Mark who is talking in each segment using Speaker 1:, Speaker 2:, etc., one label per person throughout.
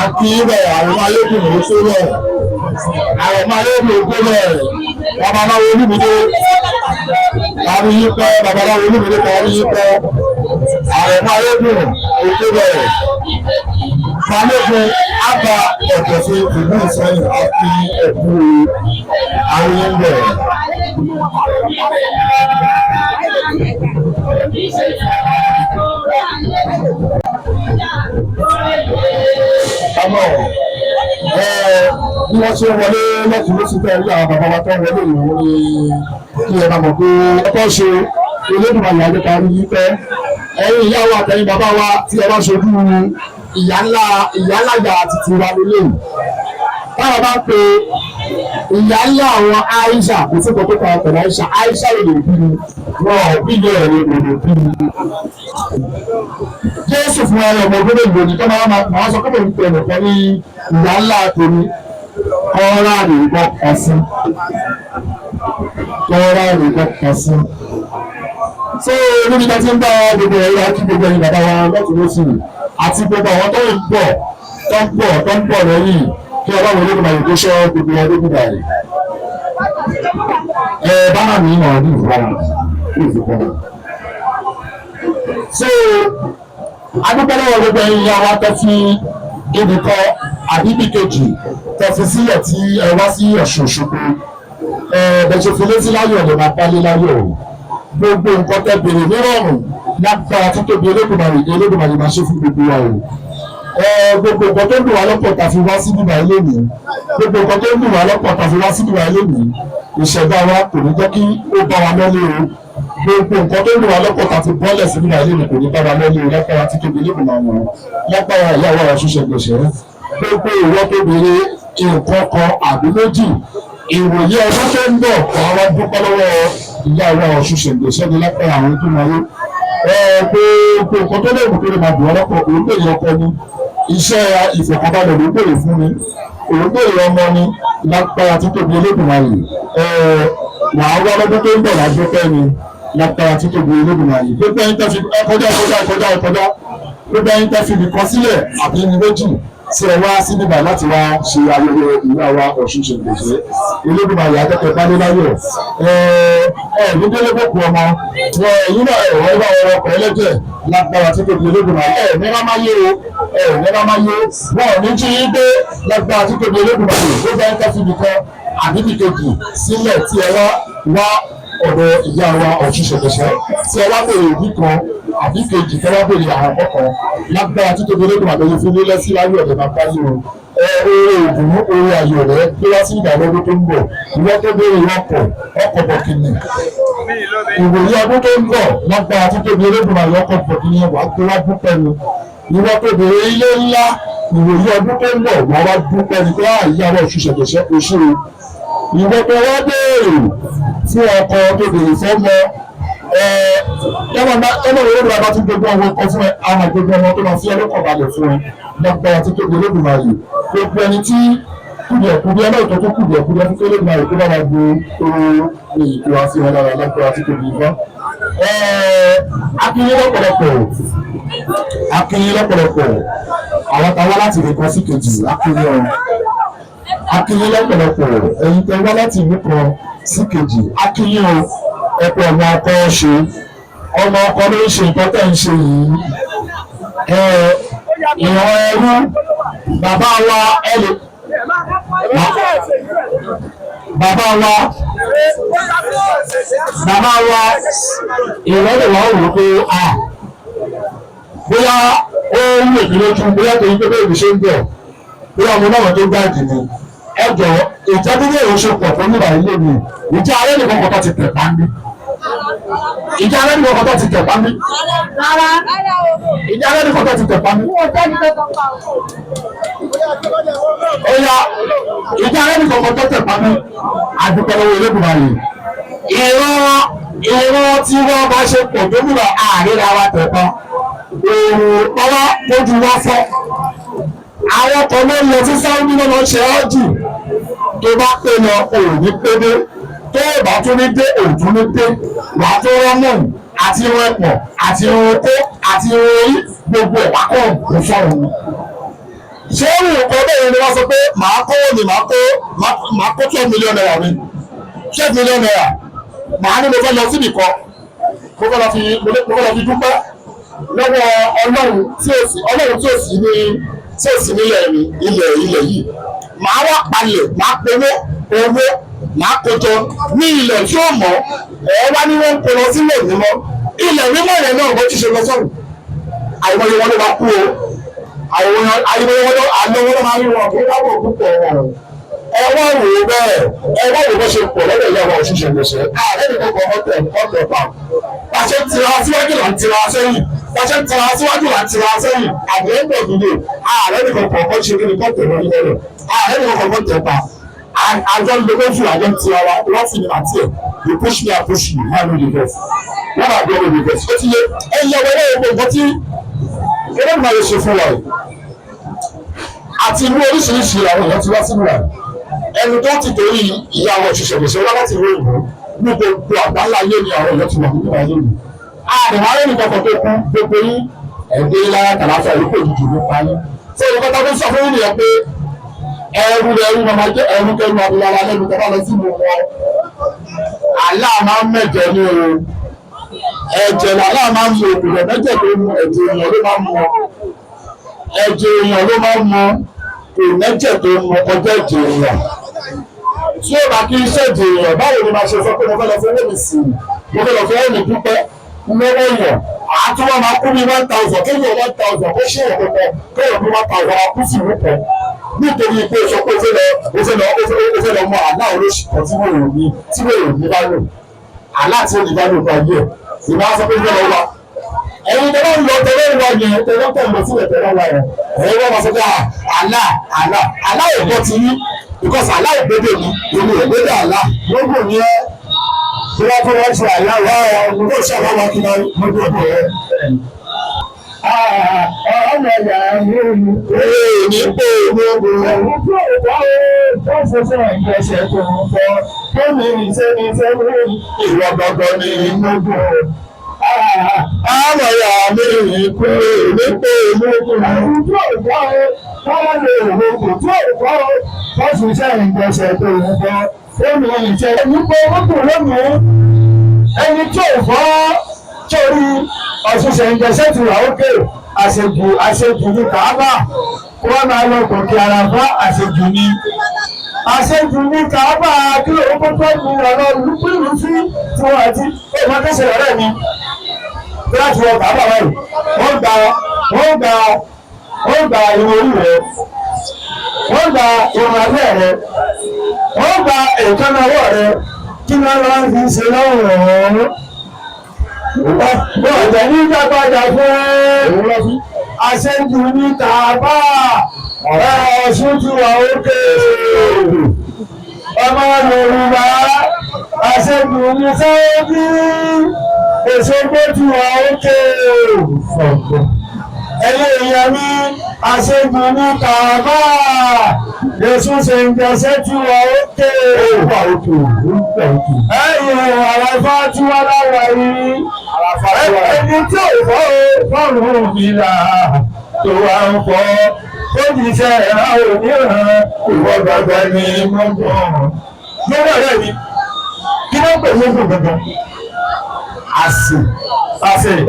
Speaker 1: àti ibẹ̀ àwọn ayélujára ló tó lẹ̀ àwọn ayélujára tó lẹ̀ babaláwo olúmídé kárí yí pẹ́ babaláwo olúmídé kárí yí pẹ́ àwọn ayélujára ló tó lẹ̀ balógun àgbà ọ̀tọ̀ sí ìlú Ìṣẹ́yìn àti ẹ̀kú àwọn ẹgbẹ́ àmọ́ bí wọ́n ṣe wọlé lọ́tún ló sì tẹ́ ẹ̀rí àwọn bàbá wa tó wọlé ìwọ̀n ní kí ẹ máa mọ̀ pé ọkọ̀ ṣe Olódùmarè àjẹká rí yí pẹ́ ẹ̀yin ìyá wa àtẹ̀yin bàbá wa tí ẹ bá ṣojú ìyá ńláyà àti tiwa nílé yìí táwọn bá ń pe ìyá ńlá àwọn Aisha kò sí kò tó pa ọ̀pẹ̀lú Aisha lè bí mi wọn ò bí ilé ẹ̀rọ lè bí mi. Jésù fún ẹ̀rọ ọmọ ọdún ègbò ní tọ́lá máa sọ pé mo ń pè nìkan ní ìyá ńlá tèmi kọ́ra rè gbọ́ kan sí kọ́ra rè gbọ́ kan sí. Ṣé níbi tí wọ́n ti ń bá gbogbo ẹ̀rọ àti gbogbo ẹ̀yìn bàbá wa lọ́tún lọ́sìn àti gbogbo àwọn tó ń bọ̀ lẹ́yìn kí ọlọ́run Olódùmarè tó ṣọ́ gbogbo ọdún gbígbà rẹ̀. Bára mi náà ní ìfọ̀nà. So adúgbòlówó gbogbo ẹ̀yin ìyá wa tó fi ibi kan àbí ibi kejì tó fi sílẹ̀ tí ẹ wá sí Ọ̀ṣun Òṣogbo. Bẹ̀ṣẹ̀ fi létí láyọ̀ lè máa pálí láyọ̀ o. Gbogbo nǹkan tẹ́ bèrè nírọ̀rùn lágbára títóbi Olódùmarè máa ṣe fún gbogbo wa o. Gbogbo nǹkan tó ń dùn wá lọ́pọ̀ tá a fi wá sí bíbá ilé mi gbogbo nǹkan tó ń dùn wá lọ́pọ̀ tá a fi wá sí bíbá ilé mi ìṣẹ̀dá wa kò ní jẹ́ kí ó bá wa lọ́lé o gbogbo nǹkan tó ń dùn wá lọ́pọ̀ tá a fi bọ́lẹ̀ sí bíbá ilé mi kò ní bá wa lọ́lé o lágbára títóbi Olódùmarè lágbára ìyàwó Ọ̀ṣun ṣẹ̀gbẹ̀ṣẹ̀ gbogbo ìwọ́ tó béèrè nǹkan kan àbí méjì ìwòye ọdún tó ń bọ̀ kọ́ wa dúpẹ́ lọ́wọ́ ìyàwó Ọ̀ṣun ṣẹ̀gbẹ̀ṣẹ̀ ní lágbára àwọn tó máa yó gbogbo nǹkan tó lè mú tó lè máa dùn ọ́ lọ́pọ̀ òun lè yọkọ ni iṣẹ́ ìfọ̀kànbalẹ̀ ló gbèrè fún mi òun gbèrè ọmọ ni lágbára títóbi Olódùmarè wàá wá lọ́dún tó ń bọ̀ lájọ́pẹ́ ni lágbára títóbi Olódùmarè gbogbo ẹ̀yin tẹ́ fi kọjá gbogbo ẹ̀yin tẹ́ fi nìkan sílẹ̀ àbí ní méjì tí ẹ wá sí nígbà láti wá ṣe ayẹyẹ ìyá wa Ọ̀ṣun ṣẹ̀gbẹ̀ṣẹ̀ Olódùmarè àtẹ́tẹ́ bálé láyọ̀ ní délébòkú ọmọ ẹ̀yin náà ẹ̀rọ ẹ̀rọ ọkọ̀ ẹlẹ́jẹ̀ lágbára títóbi Olódùmarè nẹ́rà máa yé o nẹ́rà máa yé wọn ò ní jí yín gbé lágbára títóbi Olódùmarè gbogbo ẹ̀yin tẹ́ fi nìkan àbí nìkejì sílẹ̀ tí ẹ wá ọ̀dọ̀ ìyá wa Ọ̀ṣun ṣẹ̀gbẹ̀ṣẹ̀ tí ẹ wá bèrè ìdí kan àbí kejì tẹ́ wá bèrè àwọn ọkọ̀ lágbára títóbi Olódùmarè yìí fún lílẹ̀ sí láyé ọ̀dẹ̀ máa bá yìí o oore ìdùnnú oore ayọ̀ rẹ̀ gbé wá sí ìgbà lọ́dún tó ń bọ̀ ìwọ́n tó bèrè ọkọ̀ bọ̀kìnì ìwòye ọdún tó ń bọ̀ lágbára títóbi Olódùmarè ọkọ̀ bọ̀kìnì wà gbé wá dúpẹ́ ni ìwọ́n tó bèrè ilé ńlá ìwòye ọdún tó ń bọ̀ wà wá dúpẹ́ ni pé ìyá wa Ọ̀ṣun ṣẹ̀gbẹ̀ṣẹ̀ kò ṣe ìwọ tó wá béèrè fún ọkọ tó béèrè fọmọ ọmọ Olódùmarè bá tún gbogbo àwọn ọkọ fún ẹ àwọn gbogbo ọmọ tó máa fi ọlọ́kọ̀ balẹ̀ fún ẹ lágbára tí tóbi Olódùmarè gbogbo ẹni tí kùdìẹ̀kùdìẹ̀ náà tó kùdìẹ̀kùdìẹ̀ fún Olódùmarè tó bá wà gbé ètò àfihàn lára lágbára tí tóbi ìfọ́. Akínyìn lọ́pọ̀lọpọ̀ àwọn táwa láti lè kọ́ sí kejì akínyìn lọ́pọ̀lọpọ̀ ẹ̀yin tẹ́ wá láti ìlú kan sí kejì akínyìn o ẹ̀pọ̀ ọmọ ọkọ ṣe ọmọ ọkọ ló ń ṣe nǹkan tẹ̀ ń ṣe yìí ìran ẹrú bàbá wa ìrọ̀lẹ́ wa wò pé bóyá ó ń lè dúró ju bóyá tó ń gbé bẹ́ẹ̀ ṣe ń bọ̀ bóyá ọmọ náà tó gbáàdì ni ẹjọ́ ìjẹ́ bí yóò ṣe pọ̀ fún nígbà ilé mi ìjẹ́ alẹ́ nìkan kọ́tọ́ ti tẹ̀ pa mí ìjẹ́ alẹ́ nìkan kọ́tọ́ ti tẹ̀ pa mí ìjẹ́ alẹ́ nìkan kọ́tọ́ ti tẹ̀ pa mí ọ̀ya ìjẹ́ alẹ́ nìkan kọ́tọ́ tẹ̀ pa mí àdúpẹ́ lọ́wọ́ Olódùmarè ìran tí wọ́n bá ṣe pọ̀ tó múlò àárẹ̀ ara tẹ̀ pa òòrùn ọwọ́ tójú wá fọ́ àwọn kan ló ń lọ sí sáúndì náà lọ ṣe ọ́jù tó bá pé lọ òní pédé tó bá tún ní dé òtún ní dé wà á tó rọ́mọ̀ àti irun ẹ̀pọ̀ àti irun okó àti irun orí gbogbo ẹ̀ wá kọ́ kò sọ̀rọ̀ mi. ṣé irú nǹkan bẹ́ẹ̀ ni wọ́n sọ pé màá kówó ni màá kó 12 million naira mi 12 million naira màá ní mo fẹ́ lọ síbì kan mo fẹ́ lọ fi dúpẹ́ lọ́wọ́ ọlọ́run tí ò sí nílẹ̀ ilẹ̀ yìí màá wá palẹ̀ màá powó màá kójọ ní ilẹ̀ tí ó mọ̀ wá ní wọ́n ń kó lọ sílẹ̀ mímọ́ ilẹ̀ mímọ́ yẹn náà bó ti ṣe lọ sọ́run àìmọye wọn ló máa kú o àìmọye wọn ló máa rí wọn kí wọ́n wò púpọ̀ wọn ẹ wá wò ó bẹ́ẹ̀ ẹ wá wò bó ṣe pọ̀ lọ́dọ̀ ìyàwó òṣìṣẹ́ ìgbésẹ̀ ààrẹ nìkan kan ọ̀tẹ̀ pa pàṣẹ tira síwájú là ń tira sẹ́yìn pàṣẹ tira síwájú là ń tira sẹ́yìn àgbẹ̀yẹ̀dọ̀ ìdílé ààrẹ nìkan kan kọ́ ṣe kí ni kọ́tẹ̀ lórí lọ́rọ̀ ààrẹ nìkan kan kọ́tẹ̀ pa àjọ lójú àjọ tira wa wọ́n fi ní àti ẹ̀ you push me I push you how no dey vex wọ́n máa gbọ́ lórí vex ó ti yé ẹ̀yẹ wẹ́rẹ́ epo nǹkan tí ẹgbẹ́ mi máa lè ṣe fún wa yìí àti inú oríṣiríṣi àwọn èèyàn ti wá sínú rẹ̀ ẹni tó ti torí ìyàwó òṣìṣẹ́ ìgbésẹ̀ wá láti ìwé ìlú ní gbogbo àgbáńlá ayé ni àwọn èèyàn ti wà nínú ayé mi àdìmọ́ ayé nìkan kan tó kú gbogbo yín ẹ̀gbẹ́ lára kàlàfà ìlú kò dìdì ní parí ṣé ìrọ̀kọ́ta tó sọ fún yín pé ẹrú máa jẹ́ ẹrú kẹrù abilára lẹ́nu tó bá lọ sí ìlú wọn àlá máa ń mẹ́jọ ní o ẹ̀jẹ̀ làlá máa ń lo òkùnrin mẹ́jẹ̀ tó mu ẹ̀jẹ̀ èèyàn ló máa ń mu ẹ̀jẹ̀ èèyàn ló máa ń mu kò mẹ́jẹ̀ tó mu ọjọ́ ẹ̀jẹ̀ èèyàn tí ó bá kí iṣẹ́ ẹ̀jẹ̀ èèyàn báwo ni máa ṣe sọ pé mo fẹ́ lọ fún ẹ̀mí sí i mo fẹ́ lọ fún ẹ̀mí dúpẹ́ lọ́wọ́ èèyàn àtúwọ́ máa kú ní 1000 kéèyàn 1000 kó ṣe ìrọ̀pọ̀ kéèyàn bí 1000 máa kú sí ìrú kan nítorí pé o sọ pé o fẹ́ lọ mọ àlá olóṣù kan tí wọ́n ò ní bá lò àlá tí ó ní bá lò bá yẹ ìbá sọ pé fẹ́ lọ wá ẹ̀yin tẹ́lẹ̀ ń lọ tẹ́lẹ̀ ń wá yẹn tẹ́lẹ̀ ń lọ sílẹ̀ tẹ́lẹ̀ wá yẹn ẹ̀yin wọ́n máa sọ pé àlá ìbọn ti yí because àlá ìgbédè mi èmi ò gbédè àlá lóògùn ní ẹ́ tí wọ́n fún wọn ṣe àlá wá ọ̀hún ló ṣe àwọn akíná lójú ọ̀dọ̀ rẹ̀. ọmọ ìyá mi ní pé gbogbo ẹ̀rù tó ìwà ó ṣẹṣẹ ìgbésẹ̀ tó ń bọ̀ tó ní ìṣẹ́niṣẹ́ lórí ìwà gbọ̀ngàn ní gbogbo. ọmọ ìyá mi ní pé gbogbo ẹ̀rù tó ìwà ó wọ́n lè gbogbo tó ìwà ó ṣẹṣẹ ìgbésẹ̀ tó ń bọ̀ tó ní ìṣẹ́ nípa gbogbo lónìí ẹni tó fọ́ torí ọ̀ṣunṣe ìgbésẹ̀ ti wà ókè àṣejù ní Káàbà kó wọ́n máa lọ gòkè àràfá àṣejù ní Káàbà kí ló kó tó ní ọ̀nà olùkúlù sí tí wọ́n àti ọmọ tẹ̀sẹ̀ ọ̀rẹ́ mi láti wọ Káàbà wáyé wọ́n gba irun orí rẹ̀ wọ́n gba irun abẹ́ rẹ̀ wọ́n gba èékánná ọwọ́ rẹ̀ kí wọ́n lọ́wọ́ fi ṣe lọ́wọ́ rẹ̀ ọ̀jẹ̀ ní ìjàpadà fún àṣẹ́jù ní Káàbà Ọ̀ṣun ti wà ókè ọmọ Yorùbá àṣẹ́jù ní Sáúdí Òṣogbo ti wà ókè ẹ̀yẹ èèyàn ní àṣẹ́jù ní Káàbà Èṣù ṣe ń jẹ́sẹ́ tí wà ókè ẹ̀yẹ àràfá tí wà láwà yìí ẹni tí ò fọ́ fọ́rùn mi là tó wà ń fọ́ ó ti ṣe ẹ̀rá òmíràn ìwọ gbàgbà ní mọ́gbọ́n lọ́wọ́ rẹ̀ mi kí ló ń pè mọ́gbọ́n gbọ̀ngàn àṣì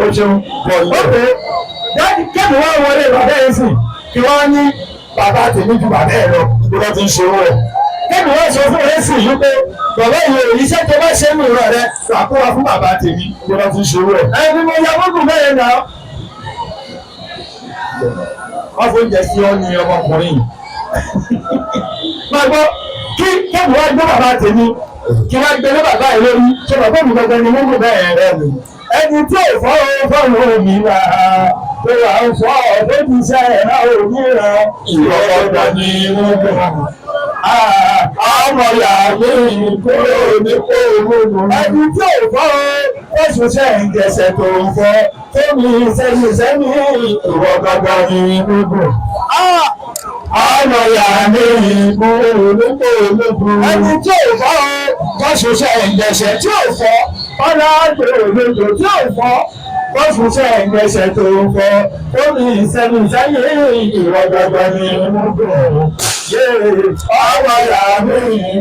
Speaker 1: ó ṣeun pọ̀ lọ́pẹ́ dájú kẹ́mi wá wọlé bàbá yẹn sìn kí wọ́n ní bàbá tèmi ju bàbá ẹ̀ lọ bí wọ́n ti ń ṣe owó ẹ̀. kẹ́mi wọ́n sọ fún ẹ̀ sìn yí pé bàbá yìí iṣẹ́ tó bá ṣe é nù rẹ̀ wà kó wa fún bàbá tèmi bí wọ́n ti ń ṣe owó ẹ̀. ẹni mo ya gbọ́dọ̀ bẹ́ẹ̀ nà. wọ́n fún oúnjẹ sí ọ́ ní ọmọkùnrin yìí. máa gbọ́ kí kẹ́mi wá gbé bàbá tèmi kí wọ́n gbé bàbá yìí lórí ṣé bàbá mi gbọ́dọ̀ ni wọ́n mú bẹ́ẹ̀ rẹ̀ mi. ẹni tí ò fọ́rùn mi là tó wà ń fọ́ ọ̀dọ́ ti ṣe ẹ̀rá òmíràn ìwọ ọ̀dọ́ ni wọ́n gbọ́. ọmọ yàrá ìkóró ní kóòmù. ẹni tí ò fọ́ oṣù ṣe ń jẹsẹ̀ tó ń fọ́ tó ní sẹ́mi ìwọ gbọ́dọ̀ ni wọ́n gbọ́. ọmọ yàrá ìkóró ní kóòmù. ẹni tí ò fọ́ kọ́ṣùṣẹ́ ìgbẹ̀ṣẹ̀ tí ò fọ́
Speaker 2: ọ̀nà àgbò òdòdó tí ò fọ́ kọ́ṣùṣẹ́ ìgbẹ̀ṣẹ̀ tó ń fọ́ omi ìsẹ́nu sẹ́yìn ìrọ̀gbọ̀gbọ̀ ni mo gùn. Ọmọ ìyá mi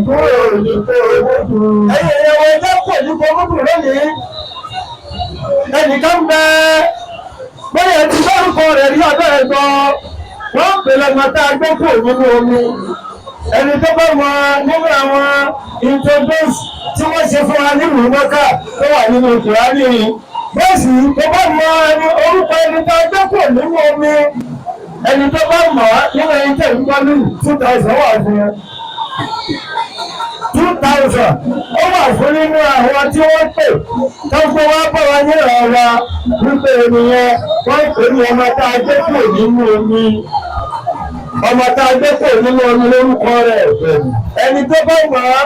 Speaker 2: kúrò ní kòmùkù. Ẹ̀yin ìyàwó ẹgbẹ́ pọ̀ ní kòmùkù lónìí. Ẹnìkan bẹ bóyá ti dárúkọ rẹ̀ ní ọ̀dọ́ ẹ̀ gan. Wọ́n pè lọ́mọ tá a gbé kúrò nínú omi. Ẹni tó bá mọ nínú àwọn introduce tí wọ́n ṣe fún wa nínú mọ́kà tó wà nínú Kùránì. Bẹ́ẹ̀ sì tó bá mọ orúkọ ẹni tó a gbé kúrò nínú omi. Ẹni tó bá mọ̀ ọ́ nínú ẹni tẹ̀ ń gbọ́ ní 2000 wà fún ẹ. 2000 ó wà fún nínú àwọn tí wọ́n pè tó gbé wá bọ̀ wá ní ọ̀rọ̀ wípé ènìyàn wọ́n pè ní ọmọ tá a gbé kúrò nínú omi. Ọmọ tá a gbé kúrò nínú omi lórúkọ rẹ̀. Ẹni tó bá mọ̀ ọ́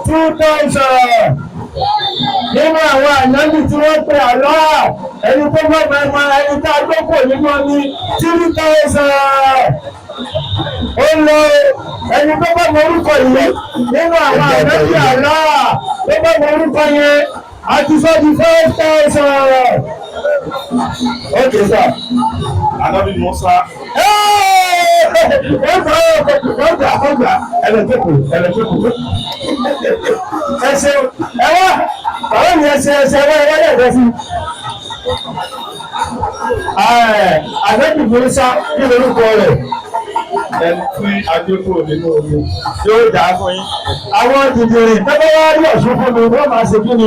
Speaker 2: 2000 nínú àwọn ànábì tí wọ́n pè àlọ́ ẹni tó bá mọ̀ ẹni tá a gbé kúrò nínú omi 3000 ó lọ ẹni tó bá mọ orúkọ yìí nínú àwọn ànábì àlọ́ tó bá mọ orúkọ yẹn àti sọ di 5000. Ok sir.
Speaker 3: Ànábì Mùsá.
Speaker 2: Ọgbà ẹlẹ́tẹ̀kù. Ẹsẹ̀ ẹwà àwọn ni ẹsẹ̀ ẹwà ẹwà yẹ̀ sí. Ànábì Mùsá kí lórúkọ rẹ̀?
Speaker 3: Ẹni tí a gbé kúrò nínú omi yóò dá fún yín.
Speaker 2: Àwọn dìdìrì tẹ́gbẹ́ wá rí ọ̀ṣun fún mi wọ́n máa ṣe kí ni?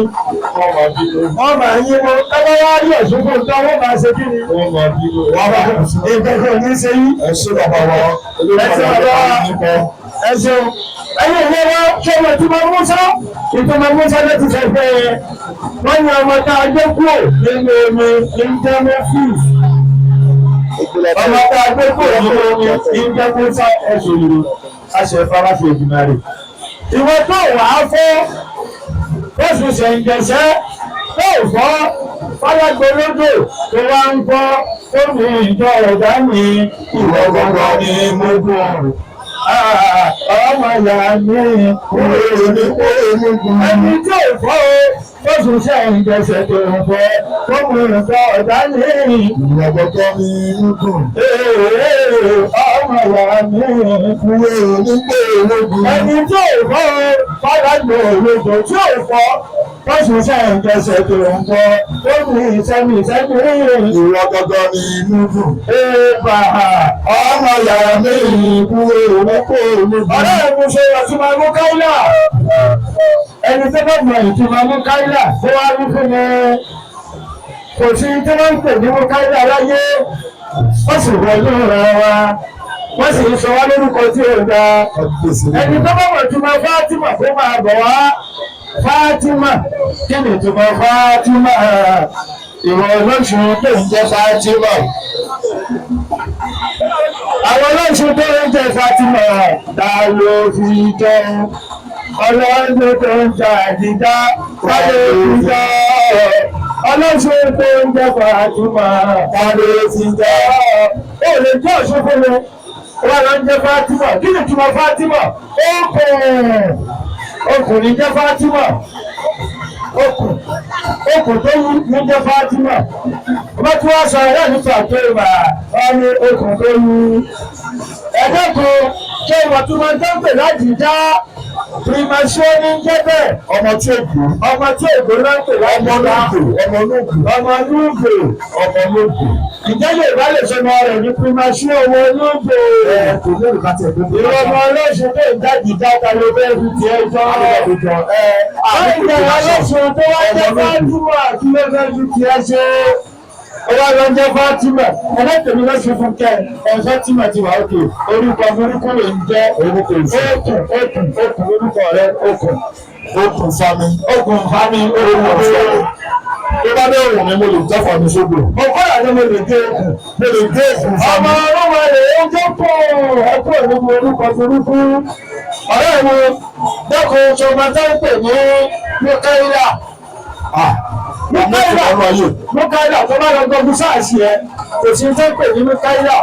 Speaker 3: Wọ́n máa bínú.
Speaker 2: Wọ́n máa yín mọ́ tẹ́gbẹ́ wá rí ọ̀ṣun fún mi wọ́n máa ṣe kí ni?
Speaker 3: Wọ́n máa bínú.
Speaker 2: Ìgbẹ́kọ̀ ní ṣe yí.
Speaker 1: ẹ ṣé bàbá wa
Speaker 2: Ẹ ṣeun. Ẹyẹ ìwé wa ṣé ọmọ ìtumọ̀ Mùsá? Ìtumọ̀ Mùsá ló ti sọ pé wọ́n ní ọmọ tá a gbé kúrò nínú omi Indonesia. Ọmọ tá a gbé kúrò nínú omi Indonesia ẹ̀sùn ìlú aṣọ ìfarafẹ́ ìgbìmọ̀ rẹ̀. Ìwọ tó wà á fọ́ fọ́sùn ṣẹ̀ǹgẹ̀ṣẹ́ tó fọ́ fọlágbólódò tó wá ń fọ́ tó ní ìjọ ọ̀dá ní ìwọ gbọ́ngàn ní mógún. Ọmọ ìyá mi kúrò ní mógún. Ẹni tí ò fọ́ fọ́sùn ṣẹ̀ǹgẹ̀ṣẹ̀ tó ń fọ́ tó ní ìjọ ọ̀dá ní
Speaker 1: ìwọ gbọ́ngàn ní mógún.
Speaker 2: Ọmọ ìyá mi kúrò ní mógún. Ẹni tí ò fọ́ fọlágbólódò tí ò fọ́ fọ́sùn ṣẹ̀ǹgẹ̀ṣẹ̀ tó ń fọ́ tó ní ìsẹ́mi
Speaker 1: ìwọ gbọ́ngàn ní mógún.
Speaker 2: Ọmọ ìyá mi kúrò ní mógún. Ọ̀rẹ́ mi ṣe ìtumọ̀ mú káílà. Ẹni tó bá mọ̀ ìtumọ̀ mú káílà tó wá rí fún mi. Kò sí tí wọ́n ń pè ní mú káílà láyé. Wọ́n sì wọlé ọ̀rọ̀ wa. Wọ́n sì ń sọ wá lórúkọ tí ó da. Ẹni tó bá mọ̀ ìtumọ̀ Fátímà kó máa bọ̀ wá. Fátímà kí ni ìtumọ̀ Fátímà? Ìwọ ọlọ́sùn tó ń jẹ́ Fátímà. Àwọn ọlọ́sùn tó ń jẹ́ Fátímà ta ló fi jẹ́ ọlọ́sùn tó ń jẹ́ àdìdá ta ló fi jẹ́ ọlọ́sùn tó ń jẹ́ Fátímà ta ló fi jẹ́. Ó lè jẹ́ ọ̀ṣun fún mi wọ́n lọ ń jẹ́ Fátímà. Kí ni ìtumọ̀ Fátímà? Okùn ní jẹ́ Fátímà. Okùn tó ní jẹ́ Fátímà. Wọ́n tí wọ́n sọ ẹ̀rọ nípa tó ìwà wọ́n ní okùn tó ní. Ẹ̀dẹ́kun ṣé ìwọ̀n tó máa ń tẹ́ǹpẹ̀ láti já primasio ní jẹ́ bẹ́ẹ̀.
Speaker 1: Ọmọ tí ègbò.
Speaker 2: Ọmọ tí ègbò náà ń pè láti já. Ọmọ olóògbé. Ǹjẹ́ Yorùbá lè sọ ọmọ rẹ̀ ní primasio ọmọ olóògbé?
Speaker 1: Kò ní òrùka tí ẹ̀gbọ́n.
Speaker 2: Ìrọ̀mọ ọlọ́sùn tó ń jáde játa ló fẹ́ fi tiẹ̀ jọ. Báyìí ọlọ́sùn tó wá jẹ́ Fátímà kí ló fẹ́ fi tiẹ̀ ṣe. Ọwọ́ lọ jẹ́ Fátímà. Ẹlẹ́tẹ̀mí lọ ṣe fún kẹ́ Fátímà ti wà òkè. Orúkọ burúkú lè ń jẹ́ orúkọ orúkọ rẹ̀ okùn.
Speaker 1: Okùn fami.
Speaker 2: Okùn fami orúkọ rẹ̀.
Speaker 1: Tó bá dé òun ni mo lè jẹ́ fami sógbò.
Speaker 2: Mo kọ́ra ni mo lè gé okùn.
Speaker 1: Mo lè gé okùn fami.
Speaker 2: Ọmọ ọlọ́mọ rẹ̀ ó jẹ́ pọ̀ ẹ̀kọ́ ìlú orúkọ burúkú. Ọ̀rẹ́ mi dẹ́kun ṣọmọdé ń pè ní Mukaila. Mukaila tó bá lọ gbọ́dún sáàsì ẹ̀ kò sí tó ń pè ní Mukaila.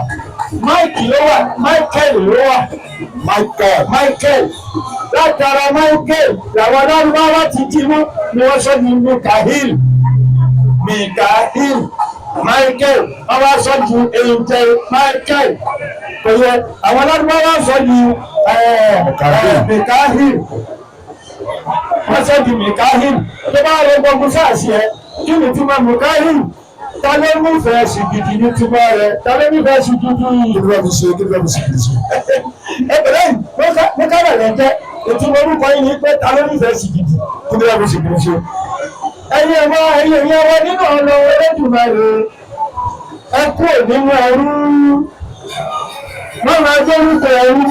Speaker 2: Máìkì ló wà, Michael ló wà.
Speaker 1: Michael.
Speaker 2: látara Michael làwọn alárúbáwá ti jí mú ni wọ́n sọ ní Mikael Michael wọ́n wá sọ ju angel Michael kò yẹ àwọn alárúbáwá sọ ju Mikael wọ́n sọ ju Mikael tó bá rẹ gbogbo sáàsì ẹ kí ni túmọ̀ Mikael ta ló nífẹ̀ẹ́ sí gidi ní túmọ̀ rẹ ta ló nífẹ̀ẹ́ sí gidi
Speaker 1: kí ló fi ṣe kí ló fi ṣe kí ló ṣe.
Speaker 2: ẹ bẹ̀rẹ̀ mo kábẹ̀ rẹ̀ jẹ́ ìtumọ̀ orúkọ yìí ni pé ta ló nífẹ̀ẹ́ sí gidi
Speaker 1: kí ló fi ṣe kí ló ṣe.
Speaker 2: ẹ̀yin ẹ̀wọ̀ nínú ọ̀nà Olódùmarè ẹ kú nínú ẹrú má máa jẹ́ orúkọ ẹrú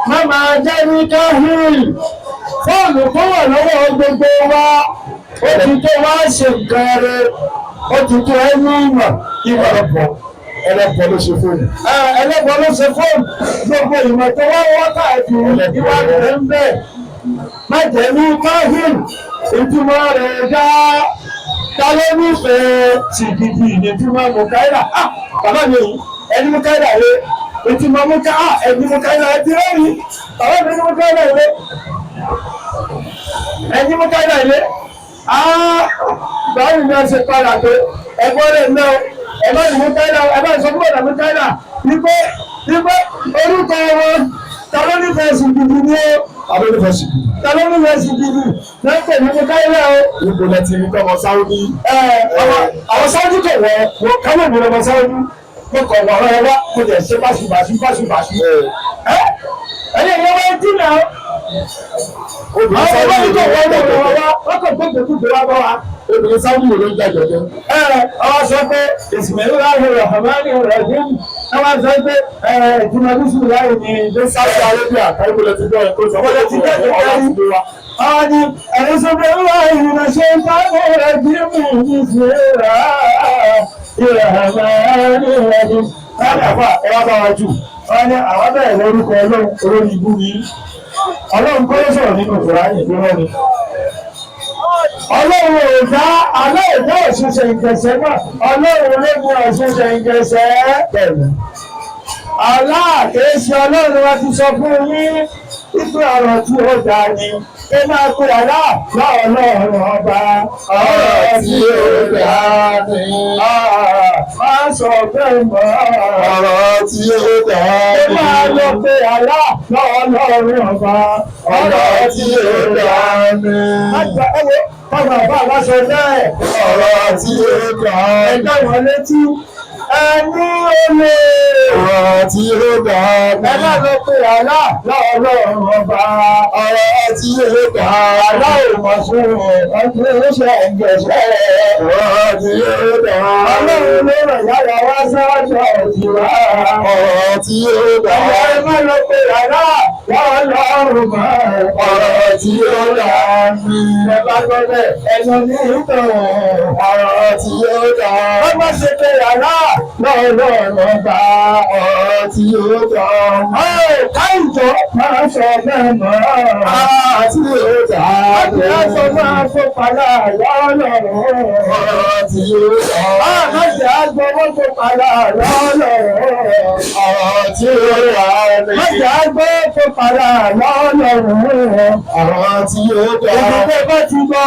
Speaker 2: má máa jẹ́ ní káhìl fóònù tó wà lọ́wọ́ gbogbo wa ó ti tó wá ṣe nǹkan rẹ ó ti tó ẹ ní ìmọ̀
Speaker 1: ẹlẹ́pọ̀ ló ṣe fóònù.
Speaker 2: ẹlẹ́pọ̀ ló ṣe fóònù gbogbo ìmọ̀ tó wá wọ́n káàkiri ìwà rẹ̀ ń bẹ̀ má jẹ́ ní káhìl ìtumọ̀ rẹ̀ dá ta ló nífẹ̀ẹ́ sì gidi ìtumọ̀ Mukaila bàbá mi ẹni Mukaila rẹ ìtumọ̀ ẹni Mukaila ẹ ti rẹ́rìí bàbá mi ní Mukaila rẹ ẹni Mukaila rẹ báwo ni wọ́n ṣe padà tó ẹgbọ́n rẹ̀ náà ẹ̀bá ní Mukaila ẹ̀bá ìsọfúnbọ̀dà Mukaila wípé orúkọ wọn ta ló nífẹ̀ẹ́ sì gidi ní lẹ́pẹ̀ ní Mukaila o.
Speaker 1: Ibo lẹ ti rí tọmọ Sáúdí.
Speaker 2: Àwọn Sáúdí kò wọ́n káwọn ìbò lọmọ Sáúdí mo kọ̀ wọ́n ọ̀rọ̀ ẹwà mo jẹ̀ ṣe báṣubàṣu. Ẹ̀yìn ìyẹn wọ́n dín náà.
Speaker 1: Obìnrin Sáúdí ló ń jàjọ̀jọ̀.
Speaker 2: Wọ́n kò gbé gbogbo wa bọ́ wa.
Speaker 1: Obìnrin Sáúdí ló ń jàjọ̀jọ̀.
Speaker 2: Ọwọ́ sọ pé ìsìnkú láàrin Rahmani Rahim ẹ wá sọ pé ìtumọ̀ gúúsù láàrin ní
Speaker 1: Ní Sáúdí Arábíà káyọ̀ lẹ ti bẹ̀rẹ̀ tó sọ.
Speaker 2: Wọ́n lè ti bẹ̀rẹ̀ Ani ẹ̀rọ̀sọ̀bẹ̀ láàrin ìrìnà ṣe ń bá rẹ̀ bí mú ní ìfẹ́ra Rahmani Rahim. Láàrín ẹwà bá wa jù, wọ́n ní àwọn bẹ̀rẹ̀ lórúkọ Ọlọ́run olórí ibú yìí. Ọlọ́run kọ́ ló sọ̀rọ̀ nínú Kùránì ìdúró ni. Ọlọ́run ò dá aláìdá òṣìṣẹ́ ìgbẹ̀sẹ̀ náà, Ọlọ́run ló mú òṣìṣẹ́ ìgbẹ̀sẹ̀ bẹ̀rẹ̀. Aláàkéṣe Ọlọ́run wa ti sọ fún yín wípé ọ̀rọ̀ tí ó dá ni ẹ máa pe Ọlọ́run ọba ọ̀rọ̀ tí ó dá ni. Má sọ bẹ́ẹ̀ mọ́
Speaker 1: Ọ̀rọ̀ tí ó dá
Speaker 2: ẹ máa lọ pe Ọlọ́run ọba ọ̀rọ̀ tí ó dá ni. Ọ̀rọ̀ bá aláṣọ bẹ́ẹ̀.
Speaker 1: Ọ̀rọ̀ tí ó dá ni.
Speaker 2: Ẹgbẹ́ wọn létí ẹni olè.
Speaker 1: Ọ̀rọ̀ tí ó dá ni.
Speaker 2: Ẹ máa lọ pe Ọlọ́run ọba
Speaker 1: Ọ̀rọ̀ tí ó dá ni.
Speaker 2: aláìmọ̀sùn ọdún oṣù ẹ̀ǹgẹ̀ṣẹ̀.
Speaker 1: Ọ̀rọ̀ tí ó dá ni.
Speaker 2: Ọlọ́run ló rẹ̀ yára wá sọ́jọ́ òjìwá.
Speaker 1: Ọ̀rọ̀ tí ó dá ni.
Speaker 2: Ẹ máa lọ pe Ọlọ́run mọ́.
Speaker 1: Ọ̀rọ̀ tí ó dá ni.
Speaker 2: Ẹ bá gbọ́dẹ̀ ẹnu ní ìtàn.
Speaker 1: Ọ̀rọ̀ tí ó dá ni.
Speaker 2: Wọ́n má ṣe pe Ọlọ́run ọba.
Speaker 1: Ọ̀rọ̀ tí ó dá ni.
Speaker 2: Káìjọ máa sọ bẹ́ẹ̀ mọ́.
Speaker 1: Ọ̀rọ̀ tí ó dá ni.
Speaker 2: Àjọ máa fò padà lọ́lọ́run.
Speaker 1: Ọ̀rọ̀ tí ó dá ni.
Speaker 2: Àjọ agbọ́wọ́ fò padà lọ́lọ́run.
Speaker 1: Ọ̀rọ̀ tí ó dá ni.
Speaker 2: Àjọ agbọ́wọ́ fò padà lọ́lọ́run.
Speaker 1: Ọ̀rọ̀ tí ó dá ni.
Speaker 2: Ìdílé bá ti gbọ́,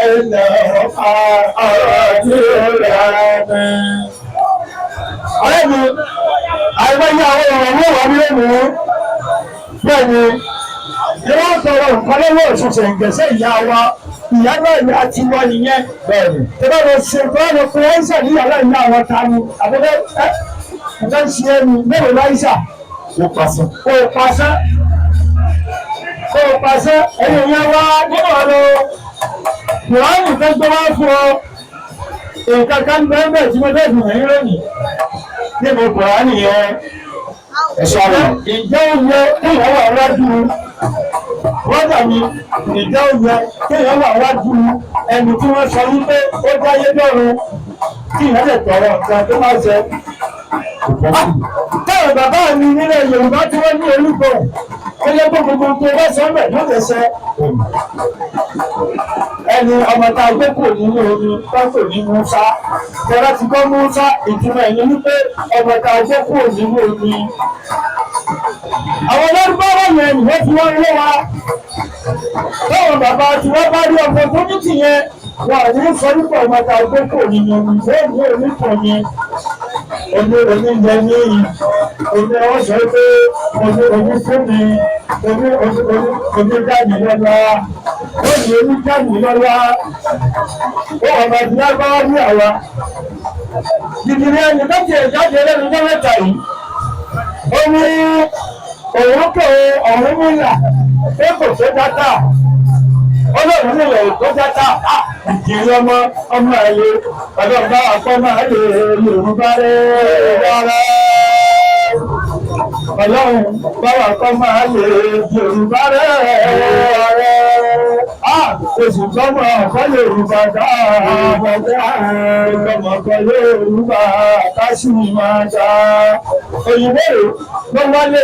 Speaker 2: ẹ̀nà ọ̀pá ọ̀rọ̀ tí ó dá ni. Ọ̀rẹ́ mi, àìmọye àwọn ọ̀rọ̀ wà ní èmú. Bẹ́ẹ̀ ni, ìwọ́n sọ̀rọ̀ nǹkan lọ́wọ́ òṣìṣẹ́ ìgbésẹ̀ ìyá wa, ìyá náà ni a ti wọ nìyẹn.
Speaker 1: Bẹ́ẹ̀ ni.
Speaker 2: Ìbá lọ ṣe ìbáraẹni fún ẹ́ńsà ní yàrá ìyá àwọn ta ni, àbúrò ẹ̀ ń ṣe ẹnu mélòó láìsà.
Speaker 1: Ó pàṣẹ.
Speaker 2: Kò pàṣẹ, ẹ̀yìn yẹn wá nínú ọ̀rọ̀ Kùránì tó gbé wá fún ọ. Nǹkan kan bẹ́ẹ̀ tí mo fẹ́ dùn ẹ̀yìn lónìí. Níbo Kùránì yẹn?
Speaker 1: Ẹ̀ṣọ́ rẹ̀.
Speaker 2: Ìjẹ́ òye kéèyàn wà wájú bọ́dà mi, ìjẹ́ òye kéèyàn wà wájú ẹni tí wọ́n sọ wípé ó dáyé dọ́run kí ìyẹn lè tọrọ nǹkan tó máa ṣe. Táwọn bàbá mi nílẹ̀ Yorùbá tí wọ́n ní orúkọ ẹyẹ gbogbo tó bá sọ́mẹ̀ ló lè ṣe. Ẹni ọmọ tá a gbé kò nínú omi tọ́kò ní Musa. Bọ́lá ti gbọ́ Musa ìtumọ̀ ẹ̀yìn wípé ọmọ tá a gbé kò nínú omi. àwọn lárúbáwá yẹn ni wọ́n fi wọ́n lé wa báwọn bàbá tí wọ́n bá rí ọkọ̀ tó ní tì yẹn wọ́n àní sọ nípa ìmọ̀ta ìgbókò nínú ìwé ìwé oníkan yẹn oníjẹ ní oní ọ̀sẹ̀ pé oní fún mi oní jáde lọ́la ó ní oní jáde lọ́la ó ọ̀nà tí wọ́n bá rí àwa gidigidi ẹni tó ti jáde lẹ́nu tó mẹ́ta yìí ó ní òun kò ọ̀run mílà pé kò tó dáta ọlọ́run nílò tó dáta ìjìnlẹ̀ ọmọ ẹ̀lẹ́ ọlọ́gbà àpọ́mọ ẹ̀lẹ́ Yorùbá rẹ̀ rárá ọlọ́run báwa àpọ́mọ ẹ̀lẹ́ Yorùbá rẹ̀ rárá oṣù tọ́mọ ọ̀kọ́ Yorùbá dáadáa ọkọ̀ Yorùbá káṣí máa dá òyìnbó ló wálé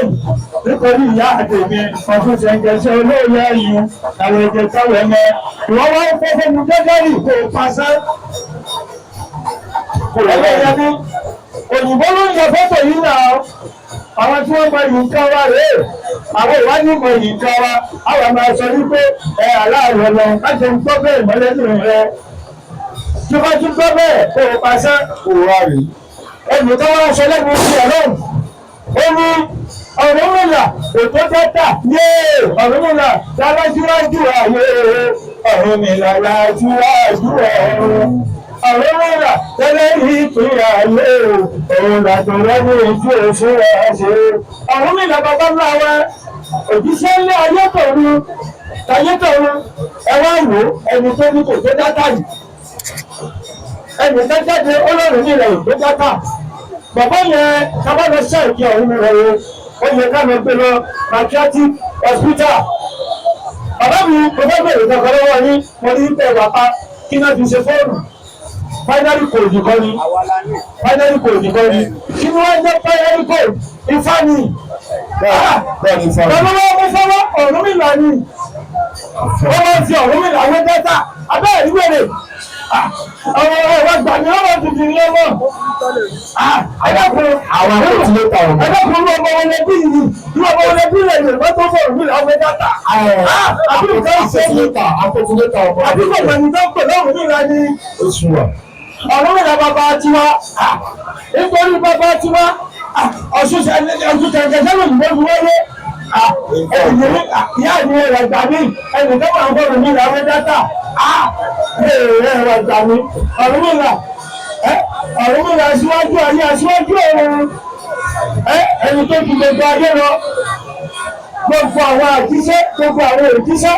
Speaker 2: nítorí ìyá àtẹ̀mí ọ̀fun ṣẹ̀ǹkẹ̀ṣẹ̀ olóòyè ẹ̀yìn àwọn èdè táwọn ẹ̀mẹ́ ìwọ́n wá ń fọ́ fún mi gẹ́gẹ́rì kò pàṣẹ kò lọ́wọ́ ẹ̀yẹ ní òyìnbó ló ń yọ fọ́tò yìí náà àwọn tí wọ́n mọ ìyíká wa rèé àwọn ìwádìí mọ ìyíká wa àwọn máa sọ wípé aláàrọ̀ lọ láti ń gbọ́ bẹ́ẹ̀ mọ́lẹ́dùn rẹ tí wọ́n tún gbọ́ bẹ́ẹ̀ kó o pàṣẹ òwúrọ̀ rèé ẹnì kan wá sọ lẹ́nu ti ẹ̀rọ ó ní Ọ̀rúnmìlà ètò tẹ́tà yéé Ọ̀rúnmìlà lálájúwájú ayé Ọ̀rúnmìlà lájúwájú ọ̀run Ọ̀rúnmìlà tẹ́lẹ̀ yìí pín ayé òun làtọ̀rọ̀ ní ojú oṣù rẹ̀ ṣe Ọ̀rúnmìlà bàbá ńlá wa òjíṣẹ́ ńlá ayétọ̀run ẹ wá wò ẹni tó ní kò tó dátà yìí ẹni tó jáde Ọlọ́run nílẹ̀ ètò dátà bàbá yẹn kábàlọ ṣáìkì ọ̀hún rẹ̀ ó yẹ ká lọ gbé lọ patriotic hospital bàbá mi kò fẹ́ bèrè kankan lọ́wọ́ yín mo ní tẹ̀ wá pa kí náà fi ṣe fóònù finally code kọ́ ni finally code kọ́ ni kí ni wọ́n jẹ́ finally code ifá ni bàbá wọn mú fọwọ́ Ọ̀rúnmìlà ni wọ́n máa ń fi Ọ̀rúnmìlà wé dẹ́ta abẹ́rẹ́ ìwéèrè àwọn ọ̀rọ̀ gbàgbé ọ̀rọ̀ tuntun ní ọmọ ẹ̀dọ́kùn àwọn akọ̀tìlẹ́tà ọ̀hún ẹ̀dọ́kùn ní ọmọ wọn lẹ́bí yìí ní ọmọ wọn lẹ́bí rẹ̀ ní ọmọ tó fọ̀ Ọ̀rúnmìlà ọmọ dẹ́ta akọ̀tìlẹ́tà ọ̀hún àbíkọ̀ ìgbàgbé tó ń pè lọ́rùnmìlà ní oṣù wa Ọ̀rúnmìlà bàbá tiwa nítorí bàbá tiwa ọ̀ṣun kẹ̀kẹ́ sẹ́wọ̀n ìgbẹ́ fi wáyé ìyá mi rẹ̀ gbà mí ẹnì kan máa ń fọ́ Ọ̀rúnmìlà ọmọ dẹ́ta rẹ̀ gbà mí Ọ̀rúnmìlà aṣíwájú ayé aṣíwájú ọ̀run ẹni tó fi gbogbo ayé lọ gbogbo àwọn àjíṣẹ́ gbogbo àwọn òjíṣẹ́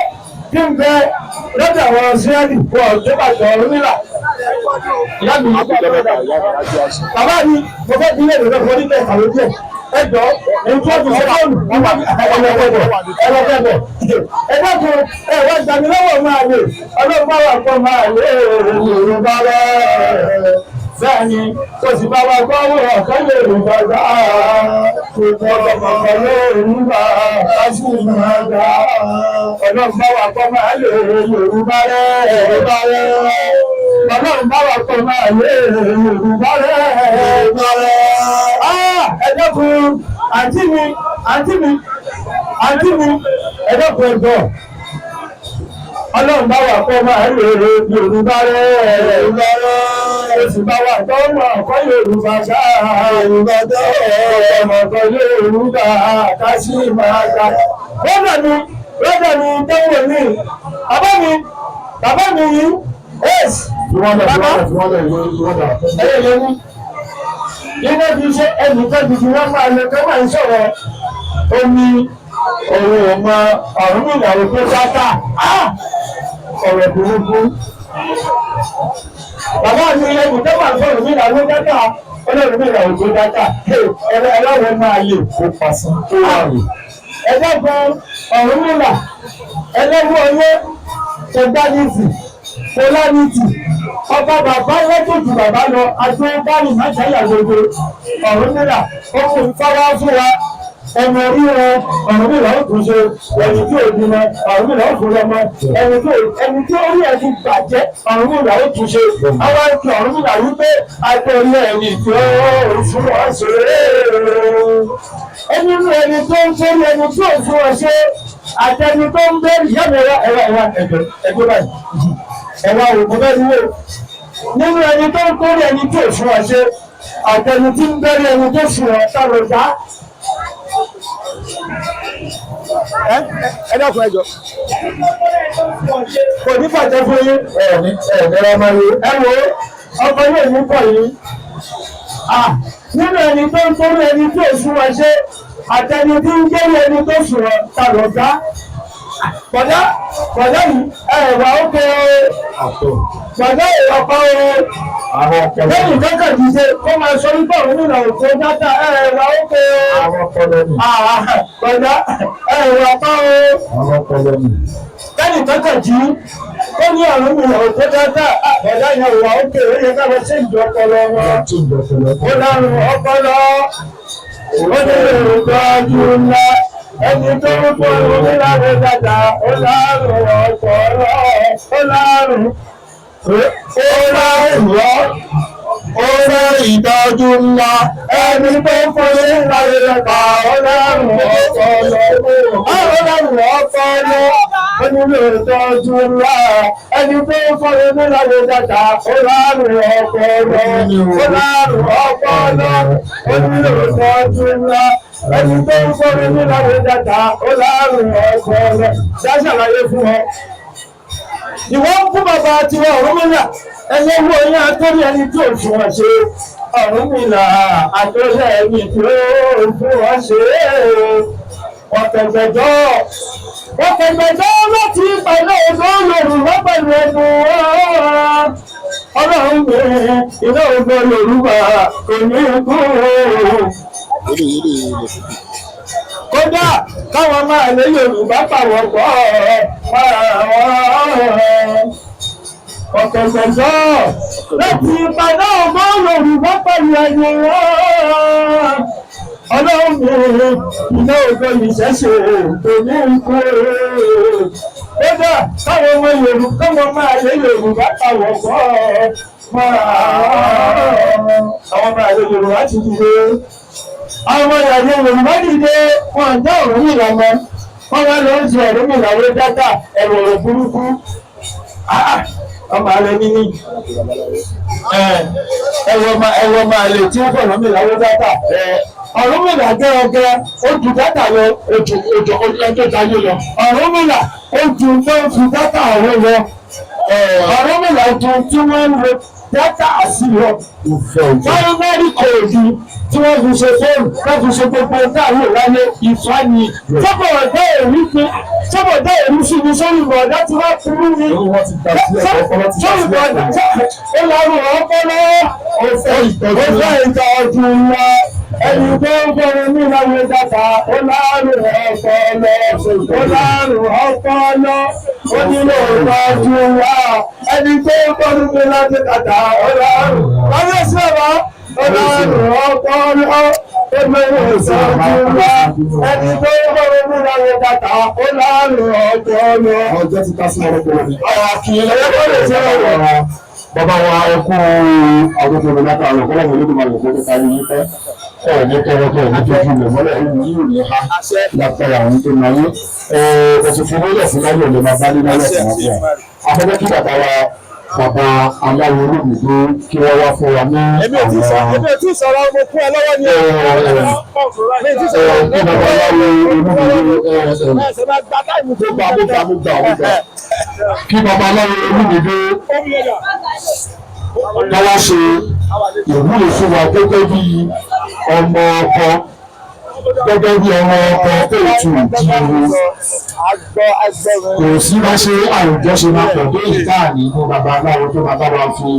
Speaker 2: tí ń bẹ lọ́dọ̀ àwọn Ísírẹ́lì fún ọ̀jọ́ bàtà Ọ̀rúnmìlà ìyá mi yìí kọ́ bàbá mi mo fẹ́ bí lẹ́nu lọ́kọ́ nígbà ìkàwé díẹ̀ ẹjọ́ èyí tó ti sọ́kọ́ọ̀nù ẹlọ́gbẹ̀bẹ̀ ẹgbẹ́kùn ẹ̀wọ́ ìgbàmílọ́wọ́ máa lè ọlọ́gbàwà kan máa lè Yorùbá rẹ̀ bẹ́ẹ̀ni tó sì bá wa gbọ́wọ́ ọ̀kan lè Yorùbá gbá ọ̀pọ̀lọpọ̀ lè Yorùbá káṣí máa gbá ọlọ́gbàwà kan máa lè Yorùbá rẹ̀ ọlọ́gbàwà kan máa lè Yorùbá rẹ̀ ẹ̀dọ́kùn àǹtí mi ẹ̀dọ́kùn ẹ̀gbọ́ Ọlọ́run bá wà kọ́ máa lè Yorùbá rẹ̀ oṣù bá wà tọ́ mọ̀ ọ̀kọ́ Yorùbá sáà Yorùbá tọ́ ọmọkọ̀ Yorùbá káṣí máa ga lọ́dọ̀ mi tẹ́wọ̀ ní bàbá mi yìí ẹ̀yẹ̀ nínú bí ṣe ẹnìkan gidi wọ́n máa lọ kọ́ máa ń sọ̀rọ̀ omi òun ọmọ Ọ̀rúnmìlà òkú sáká ọ̀rọ̀ burúkú bàbá mi ẹnìkan máa ń sọ̀rọ̀ Ọ̀rúnmìlà òkú sáká Ọ̀rúnmìlà òkú sáká ẹlọ́wọ́ máa lè kó pàṣẹ tó wà rè ẹ̀dọ́gbọ̀n Ọ̀rúnmìlà ẹlẹ́wọ́ ọyẹ́ tó gbá nìtì Fọlánìtì ọba bàbá lẹ́tọ̀ọ̀tù bàbá lọ agbóhùnbárì máṣáyà gbogbo Ọ̀rúnmìlà ó fún ìfọwọ́ fún wa ẹnu orí wọn Ọ̀rúnmìlà ó tún ṣe ẹni tí ò bímọ Ọ̀rúnmìlà ó fún ọmọ ẹni tí orí ẹ̀ ti bàjẹ́ Ọ̀rúnmìlà ó tún ṣe àwọn ẹ̀kọ́ Ọ̀rúnmìlà wípé agbórí ẹ̀mí tó fún wọn ṣe é. ẹni nínú ẹni tó ń sórí ẹni tí ò fún ọ ṣe àtẹni tó ń bẹ́ẹ̀ ìyá mi ẹwà ẹgbẹ́ báyìí ẹwà òkú bẹ́ẹ̀ ni wò nínú ẹni tó ń sórí ẹni tí ò fún ọ ṣe àtẹni tí ń bẹ́ẹ̀ ẹni tó fún ọ sọ̀rọ̀ dá.
Speaker 3: ẹ dákun ẹjọ.
Speaker 2: kò ní bàjẹ́ fún yín ẹ̀ẹ́dẹ́rẹ́ máa yé ẹ wo ọkọ yóò ní pọ̀ yìí. nínú ẹni tó ń torí ẹni tó sún wọn ṣe àtẹni tí ń gbé ẹni tó sùn wọn tàbí ọ̀gá. bọ̀dá yìí ẹ̀wà ókè bọ̀dá ìwọ̀pá o lẹ́yìn kẹ́kẹ́ ti ṣe kó máa sọ wípé òun nínú òkú dátà ẹ̀wà ókè bọ̀dá ìwọ̀pá o lẹ́yìn kẹ́kẹ́ jí ó ní ọ̀run nínú òkú dátà bọ̀dá ìwọ̀pá ókè ó yẹ ká lọ sí ìjọ ọpọlọ wọn ó lárùn ọpọlọ ó ní ìrùtọ́jú ńlá ẹni tó ń bọ̀ onílàwọ̀ dáadáa ó lárùn ọpọlọ ó lárùn ìtọ́jú ńlá ẹni tó ń bọ̀ onílàwọ̀ dáadáa ó lárùn ọpọlọ onílò ìtọ́jú ńlá ẹni tó ń bọ̀ onílàwọ̀ dáadáa ó lárùn ọpọlọ onílò ìtọ́jú ńlá ẹni tó ń fọ́rí ní láwé dáta ó láàrùn ọpọlọ ṣáṣàlàyé fún ọ. ìwọ́n fún bàbá tiwọn Ọ̀rúnmìlà ẹni owó yín àtọ́rí ẹni tí ò fún wọn ṣe Ọ̀rúnmìlà àtọ́rí ẹni tí ó fún wọn ṣe ọ̀tẹ̀gbẹ̀jọ́ láti ìpàdé ọ̀dọ́ Yorùbá pẹ̀lú ẹnu ọlọ́run mi iná ògbó Yorùbá kò ní kú. kódà káwọn máa lé Yorùbá pàwọ̀ pọ̀ ọ̀tẹ̀gbẹ̀jọ́ láti ìpàdé ọ̀dọ́ Yorùbá pẹ̀lú ẹnu ọlọ́run mi iná ògbó ìṣẹ̀ṣe kò ní kú. kódà káwọn máa lé Yorùbá pàwọ̀ pọ̀ àwọn ọmọ àlejò Yorùbá ti dìde àwọn ìyàwó Yorùbá dìde wọn jẹ́ Ọ̀rúnmìlà mọ́ wọn wá lọ sí Ọ̀rúnmìlà wé dátà ẹ̀rọ burúkú ọmọ àlẹ níní ẹ̀rọ máa lè tí wọ́n fọ̀ Ọ̀rúnmìlà wé dátà Ọ̀rúnmìlà gẹ́gẹ́ ó ju dátà lọ ojú ẹjọ́ táyé lọ Ọ̀rúnmìlà ó ju tó fi dátà ọ̀rọ̀ lọ Ọ̀rúnmìlà ju tí wọ́n ń lo dátà àṣìlọ primary code tí wọ́n fi ṣe fóònù wọ́n fi ṣe gbogbo táwọn ìwáyé ìfani sọ́bọ̀dá èrí sí ni sórí ìbọ̀dá tí wọ́n kúrú ní sórí ìbọ̀dá ó lárùn ọpọlọ ọ̀fẹ́ ìtọ́jú ńlá ẹni tó ń bọ̀rọ̀ ní ìlànà dátà ó lárùn ọpọlọ ó nílò ìtọ́jú ńlá ẹni tó ń bọ̀rọ̀ ní ìlànà dátà ó lárùn ọpọlọ ẹgbẹ̀rún ìṣẹ́jú ńlá ẹni tó ń bọ̀rọ̀ ní ìlànà dátà ó lárùn ọpọlọ.
Speaker 1: ọjọ́ ti ká sí ọ̀rọ̀ ni.
Speaker 2: bàbá wa ẹkú àwọn tó ń bá ta àwọn ọ̀pọ̀lọpọ̀ olódùn máa lò fún kíkà yìí fẹ́ ní tọrọtọ ní tójú ilẹ̀ mọ́lẹ̀ ìlú yìí ní ha lápẹ̀rẹ̀ àwọn tó náà yé ẹ̀sùn fún mọ́lẹ̀ fún láyé ọ̀lẹ́ máa bá ní lọ́lẹ̀ fún àfíà. afẹ́fẹ́ kí bàbá wa bàbá aláwo olóògbé kí wọ́n wá fún wa ní àwọn.
Speaker 3: èmi ò tí sọ̀rọ̀ mo fún ẹ lọ́wọ́ ní
Speaker 2: kí bàbá aláwo olóògbé kí bàbá aláwo olóògbé káwá ṣe ìwúlò fún wa gẹ́gẹ́ bí ọmọ ọkọ tó tù jíire kò sí bá ṣe àwùjọ ṣe máa pọ̀ tó yìí káà ní fún bàbá aláwo tó bàbá wa fi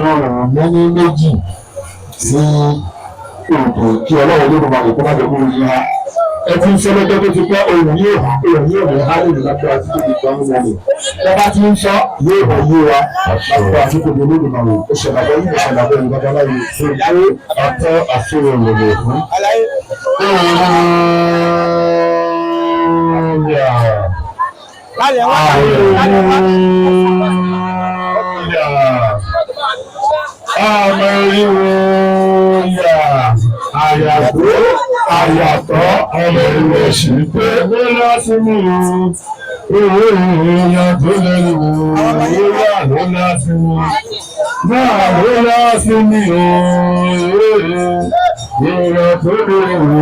Speaker 2: rọrùn mẹ́ni méjì sí òògùn kí ọlọ́run ló máa kó má dẹ́kun yìí ha ẹ ti ń sọ lọ́jọ́ tó ti pẹ́ òun yóò ní hálì ní lápẹ́ àti tó ti gbọ́n wọlé ẹ bá ti ń sọ yóò hàn yé wa lápẹ́ àti tó ti olóògbé máa wò ó ṣẹlẹ̀ yìí ṣẹlẹ̀ bẹ́ẹ̀ ní babaláwo tó gbé àtọ́ àfihàn ìrọ̀lẹ́ fún. Hallelujah. Àyàgbó
Speaker 1: àyàtọ̀ ọmọ ìwé sí pé ó lọ sí mi o. Owó èèyàn tó lẹ́nu o, owó wà ló lọ sí mi. Náà ló lọ sí mi o, èèyàn tó lẹ́nu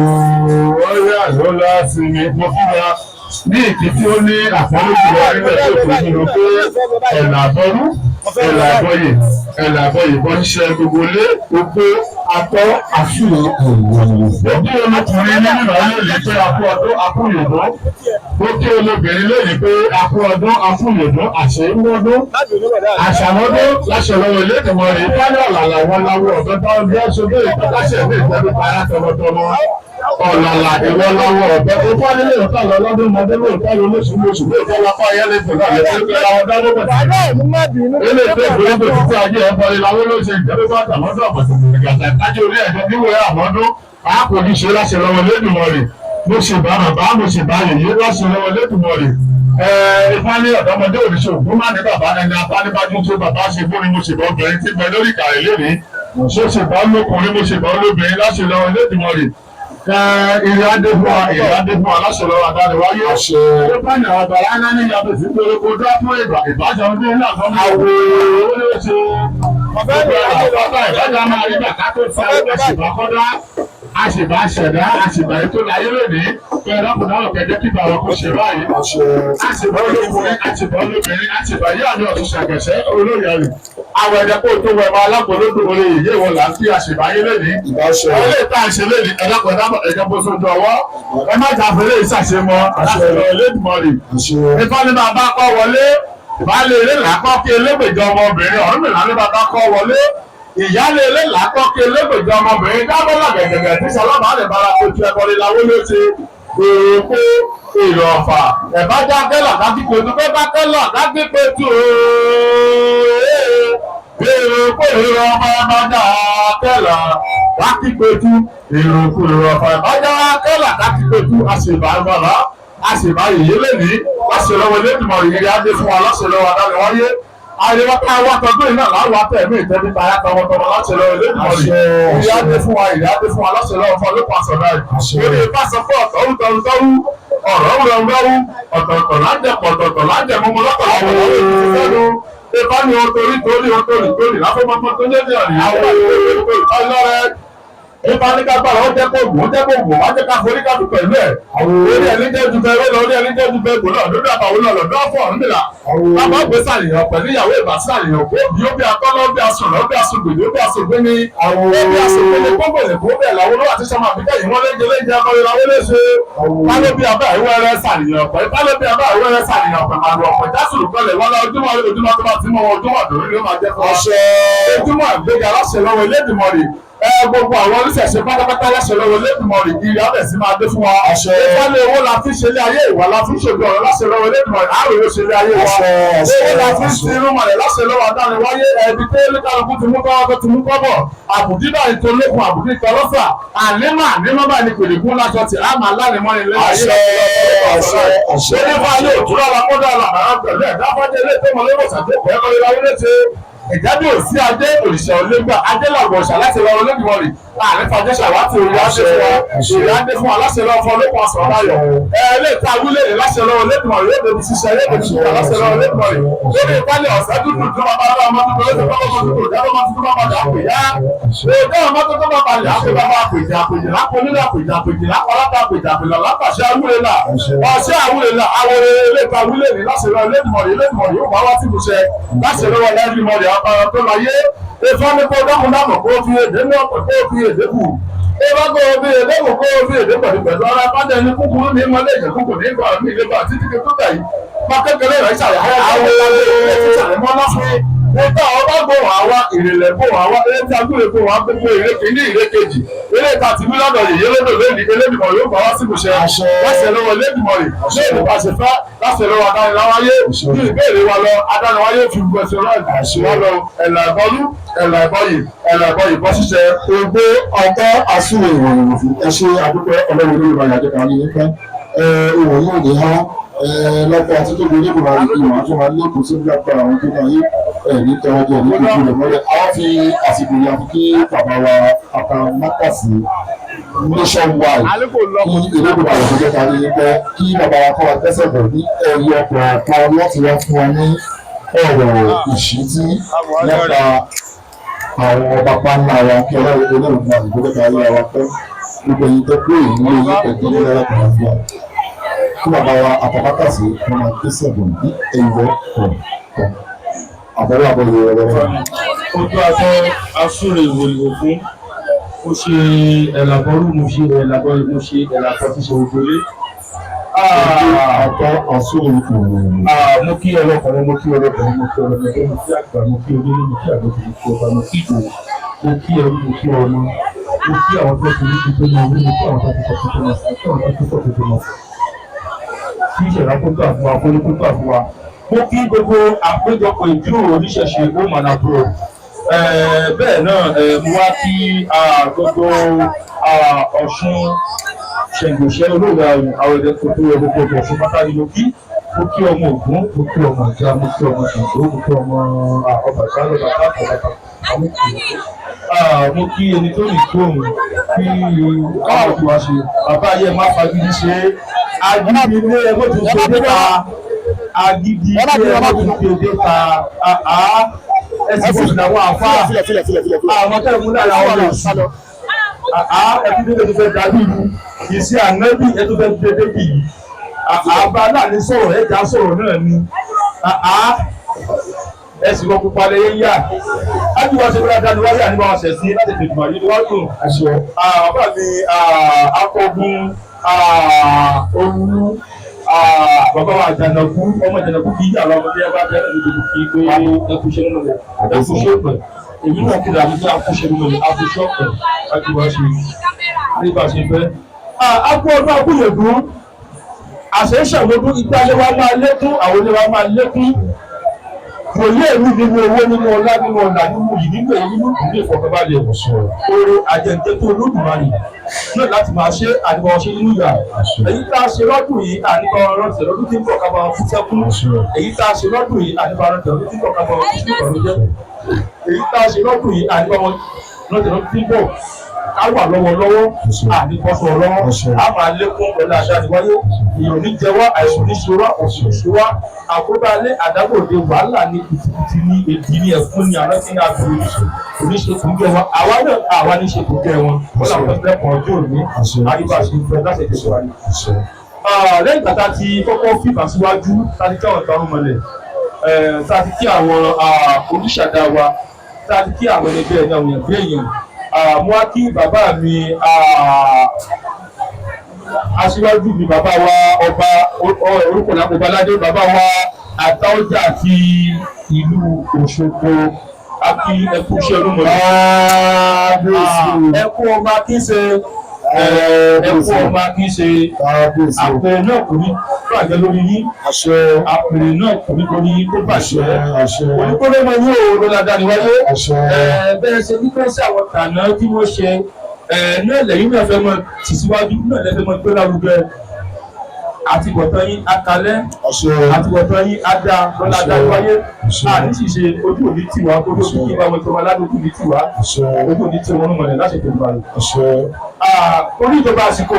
Speaker 1: o, ó yà ló lọ sí mi. Mo fún wa ní ìdí tí ó ní àpọ́nlé jùlọ nígbà tó kù nínú pé ẹ̀là àbọ̀rú ẹ̀là àbọ̀yè bọ́ ṣiṣẹ́ gbogbo lé gbogbo atọ́ àfihàn òbí olókùnrin nínú ìrọ̀lẹ́ lè pé akú ọdún akúnyòdó ó kí olóbìnrin lónìí pé akú ọdún akúnyòdó àṣeyínwọ́dún àṣàmọ́dún láṣẹlọ́wọ́ iléèdèmọ̀ rẹ̀ ìpínlẹ̀ ọ̀làlà wọn láwọ ọ̀dọ́ tó ń bí ọ̀ṣọ́dún ìpínlẹ̀ ní ìtẹ́bí para tọmọtọmọ ọ̀làlà ìwọ lọ́wọ́ ọ̀bẹ tó fọ́ nílé ìtọ́ lọ lọ́dún mọ́dé lóòótọ́ ló lóṣù lóṣù lóòótọ́ lápá ayẹ́lẹ́ tó náà lẹ́sẹ̀ pé àwọn dáwọ́ bọ̀ ilé ìgbé ìgbòrígbò títí ayé ẹ̀fọ́ ìlàwó ló ṣe ìjẹ́bí bá tàmọ́tò ọ̀pọ̀tọ̀ ìgbàgbà ìtajú orí ẹ̀jẹ̀ níwèé àmọ́dún àákòjú ṣe láṣẹ lọ́wọ́ lẹ́dùnmọ́rì mo ṣe bá bàbá mo ṣe bá yèyé láṣẹ lọ́wọ́ lẹ́dùnmọ́rì ìfáàní ọ̀dọ́mọdé òrìṣà ògún má ní bàbá ẹni abánibájú tó bàbá ṣe fún ni mo ṣe bá obìnrin tí gbẹ lórí ìkàrẹ̀ lónìí mo ṣe bá lókùnrin mo ṣe bá olóbìnrin láṣẹ lọ́wọ́ lẹ́dùnmọ́rì ìrìnàdé fún wa láṣẹ lọ́wọ́ adániwáyé ìfáàní ọ̀dọ́lá náà ní ìyàtọ̀ sí pé kó dá fún ìbájọ́ ọdún náà fún mi àwọn olóṣè ìbájọ́ máa rí bàtà tó fẹ́ àṣìbákọ́dá àṣìbá ṣẹ̀dá àṣìbá ètò láyé lónìí pé ẹlọ́kùnrin náà kẹjẹ́ kí bàbá kó ṣe báyìí àṣìbá olókùnrin àṣìbá olóbìnrin àṣìbá yíyá ní ọ̀tún ṣàgẹ̀ṣẹ́ olóyè rẹ̀ àwọn ẹ̀dẹ́ kó tó wẹ̀ máa lápòlódò olè yìí wọ̀ là ń fi àṣìbá yé lónìí ọlẹ́ ìta àṣẹ lónìí ẹlọ́kùnrin náà ẹ̀jẹ̀ bó sojú ọwọ́ ẹ má jà fẹ́lẹ́ ìṣàṣemọ́ àṣẹlọ Elédùmarè ìfọ́ ní bàbá kọ́ wọlé ìbálé ilé làákọ́ kí elégbèjọ ọmọbìnrin ọ̀rùn mìíràn ní bàbá kọ́ wọlé ìyáálé ilé làákọ́ kí elégbèjọ ọmọbìnrin dábọ́lá gẹ̀gẹ̀gẹ̀ tí sọlọ́mà lè bára tó tu ẹ̀kọ́ líláwó ló ṣe èèpo èrò ọ̀fà ẹ̀bá jákẹ́là dákípetu pé bá kẹ́là dákípetu èèpo èrò ọmọ ẹ̀bá jákẹ́là dákípetu èèpo èrò ọ̀fà ẹ̀bá jákẹ́là dákípetu àṣìbàmọ́lá àṣìbá yìí lẹ́nìí láṣẹ lọ́wọ́ Elédùmarè ìrírí adé fún wa láṣẹ lọ́wọ́ adániwáyé àríwá ká wá tọdún iná láwùwá tẹ̀mí ìtẹ́bí tayá tọmọtọmọ láṣẹ lọ́wọ́ Elédùmarè ìrírí adé fún wa ìrírí adé fún wa láṣẹ lọ́wọ́ fún ọlọ́pàá sọ̀rọ̀ ẹ̀ lórí ìfàsọ fún ọ̀tọ̀rú tọrútọrú ọ̀rọ̀ wúrọ̀wúrọ̀wú ọ̀tọ̀ọ̀tọ̀ lájẹpọ̀ ọ̀tọ̀ọ̀tọ̀ lájẹmọmọ lọ́pọ̀lọpọ̀ ìfá ni otorí láfọ́mọ́mọ́ tó lé ní ọ̀rìn ìfá ní kápára ó jẹ́ kó gùn wá jẹ́ ká forí ká dùn pẹ̀lú ẹ̀ orí ẹni jẹ́ ju bẹ́ẹ̀ lọ orí ẹni jẹ́ ju bẹ́ẹ̀ gbòòrò lórí àbàwọ̀ náà lọ́dọ̀ fún ọ̀run nìlà bàbá ògbé sàlìyàn pẹ̀lú ìyàwó ìbásàlìyàn kó bí ó bí akọ́lọ́ bí asọ̀rọ̀ bí asọ̀gbèdè ó bí asọ̀gbé ní bí asọ̀gbèdè gbogbo èkó bẹ́ẹ̀ làwọn olówó àti sọmọ àbíkẹ́ yìí wọ́n léje akọ́lẹ́ làwọn léṣe pálọ́ bí abẹ́ ìwẹ́rẹ́ sàlìyàn pẹ̀ pálọ́ bí abẹ́ ìwẹ́rẹ́ sàlìyàn pẹ̀ màlúù ọ̀pẹ̀ jásùrù kọlẹ̀ wọn lọ ojúmọ́ tó bá ti mọ ojúmọ́ dòrí ló máa jẹ́ fún ọṣẹ ojúmọ́ àgbéga láṣẹ lọ́wọ́ Elédùmarè gbogbo àwọn oníṣẹ̀ṣe pátápátá láṣẹ lọ́wọ́ Elédùmarè ìrì abẹ́ sí máa dé fún wa. ìfọ́lẹ̀ owó la fi ṣe ilé ayé ìwà la fi ṣògbé ọ̀rọ̀ láṣẹ lọ́wọ́ Elédùmarè àròyé ṣe ilé ayé wa. owó la fi ṣe irun mọ̀lẹ̀ láṣẹ lọ́wọ́ adániwáyé ẹbí tó lẹ́kàlùkù ti mú kọ́wọ́ tó ti mú kọ́bọ̀ àbùdí báyìí tó lékun àbùdí ìtọ́lọ́fà àlẹ́mà àlẹ́mà báyìí ni pèlèkún láṣọ tí a máa láre mọ́ ilé ayé ìjábí òsí ajé òrìṣà olégbà ajé làgbọ̀ ọ̀ṣà láti lọ Olódùmarè àárín fàjẹ́ ṣàwátì orí adé fún wa ìrìn adé fún wa láṣẹ lọ́wọ́ fún olókùn ọ̀sán ọ̀báyọ̀ lè ta wílé rẹ̀ láṣẹ lọ́wọ́ Olódùmarè yóò débi ṣiṣẹ́ yóò débi ṣiṣẹ́ láṣẹ lọ́wọ́ Olódùmarè lórí ìpínlẹ̀ ọ̀sẹ̀ dúdú tó bá bá ọmọ tó lóṣù tó bá tó jábọ́ ọmọ tó bá bá dà pè yá èdè ọmọ tó bá bá dà pè bá bá pèjì àpèjì lápò nílẹ̀ àpèjì àpèjì lápò aláta àpèjì àpèjì lápàṣẹ àwúrẹ́ là ọ̀ṣẹ́ àwúrẹ́ là àwòrẹ́ ilé ta wílé rẹ̀ láṣẹ lọ́wọ́ Olódùmarè yóò bá wá sí ìbùṣẹ láṣẹ lọ́wọ́ Olódùmarè àpárá tó láyé ìfọ́nì kó dákúndámọ̀ kó fi èdè náà kó fi èdè kù ìbágbó omi èdè kò kó omi èdè pẹ̀lú ara bàdé ní kúkúrú ní mọ́lẹ̀ ìjẹ́ kúkú ní ìgbà mi ìlébà títí kí tó tẹ̀ yìí máa kékeré rẹ̀ ṣàyàwó àwọn ìlànà mọ́ lọ́fún nígbà ọba gbòòrò àwa ìrẹ̀lẹ̀ gbòòrò àwa eré tí a gbòòrò gbòòrò àwa gbogbo eré kìíní eré kejì eré ìta ti mílíọ̀nù yìí lódò lónìí Elédùmarè yóò bá wá sí ìbùṣẹ láṣẹ lọ́wọ́ Elédùmarè lóòdù pàṣẹ fẹ́ láṣẹ lọ́wọ́ adániwáyé ní ìbéèrè wa lọ adániwáyé fi gbèsè rẹ̀ wá lọ ẹ̀là ìbọlú ẹ̀là ìbọyì bọ́ ṣiṣẹ́ ogbó ọgbọ́ àsúwò ìròyìn òfin ẹ̀ṣẹ̀ àdúgbò ọlọ́run lórí ìbàyà àjẹkà ní ìfẹ́ ìwọ̀n yóò dé há lọ́pọ̀ àti tóbi onígbòmọ̀ ìwọ̀n àti wọn lẹ́kọ̀ọ́ sí ìgbàpọ̀ àwọn tó náà yé ní tẹ́wọ́jọ́ ní gbogbo rẹ̀ mọ́lẹ̀ àwọn fi àsìkò yà kí bàbá wa àtàmákàsí nationwide kí ìlúgbìmọ̀ àyè tó jẹ́ ká rí i pé kí bàbá wa kọ́ wa tẹ́sẹ̀ bọ̀ ní ẹ̀rí ọkọ̀ kan láti wá fún wa ní ọ̀rọ̀ ìṣítí nípa àwọn bàbá ńlá wa kí ọlọ́run olóògùn àyè tó jẹ́ ká rí wa pé gbogbo ẹ̀yin tó pé ìlú yìí ẹ̀jẹ̀ ní ẹ̀rọ kan fún wa kí bàbá wa àtàkàtàsí wọn máa tẹ́sẹ̀ bọ̀ ní ẹ̀yọ kọ̀ọ̀kan àbẹ̀wò àbẹ̀wò ọlọ́run.
Speaker 3: Ojú àtọ́ asúrè ìwòlìwò fún ó ṣe ẹ̀làbọ̀rú mo ṣe ẹ̀làbọ̀rú mo ṣe ẹ̀làbọ̀ tí ṣe ògbólé.
Speaker 1: Àtọ́ asúrè ìwòlìwò.
Speaker 3: Mo kí ọlọ́kùnrin mo kí ọlọ́kùnrin mo kí ọlọ́kùnrin mo kí àgbà mo kí onílé mo kí àgbà mo kí ọba mo kí ìdòwò mo kí ẹrú mo kí ọmọ mo kí àwọn tó ti ní tuntun náà mo kí àwọn tó ti sọ tuntun náà mo kí àwọn tó ti sọ tuntun náà. Kí ìṣẹ̀lá kó gbà fún wa kó ní kó gbà fún wa. Mo kí gbogbo àpéjọpọ̀ ìjíròrò oníṣẹ̀ṣe ó mọ̀nà àbúrò. Bẹ́ẹ̀ náà mo wá kí gbogbo Ọ̀ṣun ṣẹ̀ǹgbòṣẹ́ olóògbé àwọn ẹ̀dẹ́ tó tó gbogbo Ọ̀ṣun pátá ni mo kí. Mo kí ọmọ Ògún, mo kí ọmọ Ìjà, mo kí ọmọ Ṣàngó, mo kí ọmọ Ọbàtálá mo kí ẹni tó rìn tó òun kí àwọn tó wá ṣe bàbá ayé má fagídí ṣe agídí ilé ẹgbẹ́ tó ṣe dé ta agídí ilé ẹgbẹ́ tó ṣe dé ta ẹsìn bó ṣe àwọn àfa àwọn tẹ́lẹ̀ mú lára wọn lọ sí ẹbí tó fẹ́ dàbí ìlú ìsí ànábì ẹ tó fẹ́ dédé bì í àbá náà ní sọ̀rọ̀ ẹ̀dá sọ̀rọ̀ náà ni ẹsìn wọn pupa lẹ́yìn yá ájú wa ṣe fẹ́ dájú wáyé àníbá wọn ṣẹ̀ sí láti tètè mọ̀ ní wọ́n dùn bàbá mi akọgun olú bàbá wa Àjànàkú ọmọ Àjànàkú kì í yà lọ́wọ́ bí ẹ bá bẹ́ẹ̀ ní gbogbo kì í pé ẹkúṣẹ́ nínú rẹ̀ ẹkúṣẹ́ pẹ̀ èyí náà kí làbí bí akúṣẹ́ nínú rẹ̀ akúṣẹ́ pẹ̀ láti wá ṣe ní bá ṣe fẹ́. akú ọdún akúyèdún àṣẹ ìṣàlódún ìgbà ilé wa máa lékún àwọn ilé wa máa lékún wòye èmi nínú owó nínú ọlá nínú ọ̀nà nínú yìí nínú èyí nínú ìdílé ìfọ̀kànbalẹ̀ oore àjẹjẹ tó Olódùmarè náà láti máa ṣe àdìbọn ṣe nínú ìyá èyí tá a ṣe lọ́dún yìí àdìbọn ọlọ́sẹ̀ lọ́dún tí ń bọ̀ ká máa fún sẹ́kún èyí tá a ṣe lọ́dún yìí àdìbọn ọlọ́sẹ̀ lọ́dún tí ń bọ̀ ká máa fún sẹ́kún èyí tá a ṣe lọ́dún yìí àdìbọn ọlọ́sẹ̀ lọ́dún tí ń bọ̀ ká wà lọ́wọ́lọ́wọ́ àdìbọ́sọ̀ lọ́wọ́ a máa lékún pẹ̀lú àdániwáyé ìròyìn jẹ́wọ́ àìsàn níṣòwò ọ̀sùn níṣòwò àkóbálẹ̀ àdábòde wàhálà ní kùtùkùtù ní èdè ní ẹ̀fún ní àwọn tí ń àfi oníṣègùn jẹ́ wọn àwa náà àwa níṣègùn jẹ́ wọn wọ́n làwọn fẹ́ pọ̀ ọjọ́ òní àríwáṣe fẹ́ láti tẹ̀síwájú. lẹ́yìn tàtà ti kọ́kọ́ fìbà síwájú tàbí káwọn tọrùn mọ́lẹ̀ tàbí kí àwọn oníṣàdá wa tàbí kí àwọn ẹgbẹ́ ẹ̀yà òyìn bí èèyàn mo wá kí bàbá mi aṣíwájú mi bàbá wa ọba orúkọ làkóbaládé bàbá wa Àtaọ́jà àti ìlú Òṣogbo àti ẹkú iṣẹ́ olúmọ̀lẹ́ ẹkú ọba kí n ṣe ẹkú ọba kí n ṣe àpẹẹrẹ náà kò ní bàjẹ́ lórí yín àpẹẹrẹ náà kò ní lórí yín tó bàjẹ́ oníkóró mọ ní òòrùn lọ́dà níwájú bẹ́ẹ̀ ṣe ní kọ́sí àwọn tànà tí wọ́n ṣe náà lẹ́yìn náà fẹ́ mọ tìsíwájú náà lẹ́fẹ́ mọ gbé lárugẹ àtibọ̀tán yín akalẹ́ àtibọ̀tán yín adá lọ́la dáwáyé àní ṣìṣe ojú òní tiwa gbogbo kíkí bá wọn tó wọn ládùúgbò ní tiwa ojú òní tí wọn mọ̀lẹ́ láti tó bá rẹ̀. orí ìjọba àsìkò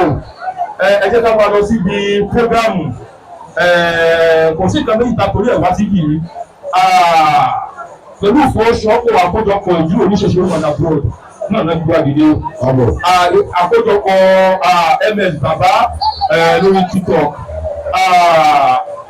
Speaker 3: ẹ jẹ́ ká máa lọ síbi prógámù kò sí ìkan méjì takòrí ẹ̀ wá síbi yìí pẹ̀lú ìfowósowọ́pọ̀ àkójọpọ̀ ìdúró oníṣẹ̀ṣẹ̀ Rwanda abroad náà náà gbọ́ àdìdé àkójọpọ̀ ms bàbá lórí TikTok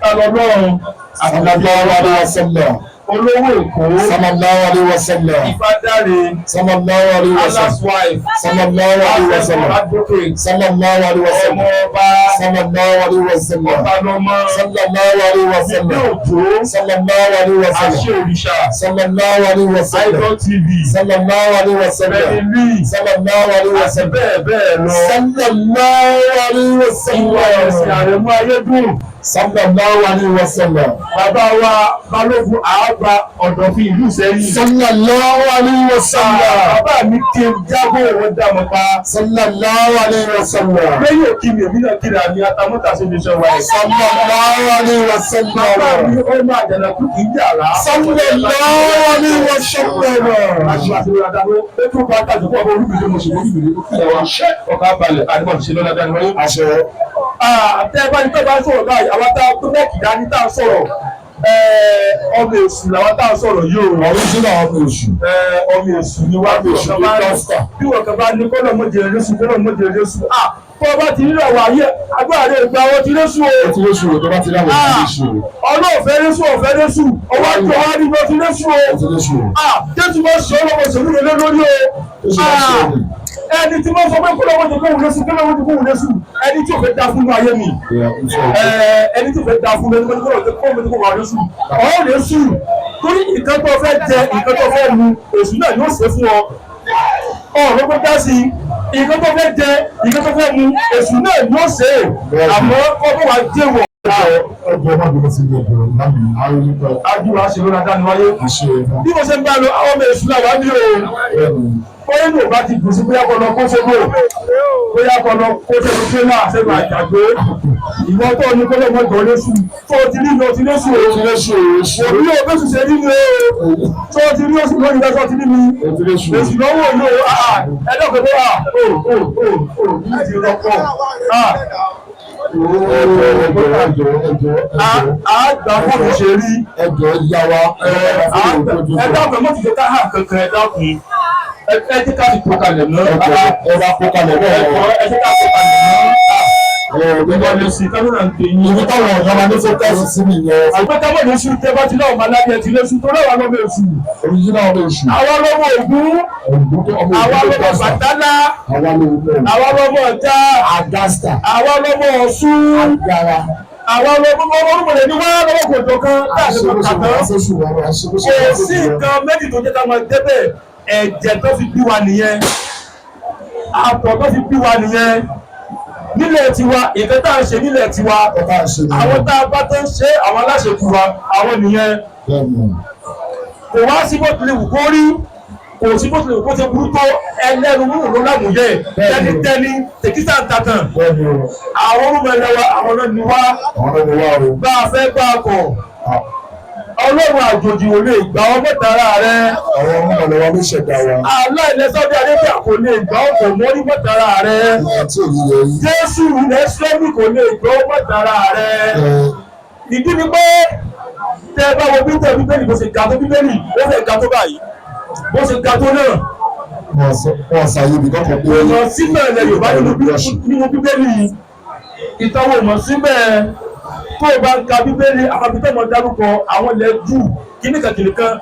Speaker 3: ọlọ́run
Speaker 1: sallallahu alaihi wasallam
Speaker 3: olówó Èkó
Speaker 1: sallallahu alaihi wasallam
Speaker 3: Ìfádáre
Speaker 1: sallallahu alaihi wasallam
Speaker 3: Allah's wife
Speaker 1: sallallahu alaihi wasallam
Speaker 3: advocate
Speaker 1: sallallahu alaihi wasallam
Speaker 3: ọmọ ọba
Speaker 1: sallallahu alaihi wasallam
Speaker 3: ọ̀tàlọ́mọ
Speaker 1: sallallahu alaihi wasallam
Speaker 3: òjò
Speaker 1: sallallahu alaihi wasallam
Speaker 3: àṣẹ òrìṣà
Speaker 1: sallallahu alaihi wasallam
Speaker 3: Idol TV
Speaker 1: sallallahu alaihi wasallam
Speaker 3: bẹ́ẹ̀ni
Speaker 1: sallallahu alaihi
Speaker 3: àti
Speaker 1: wasallam
Speaker 3: bẹ́ẹ̀ bẹ́ẹ̀ lọ
Speaker 1: sallallahu alaihi
Speaker 3: ìwà
Speaker 1: wasallam
Speaker 3: ẹ̀sìn Àrẹ̀mú Ayédùn
Speaker 1: sallallahu alaihi wasallam.
Speaker 3: Bàbá wa Balógun àgbà Ọ̀dọ̀fin ìlú Ìṣẹ́yìn.
Speaker 1: Sallallahu alaihi wasallam.
Speaker 3: Bàbá mi ké jágbó wọn dá mọ́ pa.
Speaker 1: Sallallahu alaihi wasallam.
Speaker 3: Lẹ́yìn òkì mi èmi náà kíra mi atamọ́ta sí ibi iṣẹ́ wa ẹ̀.
Speaker 1: Sallallahu alaihi wasallam.
Speaker 3: Bàbá mi ó máa Àjànàkú kì í jàrá.
Speaker 1: Sallallahu alaihi wasallam.
Speaker 3: Aṣọ àti ìrora dáná ètò bá tàjú fún ọmọ olúbìrì mo sì mọ olúbìrì ó kílẹ̀ wa. Ọkà balẹ̀ àdìmọ̀ ti ṣe lọ́dọ̀ dáná wáyé.
Speaker 1: Àṣẹ.
Speaker 3: Àtẹ́ bá ní tó bá ń sọ̀rọ̀ báyìí àwọn tá a tó mẹ́kì dání tá a sọ̀rọ̀ ọmọ èṣù làwọn tá a sọ̀rọ̀ yìí o.
Speaker 1: Original ọmọ èṣù.
Speaker 3: Ọmọ èṣù ni wá bí wọ́n kan bá ní kọ́nà mọ́jẹ̀rẹ̀ lóṣù kọ́nà mọ́jẹ̀rẹ̀ lóṣù. Kọ́ bá ti rírọ̀ wá yẹ agbára rẹ̀ gba owó ti lóṣù o.
Speaker 1: Ó ti lóṣù o tó bá ti láwọn ti lóṣù o.
Speaker 3: Ọlọ́ọ̀fẹ́ lóṣù ọ̀fẹ́ lóṣù ọwọ́ àti ọwọ́ àti ìbọn ti lóṣù o.
Speaker 1: Ó ti lóṣù o.
Speaker 3: Jésù bá ṣe ọlọ́mọ ìṣèlú rẹ̀ lórí o. Ẹni tí wọ́n sọ pé kọ́lọ́wọ́ ti kóhùn lóṣù kọ́lọ́wọ́ ti kóhùn lóṣù ẹni tí ò fẹ́ da fún inú ayé mi. Ẹni tí ò fẹ́ da fún mi ẹni tí kọ́lọ́wọ́ ti kóhùn lóṣù. Ọ̀hún lóṣù torí nǹkan tó fẹ́ jẹ nǹkan tó fẹ́ mu èṣù náà yóò ṣe fún ọ. Ọ̀rọ̀ gbogbo dá sí nǹkan tó fẹ́ jẹ nǹkan tó fẹ́ mu èṣù náà yóò ṣe àmọ́ ọkọ̀ wa jẹ́ wọ̀.
Speaker 1: Ọjọ́ máa bẹ̀rẹ̀ sí ilé ìbẹ̀rẹ̀ láàmì àárín nípa.
Speaker 3: Àdúrà ṣe ló dáadáa ní wáyé. Bí mo ṣe ń bá lọ àwọn ọmọ èṣù náà wá ní o. Bóyá ní òbá ti gùn sí bóyá kọ́ lọ kó ṣogbó. Bóyá kọ́ lọ kó ṣogbó tírélà ṣẹ́gun àjàgbé. Ìwọ́n tó ní kọ́lọ́ mọ́ ìgbọ̀n lóṣù. Tó o ti rí ní o ti lóṣù o. Òbí o bẹ́sù ṣe rí ni o. Tó o ti rí oṣù lónìí lọ́sọ̀ ti rí mi. Èṣù lọ́wọ́ òní o. Ẹ̀dọ́gbẹ̀ tó wà. Láti rọ́pọ̀. Àgbà fóònù ṣe rí.
Speaker 1: Ẹjọ́ yá wa.
Speaker 3: Ẹ̀dọ́gbẹ̀ mọ́ ti ṣe káhà kankan ẹ̀dọ́kùn. Ẹ jẹ́ ká ti kó kalẹ̀ náà.
Speaker 1: Ẹ bá kó kalẹ̀ náà.
Speaker 3: Ẹ jẹ́ ká kó kalẹ̀ náà. Ìgbà lè sí kámẹ́rà ń tẹ̀yìn.
Speaker 1: Ibi táwọn ọ̀dọ́ máa ní fókẹ́sì sí nìyẹn.
Speaker 3: Àgbẹ̀tàmọ̀ ní oṣù tẹ́ bá ti náà máa lábẹ́ ti lóṣù tó lọ́wọ́ lọ́wọ́ oṣù.
Speaker 1: Original ọmọ èṣù.
Speaker 3: Àwa lọ́wọ́ Ògún. Àwa lọ́wọ́ Bàtálá. Àwa lọ́wọ́ Ọ̀tá.
Speaker 1: Agasta.
Speaker 3: Àwa lọ́wọ́ Ọ̀ṣun.
Speaker 1: Agara.
Speaker 3: Àwa lọ́wọ́ orúmọ̀lẹ̀ ní wọ́n lọ́wọ́ kòtò kan láti mọ̀ kàtọ́. Kò sí nǹkan méjì tó jẹ́ ká máa débẹ̀ ẹ̀jẹ̀ tó fi bí wa nìyẹn. Àpọ̀ tó fi bí wa nìyẹn. Nílẹ̀ tiwa ìfẹ́ tá à ń ṣe nílẹ̀ tiwa àwọn tá a bá tó ń ṣe àwọn aláṣẹ tiwa àwọn nìyẹn kò wá sí bó tilẹ̀ wù kó rí kò sí bó tilẹ̀ wù kó ṣe burú tó ẹlẹ́rú múlò ló lámùyẹ tẹ́nitẹ́ni tèkítà ń tatàn àwọn orúmọ ẹlẹ́wà àwọn náà ni wá bá a fẹ́ bá a kọ̀ Ọlọ́run àjòjì ò lè gbà ọ́ mọ́tara rẹ̀.
Speaker 1: Àwọn ọmọ ọlọ́wọ́ ló ṣẹ̀dá wa.
Speaker 3: Aláìlẹ́sọ́dí Adébíyà kò lè gbà ọ́ kò mọ́rí mọ́tara rẹ̀. Jésù Nẹ́sílẹ́mì kò lè gbà ọ́ mọ́tara rẹ̀. Ìdí ni pé tẹ́ ẹ bá wo bíbélì Bíbélì bó ṣe ga tó Bíbélì ó fẹ́ ga tó báyìí. Bó ṣe ga tó náà.
Speaker 1: Wọ́n ṣàyè ibi kọ́kọ́ pé.
Speaker 3: Ìmọ̀ síbẹ̀ ilẹ̀ Yorùbá nínú Bíbélì. Ìtọ́wò ìmọ̀ síbẹ̀. Tó o bá ń ka Bíbélì àwọn ibi tó mọ̀ dárúkọ àwọn ilẹ̀ jù kíníkàkìnì kan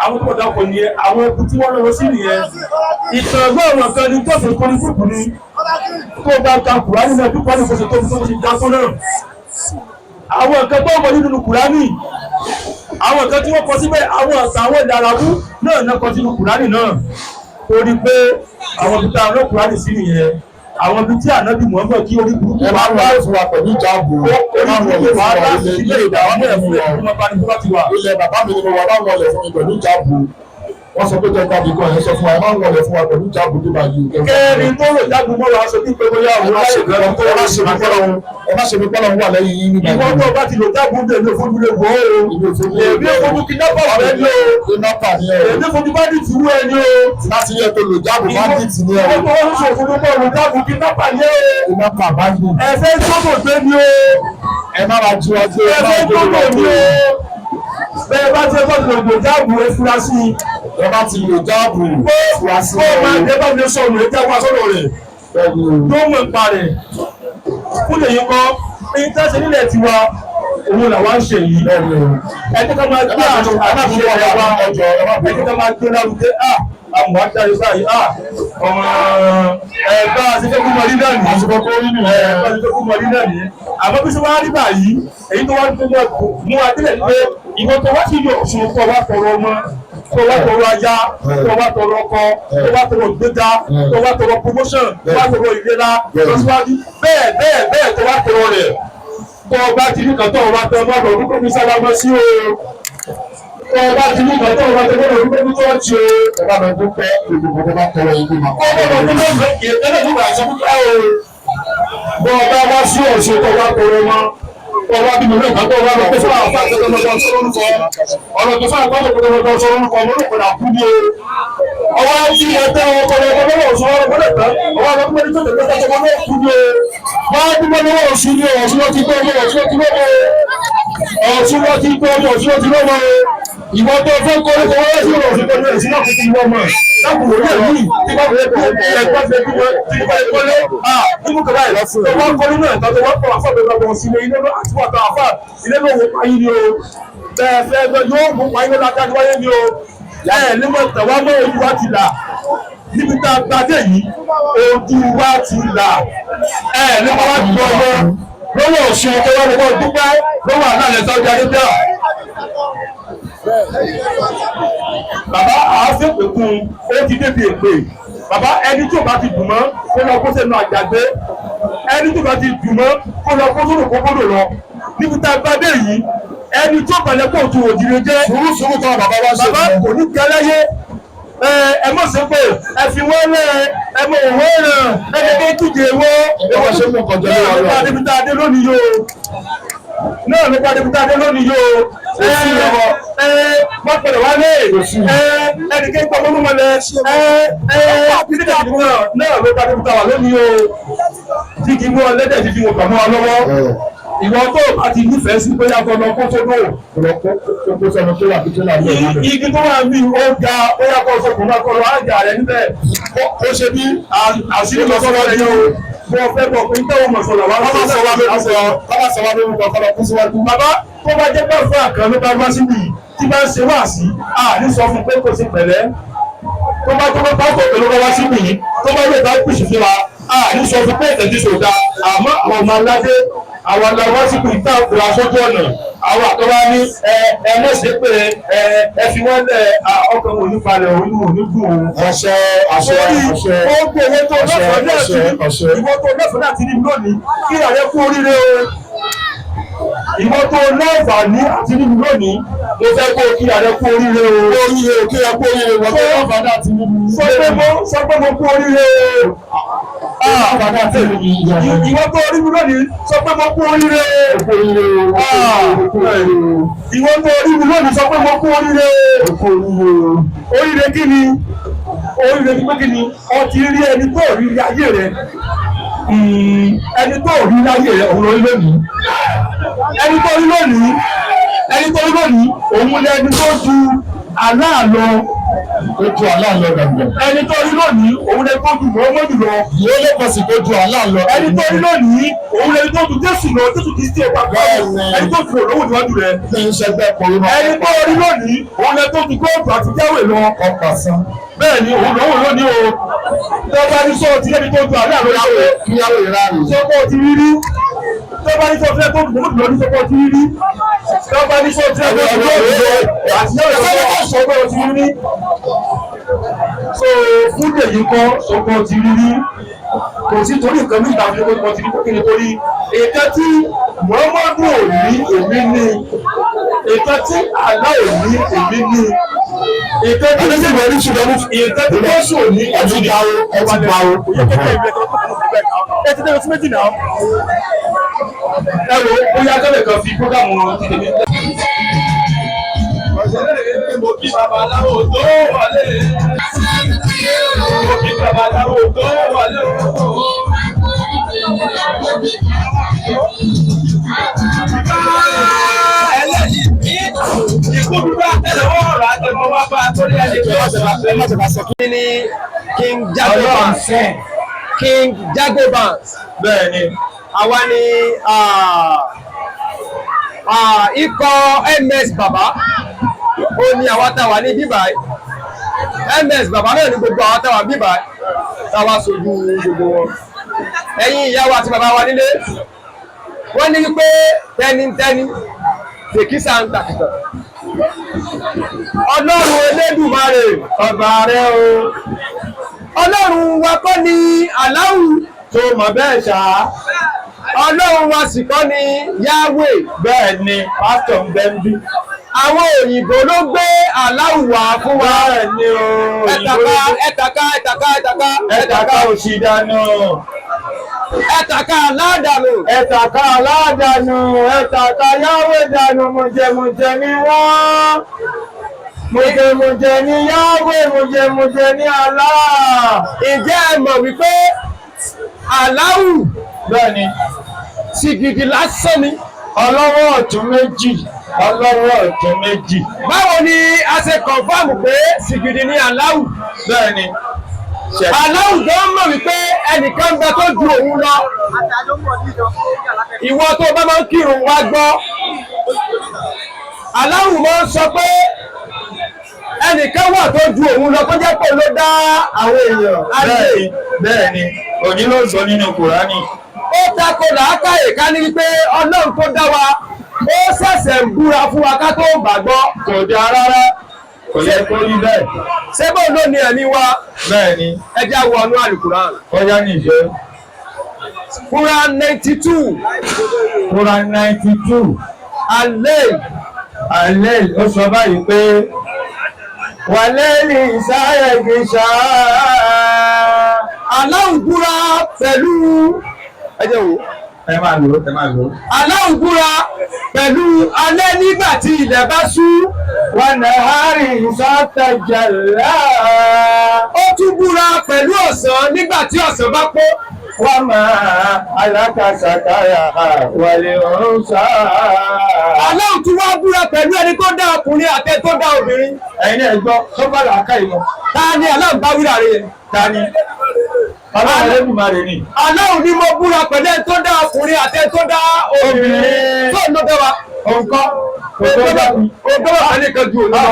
Speaker 3: àwọn tó mọ̀ dárúkọ nìyẹn àwọn ẹkùn tí wọ́n lọ́wọ́ sí nìyẹn. Ìtàn ẹgbẹ́ ọ̀nà kan ni tó fi kọ́ni fúùkù ni tó o bá ń ka Kùránì náà bí Kùránì kò ṣe tóbi tó ṣe dá tó náà. Àwọn nǹkan tó mọ̀ nínú Kùránì àwọn nǹkan tí wọ́n kọ síbẹ̀ àwọn àtàwọn ilẹ̀ Àràbù náà náà kọ sínú Kùránì náà torí pé àwọn ibi tá a lọ Kùránì sí nìyẹn. Àwọn ibi tí ànábì Muhammad kí orí burúkú
Speaker 1: ẹ máa ń wọlé fún wa pẹ̀lú ìjáàbù. Ẹ máa ń wọlé fún wa ilé ìdáwọ́ náà fún wa. Ilẹ̀ bàbá mi ni mo wà máa ń wọlé fún mi pẹ̀lú ìjáàbù. Wọ́n sọ pé kẹta bí kan ẹ̀ sọ fún wa ẹ máa ń wọlé fún wa pẹ̀lú ìjáàbù tó bá yí.
Speaker 3: Kẹ́rin tó lò jágun mọ́ wa sọ pé bóyá òun láṣẹ kan tó wá ṣe
Speaker 1: ẹ má ṣe mi pọ́nlọ́ wà lẹ́yìn yín nígbà yìí.
Speaker 3: Ìwọ́n tó bá ti lò jágun dé ní òfojú lè wọ́ o. Èmi òfojú kidnapper rẹ ni o.
Speaker 1: Kidnapper ni ẹ.
Speaker 3: Èmi òfojú bandit wú ẹ ni o.
Speaker 1: Láti yẹ tó lò jágun bandit ni ẹ.
Speaker 3: Ìwọ́n tó wọ́n sọ òfojú bọ́ lò jágun kidnapper ni o.
Speaker 1: Kidnapper bandit.
Speaker 3: Ẹ fẹ́ gbọ́dọ̀ gbé ni o.
Speaker 1: Ẹ má ra jí wájú
Speaker 3: ẹ fẹ́ gbọ́dọ̀ ni o. Bẹ́ẹ̀ bá ti gbọ́dọ̀ lò jágun ẹ fura sí i.
Speaker 1: Ẹ bá ti lò jáàbù fura sí i.
Speaker 3: Ó máa ń dẹ́gbà mi sọ̀rọ̀ ẹ jágun asọ́rọ̀ rẹ̀. Tó mọ̀ nípa rẹ̀. Fún lèyìn kọ́ ní tẹ́sí nílẹ̀ tiwa òun làwa ń ṣe yìí. Ẹni ká máa gbé àṣẹ rẹ̀ wá ẹni ká máa gbé lárugẹ àmọ́ àdáyé báyìí ọmọ ẹ̀gbá àṣekẹ́kù mọ̀rí náà ní àṣekẹ́kù mọ̀rí náà ní àmọ́ bí sọ wá rí báyìí èyí tó wá ń tẹ́lẹ̀ mú adílẹ̀ pé ìwọ tó wá sí Ọ̀ṣun kó wá tọrọ ọmọ tó wá tọrọ aya tó wá tọrọ ọkọ tó wá tọrọ gbéga tó wá tọrọ promotion tó wá tọrọ ìlera lọ́síwájú bẹ́ẹ̀ tó wá tọrọ rẹ̀ tó o bá ti ní kan tó o bá tẹ ọmọ ọdún kó fi sálámọ sí o tó o bá ti ní kan tó o bá tẹ ọmọ ọdún kó fi tọ́ọ̀tì o.
Speaker 1: ẹ bá mi dúpẹ́ ìdìbò tó bá tọrọ yìí bí màá.
Speaker 3: ọmọ ọdún ló fẹ́ kí ẹgbẹ́ tó bá ṣe fúnpẹ́ o. bọ́ ọ bá wá sí ọ̀ṣẹ́ tó wá tọrọ mọ́ ọwọ́ bí mo ní ìgbà tó wá lọ pé fún àwọn fáṣẹ tó lọ́kọ́ sọ́rọ́ orúkọ ọ̀rọ̀ tó fún àwọn fáṣẹ tó lọ́kọ́ sọ́rọ́ orúkọ ọmọ olóko là kú ní o. ọwọ́ bí ẹgbẹ́ ọkọ̀ ọmọ lọ́wọ́ oṣù wọn lọ́wọ́ lẹ́tọ́ ọwọ́ ọmọ tó lè tó lè tó ọmọ lọ́wọ́ kú ní o. wọ́n á dúpẹ́ lọ́wọ́ oṣù ní ọ̀ṣun ló ti gbọ́ ọmọ ọ̀ṣun ló ti lọ́wọ́ ọ̀ṣun ló ti gbọ́ ọmọ ọ̀ṣun ló ti lọ́wọ́ ìwọ tó fẹ́ kọ́ ọ́ wọ́n sí ọ̀ṣun tó ní ẹ̀sìn náà kò ti wọ́n mọ̀ lákùnrin òní ẹ̀mí tí wọ́n fẹ́ kọ́ ẹ̀kọ́ fẹ́ bí wọ́n ti fẹ́ kọ́lé nínú kọ́lá ẹ̀ lọ́sùn tó wọ́n kọ́ nínú ẹ̀ka tó wọ́n kọ́ àfọ́ bẹ̀rẹ̀ lọ́wọ́ sí ilé náà àti wọ́n ta àfọ́ ilé náà wọ́n payé ni o bẹ́ẹ̀ fẹ́ yóò mú payé lọ́la dájú wáyé ni o nígbà tẹ̀wá mọ́ ojú wa ti là níbi tá a gbadé yìí ojú wa ti là nígbà wá ti bọ̀ lọ́wọ́ ọ̀ṣun tó wá lọ́wọ́ dúpẹ́ lọ́wọ́ àná ẹ̀ Saudi Arabia. Bàbá àásèpèkún ó ti débi èpè bàbá ẹni tí ò bá ti dùn mọ́ kó lọ kó sẹ́nu àjàgbé ẹni tí ò bá ti dùn mọ́ kó lọ kó sódò kókódò lọ níbi tá a gbadé yìí ẹni tí ó balẹ̀ kó tún òjìrè jẹ́
Speaker 1: sùúrù tó bàbá wá ṣe
Speaker 3: bàbá kò ní kẹlẹ́yé ẹ mọ̀ sí pé ẹ fi wọ́n lẹ̀ ẹ mọ̀ òwò rẹ̀ ẹ kò túnjẹ wọ́
Speaker 1: ìwọ ṣe mú kọjá lọ́wọ́
Speaker 3: náà nípa débi tá a dé lónìí yóò náà nípa débi tá a dé lónìí yóò wọ́n pẹ̀lú wá lé ẹnì kí n gbọ́ mọ́mọ́ lẹ kíníkà náà ló bá débi tá a wà lónìí yóò tí kì í mú ọ lẹ́dẹ̀ tí kì í mú ọ̀pọ̀ mọ́ ọ lọ́wọ́ ìwọ tó bá ti nífẹ̀ẹ́ sí pé yàtọ̀ lọ kó tó lò. Igi tó wà ní ó ga ó yà kó sọkùnrin náà kọ́ lọ ájà rẹ̀ níbẹ̀. Ó ṣe bí àṣírí lọ́sọ̀rọ̀ rẹ̀ yóò bọ́ fẹ́ bọ̀ pé tẹ́wọ́ mọ̀ sọ̀rọ̀ wá. Bàbá sọ wá lórúkọ kọ́lọ́ kú síwájú. Bàbá tó bá jẹ́ pẹ́ fún àkàn ló bá wá síbi tí bá ń ṣe wá sí ní sọ fún pé kò sí pẹ̀lẹ́. Tó bá tó bá tó pẹ̀lú bá wá síbi tó bá yóò bá pèsè fún wa ní sọ fún pé ìtẹ̀jú sòdá àmọ́ àwọn ọmọ aládé àwọn aláwọ̀ sí pé ìta òkúra sójú ọ̀nà àwọn àtọ́wá ní ẹlẹ́sẹ̀ pé ẹ fi wọ́n lẹ̀ ọkàn wọn ní palẹ̀ òun ní òní gùn òun.
Speaker 1: àṣẹ
Speaker 3: ó gbé owó tó lọ́fọ̀ọ́ náà sí ìwọ tó lọ́fọ̀ọ́ náà ti ní lónìí kí ààrẹ kú oríire o. ìwọ tó lọ́fààní àti ní lónìí mo fẹ́ kó kí ààrẹ kú oríire o.
Speaker 1: oríire o kí ẹ kú oríire wọ́n tó lọ́fààní àti ní
Speaker 3: sọ pé mo kú oríire o. Ìwọ tó orí mi lónìí sọ pé mo kú oríire. Ìwọ tó orí mi lónìí sọ pé mo kú oríire. Oríire kí ni? Oríire kí pé kí ni? Ọ ti rí ẹni tó rí ayé rẹ̀. Ẹni tó rí ayé rẹ̀ òun lórí lónìí. Ẹni tó rí lónìí. Ẹni tó rí lónìí òun ni ẹni tó ju aláàlọ́.
Speaker 1: Ojú aláàlọ́ gbàgbọ́.
Speaker 3: Ẹni tó rí lónìí òun lè tó ju Mọ́mọ́dù lọ.
Speaker 1: Yóò lè pọ̀ sí ojú aláàlọ́.
Speaker 3: Ẹni tó rí lónìí òun lè tó ju Jésù lọ, Jésù kìí sí ẹ̀pà kan. Ẹni tó ju olówó níwájú rẹ̀.
Speaker 1: Ní iṣẹ́ bẹ́ẹ̀ kọ́ ló máa.
Speaker 3: Ẹni tó rí lónìí òun lè tó ju góòtù àti jáwé lọ.
Speaker 1: Ọ̀pá sán.
Speaker 3: Bẹ́ẹ̀ ni òun lọ́wọ́ lónìí o. Tó bá ní sọ́ọ̀ tí ẹni tó ju aláàlọ́ yàwó.
Speaker 1: Kíyàwó ìrà rẹ̀.
Speaker 3: Sọ́kọ̀ ti rí rí. Tó bá ní sọ́ọ̀ tí ẹni tó ju Mọ́mọ́dù lọ ní sọ́kọ̀ ti rí rí. Tó bá ní sọ́ọ̀ tí ẹni tó ju góòtù lọ àti jáwé lọ sọ́kọ̀ ti rí rí. So fún èyí kọ́ sọ́kọ̀ ti rí rí. Kò sí torí nǹkan ní ìtàkùn tó kọ́ ti rí kókè nítorí ètò tí Mọ́mọ́dù ò ní èmi ní ètò tí àlá ò ní èmi ní ètò tí wọ́n ní ṣùgbọ́n ètò tí wọ́n sùn ní ẹ̀tí gbà ó ẹ̀tí gbà ó. Ẹ ti dẹ́rẹ́ sí méjì náà. Ẹ wo bóyá kẹ́lẹ̀ kan fi prógámù wọn ti tèmi. Mo kí babaláwo tó wọlé. Mo kí babaláwo tó wọlé. Ẹlẹ́yìn mi, ikú dúdú àtẹlẹwọ́ ọ̀rọ̀ àtẹlẹwọ́ bá a tó lé ẹni tó ọ̀sẹ̀.
Speaker 4: Kí ni King Jagobans? King Jagobans.
Speaker 3: Bẹ́ẹ̀ni.
Speaker 4: Àwa ni ikọ̀ MS Baba. Ó ní àwa tá a wà ní bíbáyìí. MS Baba náà ní gbogbo àwa tá a wà bíbáyìí. Táwa sojú gbogbo wọn. Ẹ̀yin ìyá wa àti bàbá wa nílé. Wọ́n ní wípé tẹ́nitẹ́ni tèkísà ń tàkìtàn. Ọlọ́run Elédùmarè ọba rẹ o. Ọlọ́run wa kọ́ ni Aláwù
Speaker 3: tó mọ̀ bẹ́ẹ̀ ṣá.
Speaker 4: Ọlọ́run wa sì kọ́ ni Yahweh.
Speaker 3: Bẹ́ẹ̀ ni pásítọ̀ ń bẹ́ ń bí.
Speaker 4: Àwọn òyìnbó ló gbé Allahu wá fún wa.
Speaker 3: Bẹ́ẹ̀ ni o.
Speaker 4: Ẹ̀tàkà
Speaker 3: òṣì dànù.
Speaker 4: Ẹ̀tàkà aládànù.
Speaker 3: Ẹ̀tàkà aládànù. Ẹ̀tàkà Yahweh dànù. Mùjẹ̀mùjẹ̀ ni wọ́n. Mùjẹ̀mùjẹ̀ ni Yahweh. Mùjẹ̀mùjẹ̀ ni Allah.
Speaker 4: Ǹjẹ́ ẹ mọ̀ wípé Allahu
Speaker 3: Bẹ́ẹ̀ ni.
Speaker 4: sìgìdì lásán ni?
Speaker 3: Ọlọ́wọ́ ọ̀tún méjì.
Speaker 4: Báwo ni a ṣe kọ̀nfàmù pé sìgìdì ni Allahu?
Speaker 3: Bẹ́ẹ̀ ni.
Speaker 4: Allahu tó mọ̀ wípé ẹnìkan bẹ tó ju òun lọ. Ìwọ tó bá máa ń kírun wá gbọ́. Allahu máa ń sọ pé ẹnìkan wà tó ju òun lọ tó jẹ́ pé ló dá àwọn èèyàn.
Speaker 3: Bẹ́ẹ̀ ni. Òní ló sọ nínú Kùránì.
Speaker 4: Ó tako làákàyè ká ní wípé Ọlọ́run tó dá wa ó ṣẹ̀ṣẹ̀ ń búra fún wa ká tó gbàgbọ́.
Speaker 3: Kò dá rárá. Kò yẹ kó rí bẹ́ẹ̀.
Speaker 4: Ṣé bó ló ní ẹ̀mí wa?
Speaker 3: Bẹ́ẹ̀ ni.
Speaker 4: Ẹ já wọnú àlùkùrán.
Speaker 3: Ọjà nìṣẹ́.
Speaker 4: Quran 92.
Speaker 3: Quran 92. Alẹ́ ó sọ báyìí pé wàlẹ́lì ìsáyẹ̀ kì í ṣáá.
Speaker 4: Allahu búra pẹ̀lú ẹjẹ́ wo?
Speaker 3: Ẹ máa lò.
Speaker 4: Allahu búra pẹ̀lú alẹ́ nígbà tí ilẹ̀ bá ṣú.
Speaker 3: Wà nàárì ìsátàjàlá.
Speaker 4: Ó tún búra pẹ̀lú ọ̀sán nígbà tí ọ̀sán bá pọ̀.
Speaker 3: Wà máa alákàṣàkáyà wàlẹ̀ ọ̀run sáà.
Speaker 4: Allahu tún wá búra pẹ̀lú ẹni tó dá ọkùnrin àti ẹni tó dá obìnrin.
Speaker 3: Ẹ̀yin ẹ̀ gbọ́ tó bá làákà ìmọ̀.
Speaker 4: Ta ni Allahu bá wíra rẹ̀?
Speaker 3: Ta ni? Ọlọ́run Ẹlẹ́dùmarè ni.
Speaker 4: Allahu ni mo búra pẹ̀lú ẹni tó dá ọkùnrin àti ẹni tó dá obìnrin. Tó ń lọ bẹ́ wa.
Speaker 3: Òǹkọ́ kò tó bá mi.
Speaker 4: Ògbọ́n wà ní kan ju òun lọ.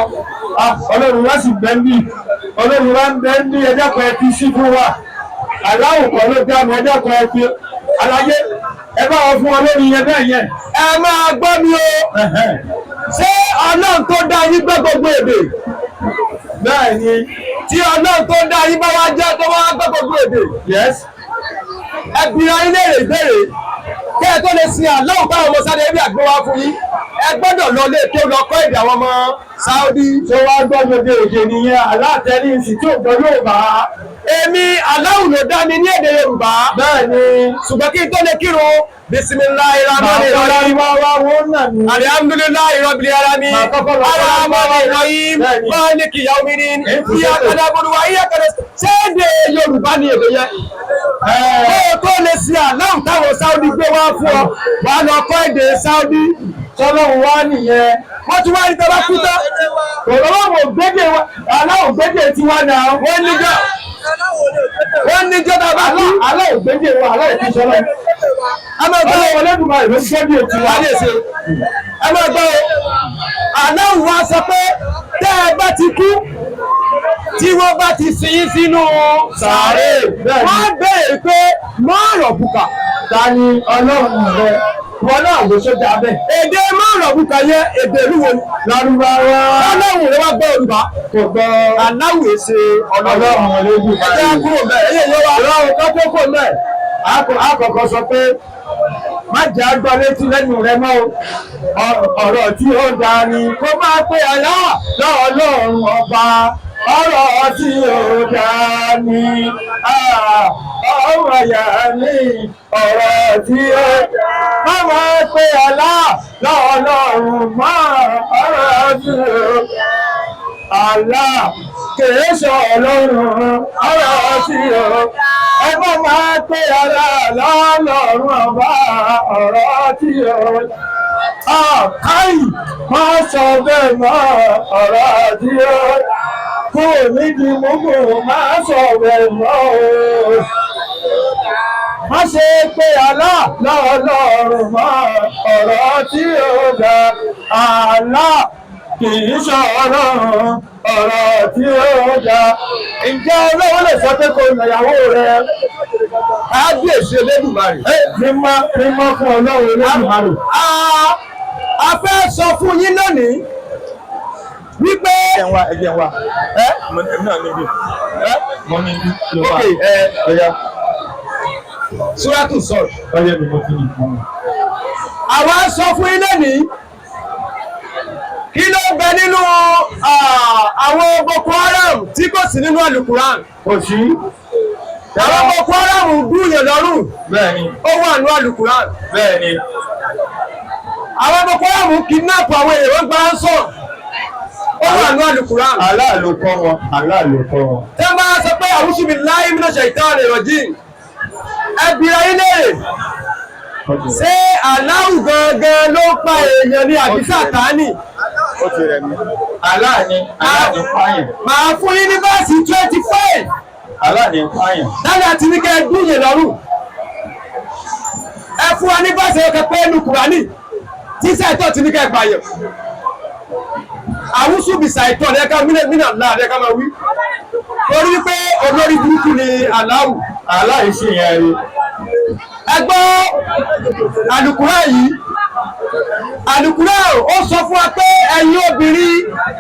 Speaker 3: Ọlọ́run wá sì bẹ́ ń bì. Ọlọ́run wá ń bẹ́ ń bí ẹjọ́ kan ẹ fi sí fún wa. Aláwọ̀ kan ló dá mi ẹjọ́ kan ẹ fi. Àlàyé ẹ bá wọn fún Ọlọ́run yẹn bẹ́ẹ̀ yẹn.
Speaker 4: Ẹ máa gbọ́ mi o. Ṣé Ọlọ́run tó dá yín gbọ́ gbogbo èdè?
Speaker 3: Bẹ́ẹ̀ ni.
Speaker 4: Tí Ọlọ́run tó dá yín bá wá jẹ́ tó wá gbọ́ gbogbo èdè.
Speaker 3: Yes.
Speaker 4: Ẹ bìrà ilé rè béèrè. Kí ẹ tó lè sin Allahu táwọn ọmọ sáré ẹbí àgbẹ̀ wá fún yín. Ẹ gbọ́dọ̀ lọ lé kí ó lọ kọ́ èdè àwọn ọmọ Saudi.
Speaker 3: Tó wá gbọ́ gbogbo èdè nìyẹn aláàtẹ́rí sì tí ò gbọ́ yóò bá.
Speaker 4: Èmi Allahu ló dá mi ní èdè Yorùbá.
Speaker 3: Bẹ́ẹ̀ ni.
Speaker 4: Ṣùgbọ́n kí n tó lè kírun. Bismillahirrahmanirrahim. Alhamdulillahi rabbil alamin. Arrahmanirrahim. Maliki yawmiddin. Iyyaka na'budu wa iyyaka nasta'in. Ṣé èdè Yorùbá ni èdè yẹn? Ó tó lè ṣe Allahu táwọn Saudi gbé wá fún ọ. Wà á lọ kọ́ èdè Saudi.
Speaker 3: Tọ́lọ́run wá nìyẹn.
Speaker 4: Wọ́n ti wá ní tọ́lá kú tán.
Speaker 3: Ọlọ́run gbẹ́dẹ̀ wa, aláwọ̀ gbẹ́dẹ̀ ti wá náà.
Speaker 4: Wọ́n níjọ́ tá a bá kú.
Speaker 3: Aláwọ̀ gbẹ́dẹ̀ wa, aláwọ̀ ti sọ́lọ́.
Speaker 4: A máa gbọ́
Speaker 3: Ọlọ́run Ẹlẹ́dùmarè ló gbẹ́dẹ̀ ti wá.
Speaker 4: Ẹ máa gbọ́ Allahu wá sọ pé tẹ́ ẹ bá ti kú tí wọ́n bá ti sin yín sínú sàárè wọ́n bẹ̀rẹ̀ pé mọ́ọ̀rọ̀ bùkà.
Speaker 3: Ta ni Ọlọ́run rẹ? Wọ́n náà ló sójà bẹ́ẹ̀.
Speaker 4: Èdè mọ́ọ̀rọ̀ bùkà yẹn èdè ìlúwo ni.
Speaker 3: Lárúbáwá.
Speaker 4: Ọlọ́run rẹ wá gbọ́ Yorùbá.
Speaker 3: Kò gbọ́.
Speaker 4: Allahu ṣe
Speaker 3: Ọlọ́run Ẹlẹ́dùmarè.
Speaker 4: Ẹ jẹ́ kúrò bẹ́ẹ̀ ẹ̀yẹ yóò wá.
Speaker 3: Ọlọ́run kan tó kò mẹ́. Àkọ́kọ́ sọ pé má jẹ́ àgbọ̀ létí lẹ́nu rẹ mọ́ ọ̀rọ̀ tí ó dá ni kó máa pé Ọlọ́run ọba ọ̀rọ̀ tí ó dá ni ọmọ ìyá mi ọ̀rọ̀ tí ó má máa pé Ọlọ́run mọ́ ọ̀rọ̀ tí ó Allah kìí sọ Ọlọ́run ọ̀rọ̀ tí ó ẹgbọ́n máa pé Ọlọ́run ọba ọ̀rọ̀ tí ó káyì máa sọ bẹ́ẹ̀ mọ́ ọ̀rọ̀ tí ó kó nídìí múgbò máa sọ bẹ́ẹ̀ mọ́ o. Má ṣe pé Ọlọ́run mọ́ ọ̀rọ̀ tí ó ga Allah kìí sọ ọ̀rọ̀ tí ó ga. Ǹjẹ́ Ọlọ́run lè sọ pé kò nàyàwó rẹ̀?
Speaker 4: Kábíyèsí Elédùmarè.
Speaker 3: Mímọ́ fún Ọlọ́run Elédùmarè.
Speaker 4: A fẹ́ sọ fún yín lónìí wípé.
Speaker 3: Ẹ̀jẹ̀ wa. Mo náà níbi. Mo níbi.
Speaker 4: Ok.
Speaker 3: Ọ̀ya.
Speaker 4: Súrátù Sọ́ọ̀d.
Speaker 3: Ọyẹ́ mi mo fi ní fún mi.
Speaker 4: Àwa sọ fún ilé ní kí ló ń bẹ nínú àwọn Boko Haram tí kò sí nínú Al-Qur'an.
Speaker 3: Kò sí.
Speaker 4: Àwọn Boko Haram gúnyàn lọ́rùn.
Speaker 3: Bẹ́ẹ̀ni.
Speaker 4: Ó wà nínú Al-Qur'an.
Speaker 3: Bẹ́ẹ̀ni.
Speaker 4: Àwọn Boko Haram kidnap àwọn èèyàn gbá ń sọ. Ó wà nínú Al-Qur'an.
Speaker 3: Allah ló kọ́ wọn. Allah ló kọ́ wọn.
Speaker 4: Tẹ́ máa sọ pé a'udhu billahi minash shaitanir rajim. Ẹbí ayé léèrè. Ṣé Allahu gangan ló pa èèyàn ní àbí Sátánì?
Speaker 3: Ó ti rẹ̀ mí. Allah ni pààyàn.
Speaker 4: Màá fún yín ní báàsì 25.
Speaker 3: Allah ni pààyàn.
Speaker 4: Dáadáa ti ní kẹ́ ẹ dúnyè lọ́rùn. Ẹ fún wa ní báàsì ọkọ̀ pé ẹnu Kùránì tí Ṣàìtánì ti ní kẹ́ ẹ pààyàn. Àwùsù bí Ṣàìtánì ẹ̀ka mínà ńlá ẹ̀ka máa wí. Torí pé olórí burúkú ni Allahu.
Speaker 3: Allah yìí ṣe yẹn rí.
Speaker 4: Ẹ gbọ́ Al-Qur'an yìí. Al-Qur'an ó sọ fún wa pé ẹ̀yin obìnrin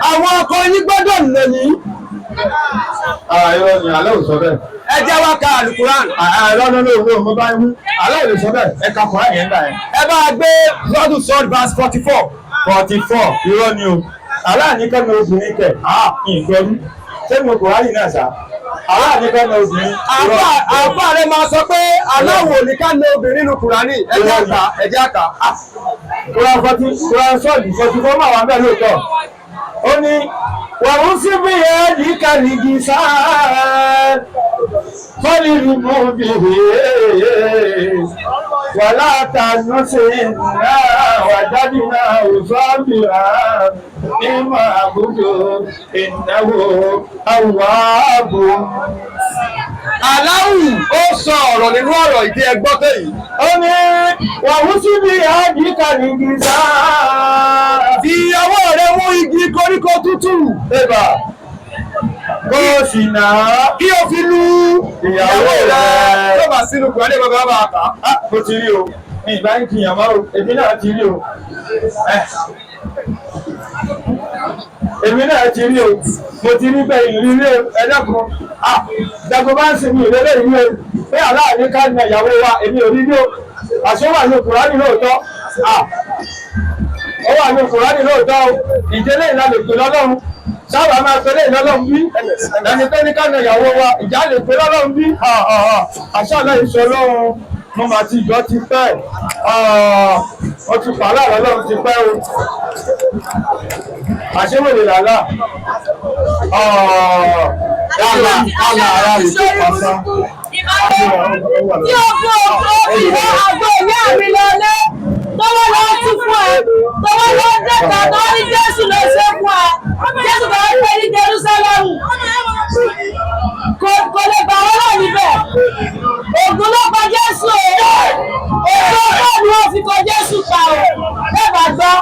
Speaker 4: àwọn ọkọ yín gbọ́dọ̀ nà yín.
Speaker 3: Irọ́ ni Allah ò sọ bẹ́ẹ̀.
Speaker 4: Ẹ jẹ́ wá ka Al-Qur'an.
Speaker 3: Irọ́ ló mo bá wí. Allah ò lè sọ bẹ́ẹ̀. Ẹ ka Kùránì yẹn gbà yẹn.
Speaker 4: Ẹ bá gbé Súrátù Sọ́ọ̀d verse 44.
Speaker 3: 44 irọ́ ni o. Allah ní kẹ́mi obìnrin kẹ̀. Ìgbọ́rú. Ṣé mo Kùránì náà sá? Allah ní kẹ́mi obìnrin.
Speaker 4: Àfáà rẹ̀ máa sọ pé aláwọ̀ ní ká lé obìnrin nínú Kùránì. Ẹ jẹ́ àkà.
Speaker 3: Kùránì Sọ́ọ̀dì 44 máa wà bẹ́ẹ̀ lóòótọ́. Ó ní wàhún sí bí ẹ̀ẹ́dì kàlìgì sáà fọ́lì rúmọ́ bìrì wà látàánú sí náà wà jáde náà òṣùwàbìrà ní máa gbogbo ìnáwó àwòrán.
Speaker 4: Allahu ó sọ ọ̀rọ̀ nínú ọ̀rọ̀ ìdí ẹgbọ́ tó yìí.
Speaker 3: Ó ní wàhún sí bí ẹ̀ẹ́dì kàlìgì sáà.
Speaker 4: Fi ọwọ́ rẹ̀ mú igi koríko tútù.
Speaker 3: Bébà, kó o sì náà
Speaker 4: kí o fi lu ìyàwó rẹ̀. Tó bá sínú Kùránì bàbá bá kà.
Speaker 3: Mo ti rí o, ní ìbá ń kìyàn máa o, èmi náà ti rí o. Èmi náà ti rí o, mo ti rí bẹ́ẹ̀ ìrírí ẹlẹ́kùn. Dàgbọ́ bá ń sinmi ìrẹ́lẹ̀ ìrí o, pé aláàní ká ní ìyàwó wa, èmi ò rí ní o. Àṣọ wà ní Kùránì lóòótọ́. Ó wà ní Kùránì lóòótọ́ o, ìdílé ìlànà ìpè lọ́lọ́run. Sábà máa pẹ̀lẹ́ ìlọ́lọ́run bí, ẹni tó ní ká ní ìyàwó wa, ìjà lè pè lọ́lọ́run bí. Àṣà náà ìṣọ́ lọ́run, mo máa ti ìjọ ti pẹ́. Wọ́n ti pàálà lọ́lọ́run ti pẹ́ o. Àṣewèlè làlá. Yálà ara rẹ̀ tó pàṣá.
Speaker 5: Tí o fi ìwọ àgbo ìyá mi lọlé, tọ́wọ́ lọ sí fún ẹ, tọ́wọ́ lọ dẹ́ta tó ní Jésù lọ ṣe fún ẹ, Jésù tó ń pè ní Jerúsálẹ́mù. Kò lè gbà wọ́n náà níbẹ̀. Ògùn ló pa Jésù o. Ògùn ọgbọ́n ni wọ́n fi kọ Jésù pa o. Bẹ́ẹ̀ bá gbọ́.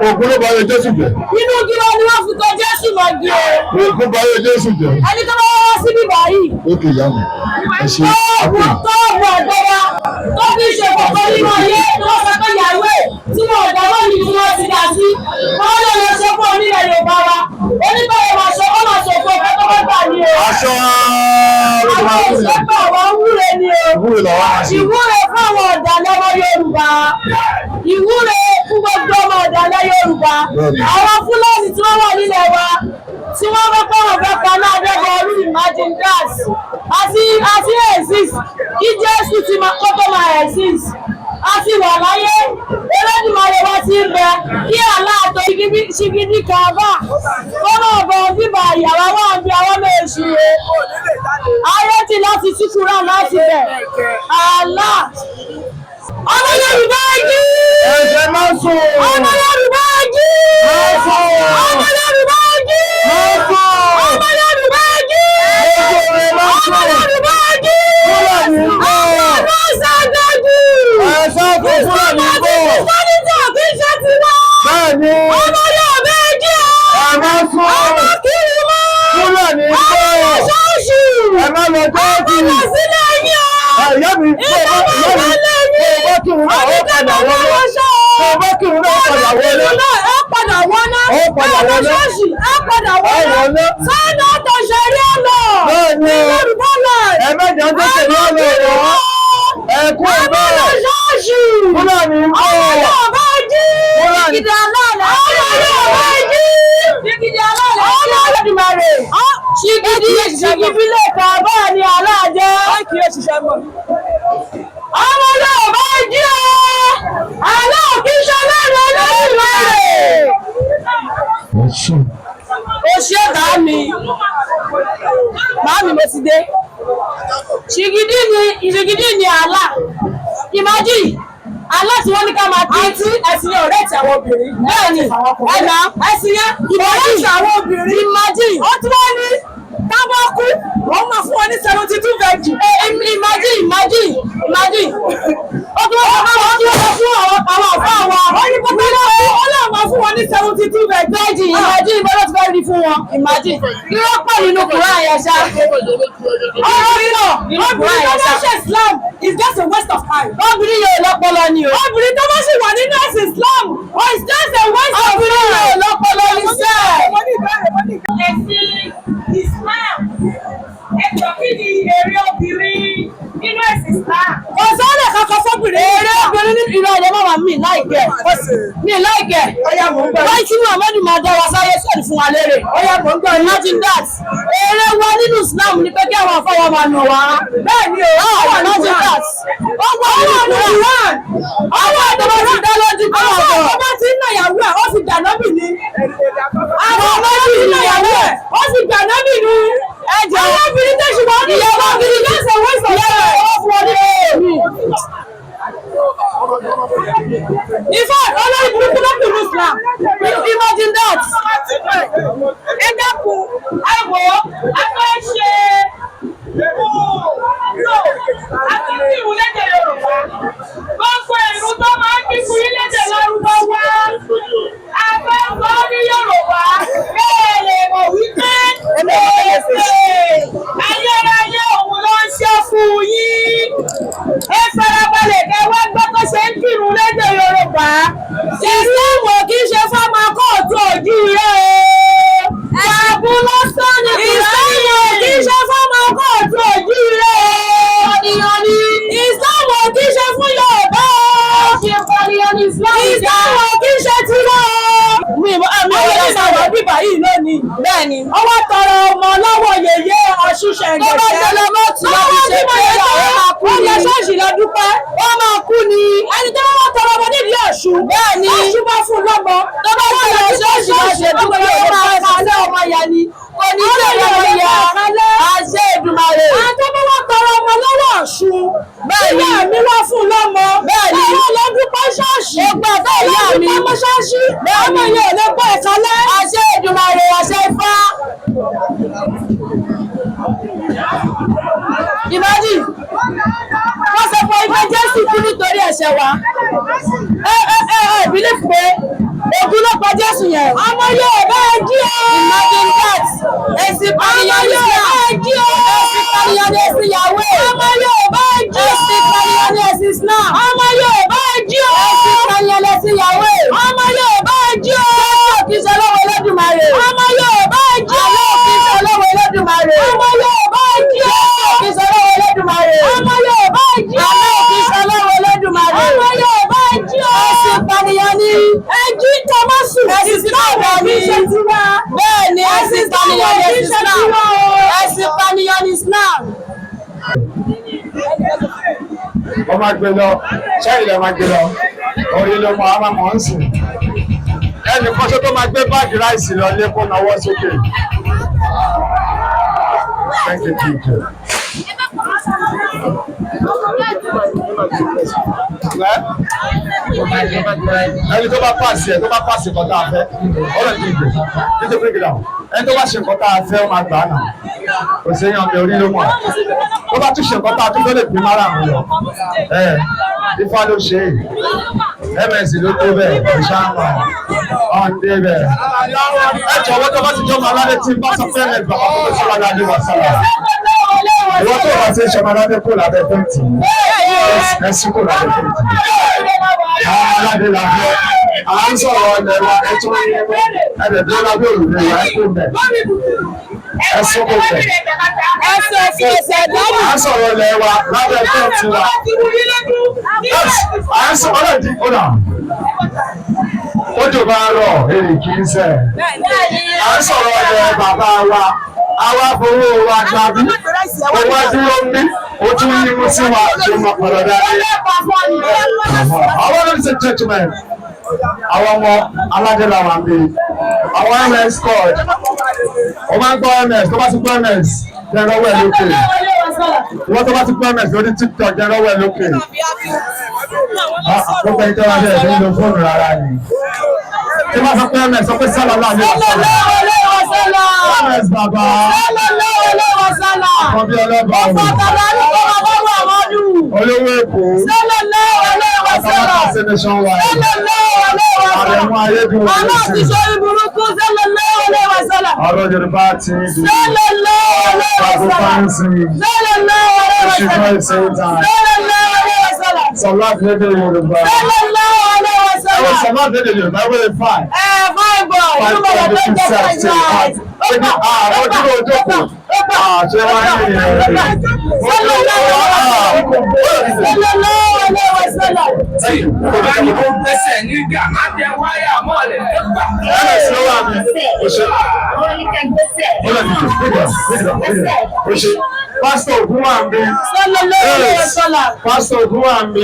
Speaker 1: Ògùn ló bá yẹ Jésù jẹ.
Speaker 5: Inú gílọ́ ni wọ́n fi kọ Jésù mọ́ di o.
Speaker 1: Ògùn bá yẹ Jésù jẹ.
Speaker 5: Ẹni tó bá wá síbí báyìí.
Speaker 1: Ó kì í yá mi. Ẹ ṣe àpò.
Speaker 5: Tọ́ọ̀bù àgbọ̀ wa tó fi ṣe kọ̀kọ́ nínú ayé tí wọ́n sọ pé ìyàwó ẹ̀ tí wọ́n ọ̀dà wọ́n ní tí wọ́n ti dà sí. Wọ́n lè lọ ṣe fún onílẹ̀ Yorùbá wa. Oníbàyẹ̀ máa ṣe ọmọ ṣòfò ọ̀fẹ́ tó bá gbà ní o.
Speaker 1: Aṣọ
Speaker 5: Àwọn ìṣẹ́pọ̀ àwọn wúre ni o.
Speaker 1: ìwúre làwọn máa ṣe.
Speaker 5: Ìwúre fún àwọn ọ̀dàlẹ̀ ọmọ Yorùbá. Ìwúre fún gbogbo ọmọ ọ̀dàlẹ̀ Yorùbá. Àwọn Fúlàní tí wọ́n wà nílẹ̀ wa tí wọ́n bá pọ̀wọ̀n fẹ́ pa náà dẹ́gbẹ̀ orí imagine gas àti exist kí Jésù ti kọ́kọ́ máa exist àti wà láyé Olódùmarè wa ti ń bẹ kí aláàtọ̀ ṣìgìdì kàbà kọ́nà ọ̀bọ̀ bíbà ìyàwó wà ń bí àwọn méjì rẹ̀ ayé ti láti túkúrà láti bẹ̀ àlá ọmọ Yorùbá jí
Speaker 3: Ẹ̀jẹ̀ máa sùn.
Speaker 5: ọmọ Yorùbá jí ọmọ Yorùbá jí ọmọ Yorùbá jí ọmọ Yorùbá jí
Speaker 3: Fúlàní ń bọ̀.
Speaker 5: ọmọ ṣàdájú
Speaker 3: Ẹ̀sán fún Fúlàní ń bọ̀.
Speaker 5: sọ́nìtà kì í ṣe tiwa
Speaker 3: Bẹ́ẹ̀ni,
Speaker 5: ọmọ Yorùbá jí
Speaker 3: ẹ máa sùn.
Speaker 5: ọmọ kiri mọ́
Speaker 3: Fúlàní ń
Speaker 5: ọmọ
Speaker 3: bọ̀.
Speaker 5: ṣọ́ọ̀ṣì
Speaker 3: Ẹ má lọ jọ́ọ̀jì.
Speaker 5: ọmọ sílẹ̀ yín o
Speaker 3: Ìyá mi,
Speaker 5: ìjọba ìbálẹ̀ yín
Speaker 3: bó kí òun náà ó padà wọlé. Bó kí òun náà ó padà wọlé.
Speaker 5: ẹ padà wọná
Speaker 3: Ó padà
Speaker 5: ẹ lọ
Speaker 3: wọlé.
Speaker 5: ṣọ́ọ̀ṣì ẹ padà
Speaker 3: Ẹ
Speaker 5: wọná
Speaker 3: wọlé.
Speaker 5: sáyẹn ọ̀tọ̀ ṣẹ̀rí ọ̀nà
Speaker 3: Bẹ́ẹ̀ni,
Speaker 5: Yorùbá náà
Speaker 3: ẹ mẹ́jọ tó tẹ̀lé ọ̀nà ọ̀rọ̀.
Speaker 4: ẹ̀kú ẹ̀bẹ̀
Speaker 5: ṣọ́ọ̀ṣì
Speaker 4: Fúlàní ń bọ̀
Speaker 5: ọmọ bá jí ìdí aláàlá ọmọ bá jí ìdí aláàlá ọmọ Olódùmarè ṣìgìdì lè kà báà ní aláàjẹ kí o ṣiṣẹ́ mọ́ ọmọ náà bá jí aláàkíṣẹ́ lẹ́nu Olódùmarè. O ṣe màámi mo ti dé ṣìgìdì ni àlá ìmájì àlá tí wọ́n ní ká máa kí ẹ̀sìn yẹn ọ̀rẹ́ ti àwọn obìnrin bẹ́ẹ̀ ni ẹ̀nà ẹ̀sìn yẹn ọ̀rẹ́ ti àwọn obìnrin ìmájì ó tún wọ́n ní tábà kú wọ́n máa fún wọn ní 72 vẹ́jì ìmájì ó tún wọ́n máa fún àwọn ọ̀fọ́ àwọn ní pátá náà ó náà máa fún wọn ní 72 vẹ́jì ìmájì ìbọ́lá ti fẹ́ rí fún wọn ìmájì irọ́ pọ̀ nínú Kùránì àyàṣá obìnrin tó bá ṣe Islam is just a waste of time. Obìnrin yóò lọ́pọlọ ni o. Obìnrin tó bá ṣì wà nínú ẹ̀sìn Islam is just a waste of time. Obìnrin yóò lọ́pọlọ ni sẹ́. Ẹ̀sìn Islam ẹ̀jọ̀ kí ni èrè obìnrin nínú ẹ̀sìn Islam? Kò sọ́ọ̀lẹ̀ kankan fọ́bìnrin. Èrè obìnrin nínú ìlú ọ̀dọ́ máa mi láìkẹ́. Mi láìkẹ́. Wáyé tí Muhammadu máa dá wa sáyé sọ́ọ̀dì fún wa lérè. Imagine that. Èrè wa nínú Islam ni pé kí àwọn afọwọ́ máa nà wá. Bẹ́ẹ̀ ni o. Imagine that. Ọgbà ọwọ́ Quran. Ọwọ́ ìdọ̀bọ̀ ti dá lójú kọ́ ọ̀dọ̀. Àwọn ọmọ tí ń nà ìyàwó ẹ̀ ó fi dànábì ní. Àwọn ọmọ tí ń nà ìyàwó ẹ̀ ó fi dànábì ní. Ẹ̀jẹ̀ àwọn obìnrin tó ṣe wọ́n ní ìyàwó obìnrin tó ṣe wọ́n sọ̀rọ̀ ẹ̀ fún ọdún èmi. In fact, olórí burúkú ló kù ní Islam. Imagine that. Ẹ dákun, ẹ wò ó, a fẹ́ ṣe àti tí ìwú lédè Yorùbá. Gbogbo ìlú tó máa ń kíkú lédè Lárúbáwá. A fẹ́ gbọ́ ní Yorùbá. Bẹ́ẹ̀ lè mọ̀ wípé ayérayé òun ló ń ṣe fún yín. Ẹ farabalẹ̀ kẹ́ wá gbọ́ tó ṣe ń kírun lédè Yorùbá. Ìsìláàmù kì í ṣe fọ́mọ kóòtù òjì rẹ̀ o. Ẹ̀bùn lọ́sàn ni ìsìláàmù kì í ṣe fọ́mọ kóòtù òjì rẹ̀ o. Ìsìláàmù kì í ṣe fún Yorùbá o. Ìsìláàmù kì í ṣe tiwa o. Mi ò lè sọ̀rọ̀ bíbá yìí lónìí. Bẹ́ẹ̀ni. Ọwọ́ tọrọ ọmọ lọ́wọ́ yèyé Ọ̀ṣun Ṣẹ̀ǹgẹ̀ṣẹ̀. Tó bá jẹlọ mọ́tò láti ṣe pé ó yẹ ṣọ́ọ̀ṣì lọ dúpẹ́. Ó máa kú ni. Ẹni tó bá tọrọ ọmọ nídìí Ọ̀ṣun. Bẹ́ẹ̀ni. Ọ̀ṣun bá fún lọ́mọ. Tó bá jẹlọ ṣọ́ọ̀ṣì lọ ṣe dúpẹ́ yóò máa kálẹ̀ ọmọ yẹn ni. Kò ní ṣe ọmọ yẹn. Àṣẹ Èdùmàrè. Àwọn tó bá tọrọ ọmọ lọ́wọ́ Ọ̀ṣun. Bẹ́ẹ̀ni. Ìyá mi wá fún lọ́mọ. Bẹ́ẹ̀ni. Àwọn lọ dúpẹ́ ṣọ́ọ̀ṣì. Ẹgbẹ́ bẹ́ẹ̀ yá mi. Ọmọ ṣọ́ọ̀ṣì. Ọmọ yẹn ò lè gbọ́ ìkálẹ̀. Àṣẹ Èdùmàrè, àṣẹ Ifá. Ìbádì, wọ́n sọ fún ẹgbẹ́ Jésù kú nítorí ẹ̀ṣẹ̀ wa. Believe pé ògùn ló pa Jésù yẹn. Ọmọ Yorùbá ẹ jí o. Imagine that. Ẹ̀sìn pànìyàn ní Islam. Ẹ̀sìn pànìyàn ní ẹ̀sìn Yahweh. Ọmọ Yorùbá ẹ jí o. Ẹ̀sìn pànìyàn ní ẹ̀sìn Islam. Ọmọ Yorùbá ẹ jí o. Ẹ̀sìn pànìyàn ní ẹ̀sìn Yahweh. Ọmọ Yorùbá ẹ jí o. Jésù kìí ṣe lọ́wọ́ Olódùmarè. Ọmọ Yorùbá ẹ jí o. Àlọ́ kìí ṣe lọ́wọ́ Olódùmarè. Ọmọ Yorùbá ẹ jí o. Kìí ṣe lọ́wọ́ Olódùmarè. Ọmọ Yorùbá ẹ jí o. Àlọ́ kìí ṣe lọ́wọ́ Olódùmarè. Ọmọ Yorùbá ẹ jí o. Ẹ̀sìn pànìyàn ní ẹjí Tọ́másù. Ẹ̀sìn pànìyàn ní Islam. Bẹ́ẹ̀ni, ẹ̀sìn pànìyàn ní Islam. Ẹ̀sìn pànìyàn ní Islam.
Speaker 2: Wọ́n máa gbé lọ, ṣáà ilẹ̀ máa gbé lọ, orí ló mọ àwọn àmọ́ ń sìn. Ẹnì kan ṣe tó máa gbé báàgì ráìsì lọ lé kó náwó sókè. Thank you, teacher. Ẹni tó bá pàṣẹ nǹkan tá a fẹ́, ọ̀rọ̀ ní ìgbè, títí pé gíga, ẹni tó bá ṣe nǹkan tá a fẹ́, ó máa gbà á nà. Kò sí èèyàn mi orí ló mọ̀. Tó bá tún ṣe nǹkan tá a tún fẹ́ lè pín márà mi lọ. Ifá ló ṣe é. MS ló tó bẹ́ẹ̀, ìṣáàmà, ọ̀ǹdé bẹ́ẹ̀. Ẹ jọ̀wọ́ tó bá ti jọ́ máa lálẹ́ tí bá sọ fẹ́ lẹ̀ bàbá tó ti wà lálẹ́ wà sára. Ìwọ́n tó bá ti ṣe ọmọ aládé kò lábẹ́ fẹ́ǹtì. Ẹ̀sìn kò lábẹ́ fẹ́ǹtì. Àwọn aládé làbẹ́. À ń sọ̀rọ̀ ọ̀lẹ̀ wa ẹ̀tọ́ ẹ̀dẹ̀ tó lábẹ́ òrùlé wa ẹ̀kọ́ bẹ̀. Ẹ̀sìn kò bẹ̀.
Speaker 5: Ẹsẹ̀ fi ẹsẹ̀ dárí.
Speaker 2: À ń sọ̀rọ̀ ilẹ̀ wa lábẹ́ tó ti wà. À ń sọ̀rọ̀ ọ̀dà ọ̀dà. Ojú bá rọ̀ èrè kì í sẹ̀. À ń sọ̀rọ̀ ilẹ̀ bàbá wa. Àwa fowó wa gbàbí. Owó dúró ń bí. Ó tún yí mú sí wa ṣe máa pọ̀lọ̀ dáadé. Àwọn ladies and gentlemen, àwọn ọmọ aládé làwọn àbí. Àwọn MS called. Ó máa ń gbọ́ MS, tó bá ti gbọ́ MS, jẹ́ lọ́wọ́ ẹ̀ lókè. Wọ́n tó bá ti gbọ́ MS lórí TikTok, jẹ́ lọ́wọ́ ẹ̀ lókè. Gbogbo ẹni tó wá bẹ̀rẹ̀ ní lo fóònù rárá ni. Tí wọ́n sọ pé MS sọ pé sálọ náà ní ọ̀sán. MS bàbá. Àkọ́bí ọlọ́ba òun. Olówó Èkó. Àtàwọn àṣẹ nation wa. Àrẹ̀mú ayédùn òun sí. Ọ̀rọ̀ Yorùbá ti ń dùn. Bàbá Fáńsì. Òṣìṣẹ́ ìṣẹ́yìntà. Sọlá lédè Yorùbá. Ẹ̀wọ̀n sọlá lédè Yorùbá wẹ́rẹ́ fine.
Speaker 5: Fine boy.
Speaker 2: Fine boy dey keep self safe. Ó dúró ojókòó. Ṣé wọ́n á ní ìrìn Pásítọ̀ Ògúnwàmí. Pásítọ̀ Ògúnwàmí.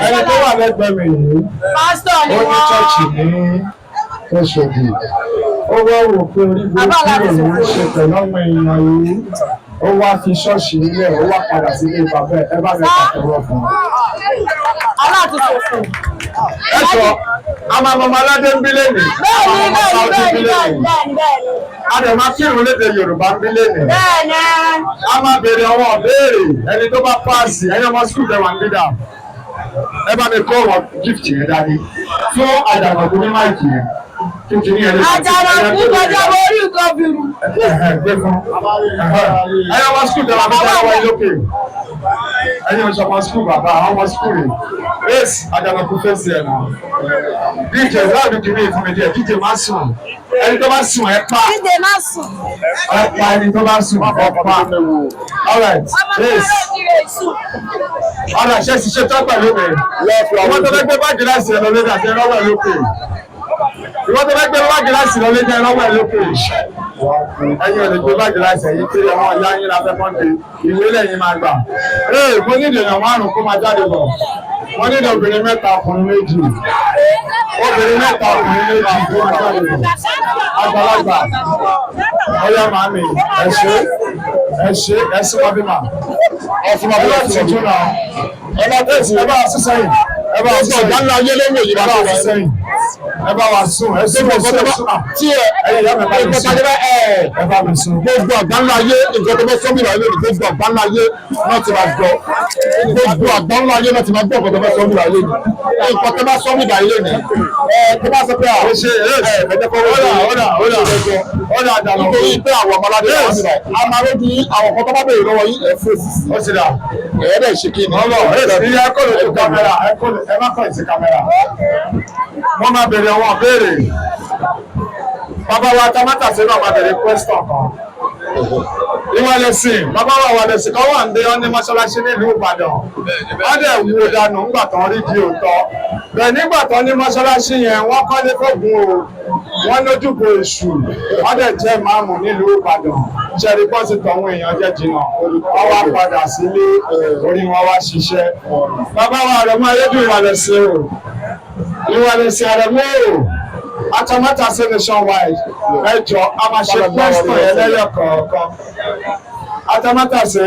Speaker 2: Ẹni tó wà lẹ́gbẹ̀ẹ́ mi yìí. Ó ní chọ́ọ̀chì ní Oṣòdì. Ó wá wò pé orí burúkú lòun ń ṣe pẹ̀lú ọmọ èèyàn yìí. Ó wá fi ṣọ́ọ̀ṣì nílẹ̀, ó wá padà sílé bàbá ẹ̀ bá mi pàtẹ́wọ́ fún un. Ẹ jọ, a máa mọ aládé ń bí lẹ́nu. A dẹ̀ máa kírun lédè Yorùbá ń bí lẹ́nu. A máa béèrè àwọn ìbéèrè ẹni tó bá páàsì ẹni ọmọ skul tẹ̀ wá ń bí dà. Ẹ bá mi kó wọn gift yẹn dání fún àjànàkú ní máìkì yẹn.
Speaker 5: Àjànàkú kọjá orí nǹkan bìrù.
Speaker 2: Gbé fún. Ẹni ọmọ skul tẹ̀ wá ń bí dà wọ́n lókè. Ẹni ọmọ skul bàbá àwọn ọmọ skul yìí. Ace àjànàkú fèsì ẹ̀ náà. DJ láàbí kìíní ìfúnmi díẹ̀ DJ máa sùn. Ẹni tó bá sùn ẹ pa.
Speaker 5: DJ máa sùn.
Speaker 2: Ẹ pa ẹni tó bá sùn ẹ pa. All right. Ace. Ọ̀rọ̀ ṣe ṣiṣẹ́ tó pẹ̀lú mi. Ìwọ́n tó fẹ́ gbé báàgì láìsí ẹ̀ lọ́lé àti ẹ̀rọ́wẹ̀ lókè. Ìwọ́n tó fẹ́ gbé báàgì láìsí lọ́lé àti ẹ̀rọ́wẹ̀ lókè. Ẹ̀yin ò lè gbé báàgì láìsí ẹ̀yìn tí ọmọ ìyá yín la fẹ́ mọ́ndé. Ìwé lẹ́yìn máa gbà. Mo ní ìdènà márùn-ún kó máa jáde bọ̀. Mo ní obìnrin mẹ́ta ọkùnrin méjì. Obìnrin mẹ́ta ọkùnrin méjì tó máa jáde bọ̀. Àgbàlagbà. Ọyá màmí ẹ ṣe wọ́n bí mà. Ọ̀fun ọ̀bí láti ṣètò náà. Ẹ bá tẹ̀sí ẹ bá wà sí sẹ́yìn. Ẹ bá wà sí ọ̀gá ńlá ayé lẹ́wọ̀ yìí bá wà sí sẹ́yìn. Ẹ bá wà sùn ẹ sùn ẹ sùn ẹ sùn. Tí ẹ yá mi bá mi sùn. Ẹ bá mi sùn. Gbogbo ọ̀gá ńlá ayé nǹkan tó bẹ́ sọ́mì ìwà ilé ni gbogbo ọ̀gá ńlá ayé náà ti máa gbọ́. Gbogbo ọ̀gá ńlá ayé náà ti máa gbọ́ nǹkan tó bẹ́ sọ́mì ìwà ilé ni. Nǹkan tó bá sọ́mì ìwà ilé ni. Tó bá sọ pé àwọn ṣe ọ̀dà àdàlọ́. Nítorí pé àwọn ọmọládé wà níbẹ̀. A máa lójú àwọn kan tó bá béèrè lọ́wọ́ yín ẹ̀ fèsì. Ó ti dà. Ẹ̀ẹ́dẹ̀ ṣe kí ni. Ìyá ẹ̀kọ́ lè tó kámẹ́rà ẹ má kọ́ ìsí kámẹ́rà. Wọ́n máa béèrè àwọn béèrè. Bàbá wa Tamátàsé náà máa béèrè question kan. Ìwàlẹ̀sìn bàbá wa Ìwàlẹ̀sìn kan wà ní ọ́ní mọ́ṣáláṣí nílùú Ìbàdàn. Wọ́n dẹ̀ wo dànù ńgbà tán rí di òótọ́. Bẹ́ẹ̀ nígbà tán ní mọ́ṣáláṣí yẹn wọ́n kọ́lé fógun o. Wọ́n lójúbọ èṣù. Wọ́n dẹ̀ jẹ́ máàmù nílùú Ìbàdàn. Ṣẹ̀rí pọ́sì tọ̀hún èèyàn jẹ́ jìnnà. Wọ́n wá padà sílé orí wọn wá ṣiṣẹ́. Bàbá wa Àrẹ̀mú Ayédùn Ìwàlẹ̀sìn o. Ìwàlẹ̀sìn Àrẹ̀mú o. Atamátàsé nationwide ẹjọ a máa ṣe pẹ́sítọ̀ yẹn lẹ́yọ̀ kọ̀ọ̀kan. Atamátàsé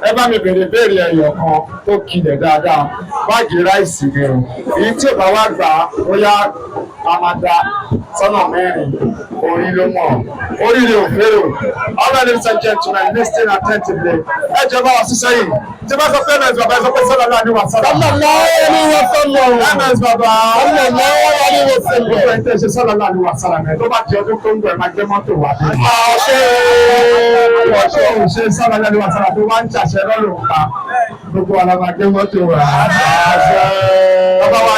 Speaker 2: ẹ bá mi béèrè béèrè ẹ̀yọ̀ kan tó kilẹ̀ dáadáa báàgì ráìsì ni o. Èyí tí ò bá wá gbà á bóyá a máa da sọ́nà mẹ́rin orí ló mọ̀ orí rẹ̀ ò fẹ́rò. All ladies and gentlemen listen attentively. Ẹ jẹ́ bá wa ṣiṣẹ́ yìí. Tí bá sọ pé MS bàbá ẹ sọ pé sọ́nà náà ni wà sọ́nà. MS bàbá gbogbo ẹ̀ tẹ́ ṣe sọ́nà náà ni wà sọ́nà mẹ́. Tó bá di ọdún tó ń bọ̀ ẹ̀ máa gbé mọ́tò wá dé. Ṣé sọ́nà náà ni wà sọ́nà tó wá ń ṣàṣẹ lọ́rùn pa. Gbogbo wa la máa gbé mọ́tò wá. Bàbá wa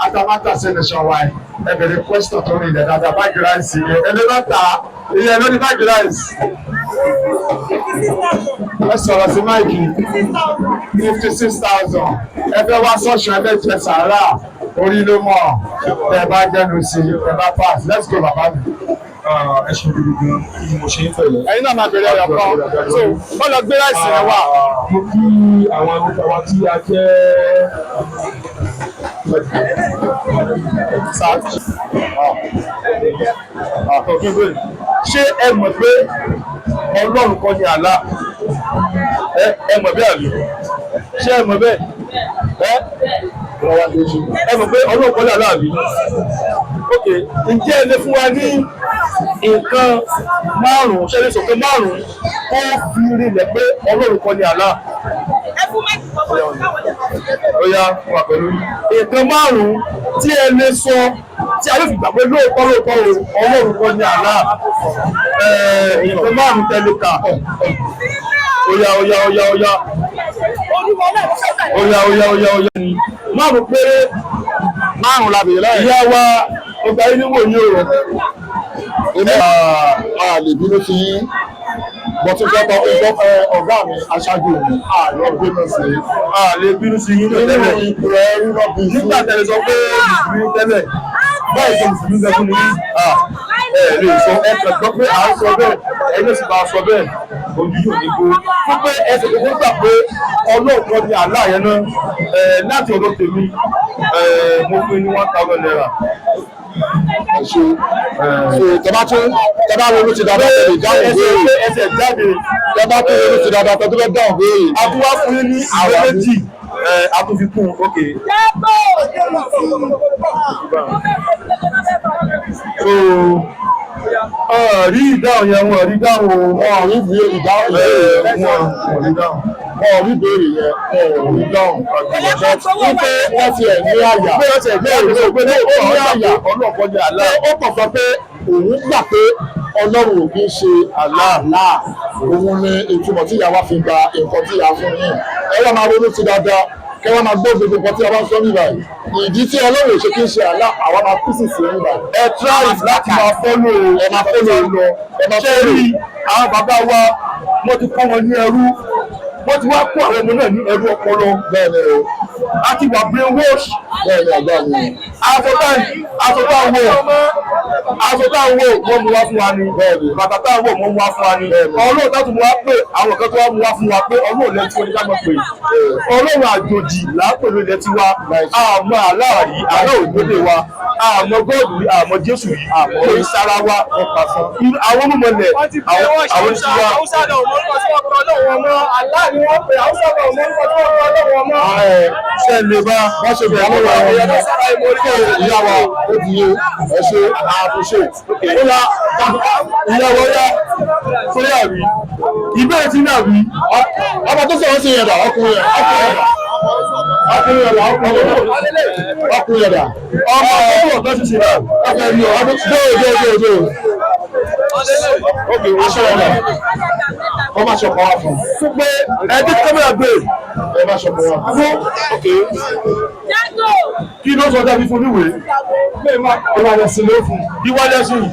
Speaker 2: Atamátàsé nationwide ẹ bẹ̀rẹ̀ question tó rìn lẹ̀ dáadáa báàgì ráìsì yẹn ẹni bá ta ìyẹn ló ní báàgì ráìsì ẹ sọ̀rọ̀ sí máìkì 56,000 ẹ fẹ́ wá ṣọ́ọ̀ṣì ẹ fẹ́ jẹ sàárà orí ló mọ̀ ẹ bá dẹnu sí ẹ bá pass let's go bàbá mi.
Speaker 3: ẹ ṣe gbogbo bí mo ṣe ń fẹ̀lẹ́.
Speaker 2: ẹ̀yin náà máa bèrè ọ̀rọ̀ kan so wọ́n lọ gbé láìsí ẹ̀ wá.
Speaker 3: mo kí àwọn akókò wa tí a jẹ́ ṣé ẹ mọ̀ pé Ọlọ́run kọ́ ni àlá ẹ mọ̀ bẹ́ẹ̀ àbí ṣé ẹ mọ̀ bẹ́ẹ̀ ẹ mọ̀ pé Ọlọ́run kọ́ ni àlá àbí ok ǹjẹ́ ẹ lè fún wa ní nǹkan márùn-ún ṣe lè sọ pé márùn-ún kó fi rinlẹ̀ pé Ọlọ́run kọ́ ni àlá. Ó yá wà pẹ̀lú nǹkan márùn-ún tí ẹ lè sọ tí a lè fi gbà pé lóòótọ́ Ọlọ́run kọ́ ni àlá nǹkan márùn-ún tẹ́lẹ̀ kà. Ó yá márùn-ún péré márùn-ún la bèèrè láyé. Ìyá wa ọgbà yín níwò yín o.
Speaker 1: Èmi a lè bínú sí yín bọ́tún fẹ́tọ́ ọ̀gá mi aṣáájú mi àlọ́ bínú sí yín.
Speaker 3: A lè bínú sí yín
Speaker 1: Nínú
Speaker 3: tẹ́lẹ̀.
Speaker 1: ìpìlẹ̀ rírọ̀ bí
Speaker 3: Nígbà tẹ́lẹ̀ sọ pé mùsùlùmí tẹ́lẹ̀ báyìí tó mùsùlùmí sọ fún mi ẹ lè sọ ẹ kàn gbọ́ pé à ń sọ bẹ́ẹ̀ ẹ lè sì bá a sọ bẹ́ẹ̀ ojú yóò ní gbó. Fún pé ẹsẹ̀ tó gbà pé Ọlọ́run kan ní àlá yẹn náà láti ọ̀dọ̀ tèmi mo fún ní 1,000 naira.
Speaker 1: ṣe tẹ́bá ronú ti dáadáa tẹ̀lé dáhùn béèrè
Speaker 3: Ẹsẹ̀ jáde
Speaker 1: tẹ́bá tó ronú ti dáadáa tẹ́lé dáhùn béèrè.
Speaker 3: àbúwá fún yín ní àwọn méjì àtúnfikún òkè. Rí ìdáhùn yẹn wọn rí dáhùn
Speaker 1: Wọ́n rí ìdáhùn
Speaker 3: wọn rí dáhùn.
Speaker 1: wọ́n rí béèrè yẹn wọ́n rí dáhùn. Wípé wọ́n ti ẹ̀ ní àyà.
Speaker 3: Pé ọ̀sẹ̀ ìgbẹ́ ìròyìn pé ní àyà ọlọ́ọ̀kọ́ jẹ́ àlá.
Speaker 1: Ó kàn sọ pé òun gbà pé Ọlọ́run ò kí ń ṣe àlá. Òun ni ìtumọ̀ tí ìyá wa fi gba nǹkan tí ìyá fún yín. Ẹ wá máa ronú sí dáadáa kẹ wá máa gbọ́ gbogbo nǹkan tí a bá ń sọ nígbà yìí. Ìdí tí Ọlọ́run ò ṣe kí ń ṣe àlá àwa máa kú sí sí nígbà yìí.
Speaker 3: Ẹ try láti máa fọ́lò
Speaker 1: Ẹ máa fọ́lò lọ. Ẹ máa
Speaker 3: ṣé
Speaker 1: fọ́lò.
Speaker 3: rí àwọn bàbá wa wọ́n ti kọ́ wọn ní ẹrú wọ́n ti wá kó àwọn ọmọ náà ní ẹrú ọpọlọ.
Speaker 1: Bẹ́ẹ̀ ni o.
Speaker 3: A ti wà brain wash.
Speaker 1: Bẹ́ẹ̀ ni ọ̀gá mi.
Speaker 3: Aṣọ tá ń wò wọ́n mú wá fún wa ni. Bàtà tá ń wò wọ́n mú wá fún wa ni. Ọlọ́run tá tún mú wá pé àwọn kan tó wá mú wá fún wa pé Ọlọ́run lẹ́tí wọn ní ká mọ̀ pé Ọlọ́run àjòjì làápẹ̀lú ilẹ̀ ti wá. Àmọ́ aláàrí àlọ́ ògbóde wa. Àmọ́ Gọ́ọ̀dù rí àmọ́ Jésù rí àmọ́ orí sára wa. Àwọn olùmọ̀lẹ̀ àwọn ti wá. Ṣé lè bá
Speaker 1: Wọ́n ṣe bẹ̀rẹ̀ lọ́wọ́ ìyá wa ó ti yé ẹ ṣe àtúnṣe.
Speaker 3: ó la ìyàwó yá sórí àrí ìbéèrè tí náà rí
Speaker 1: Ọmọ tó sọ̀rọ̀ sí yẹn dà ọkùnrin yẹn dà ọmọ tó sọ̀rọ̀
Speaker 3: ọ̀gá ṣíṣe náà
Speaker 1: ọkùnrin yẹn ọdún dóòdóòdóòdó.
Speaker 3: ókè wọ́n ṣe ọ̀nà
Speaker 1: Wọ́n máa ṣọkọ̀ wá fún.
Speaker 3: fún pé ẹbí kámẹ́rà gbé
Speaker 1: Ẹ máa ṣọkọ̀ wá fún.
Speaker 3: fún ókè kí ló sọ dábí fún níwèé
Speaker 1: Ọmọ rẹ̀ sí ló fún.
Speaker 3: ìwádìí ẹ̀sìn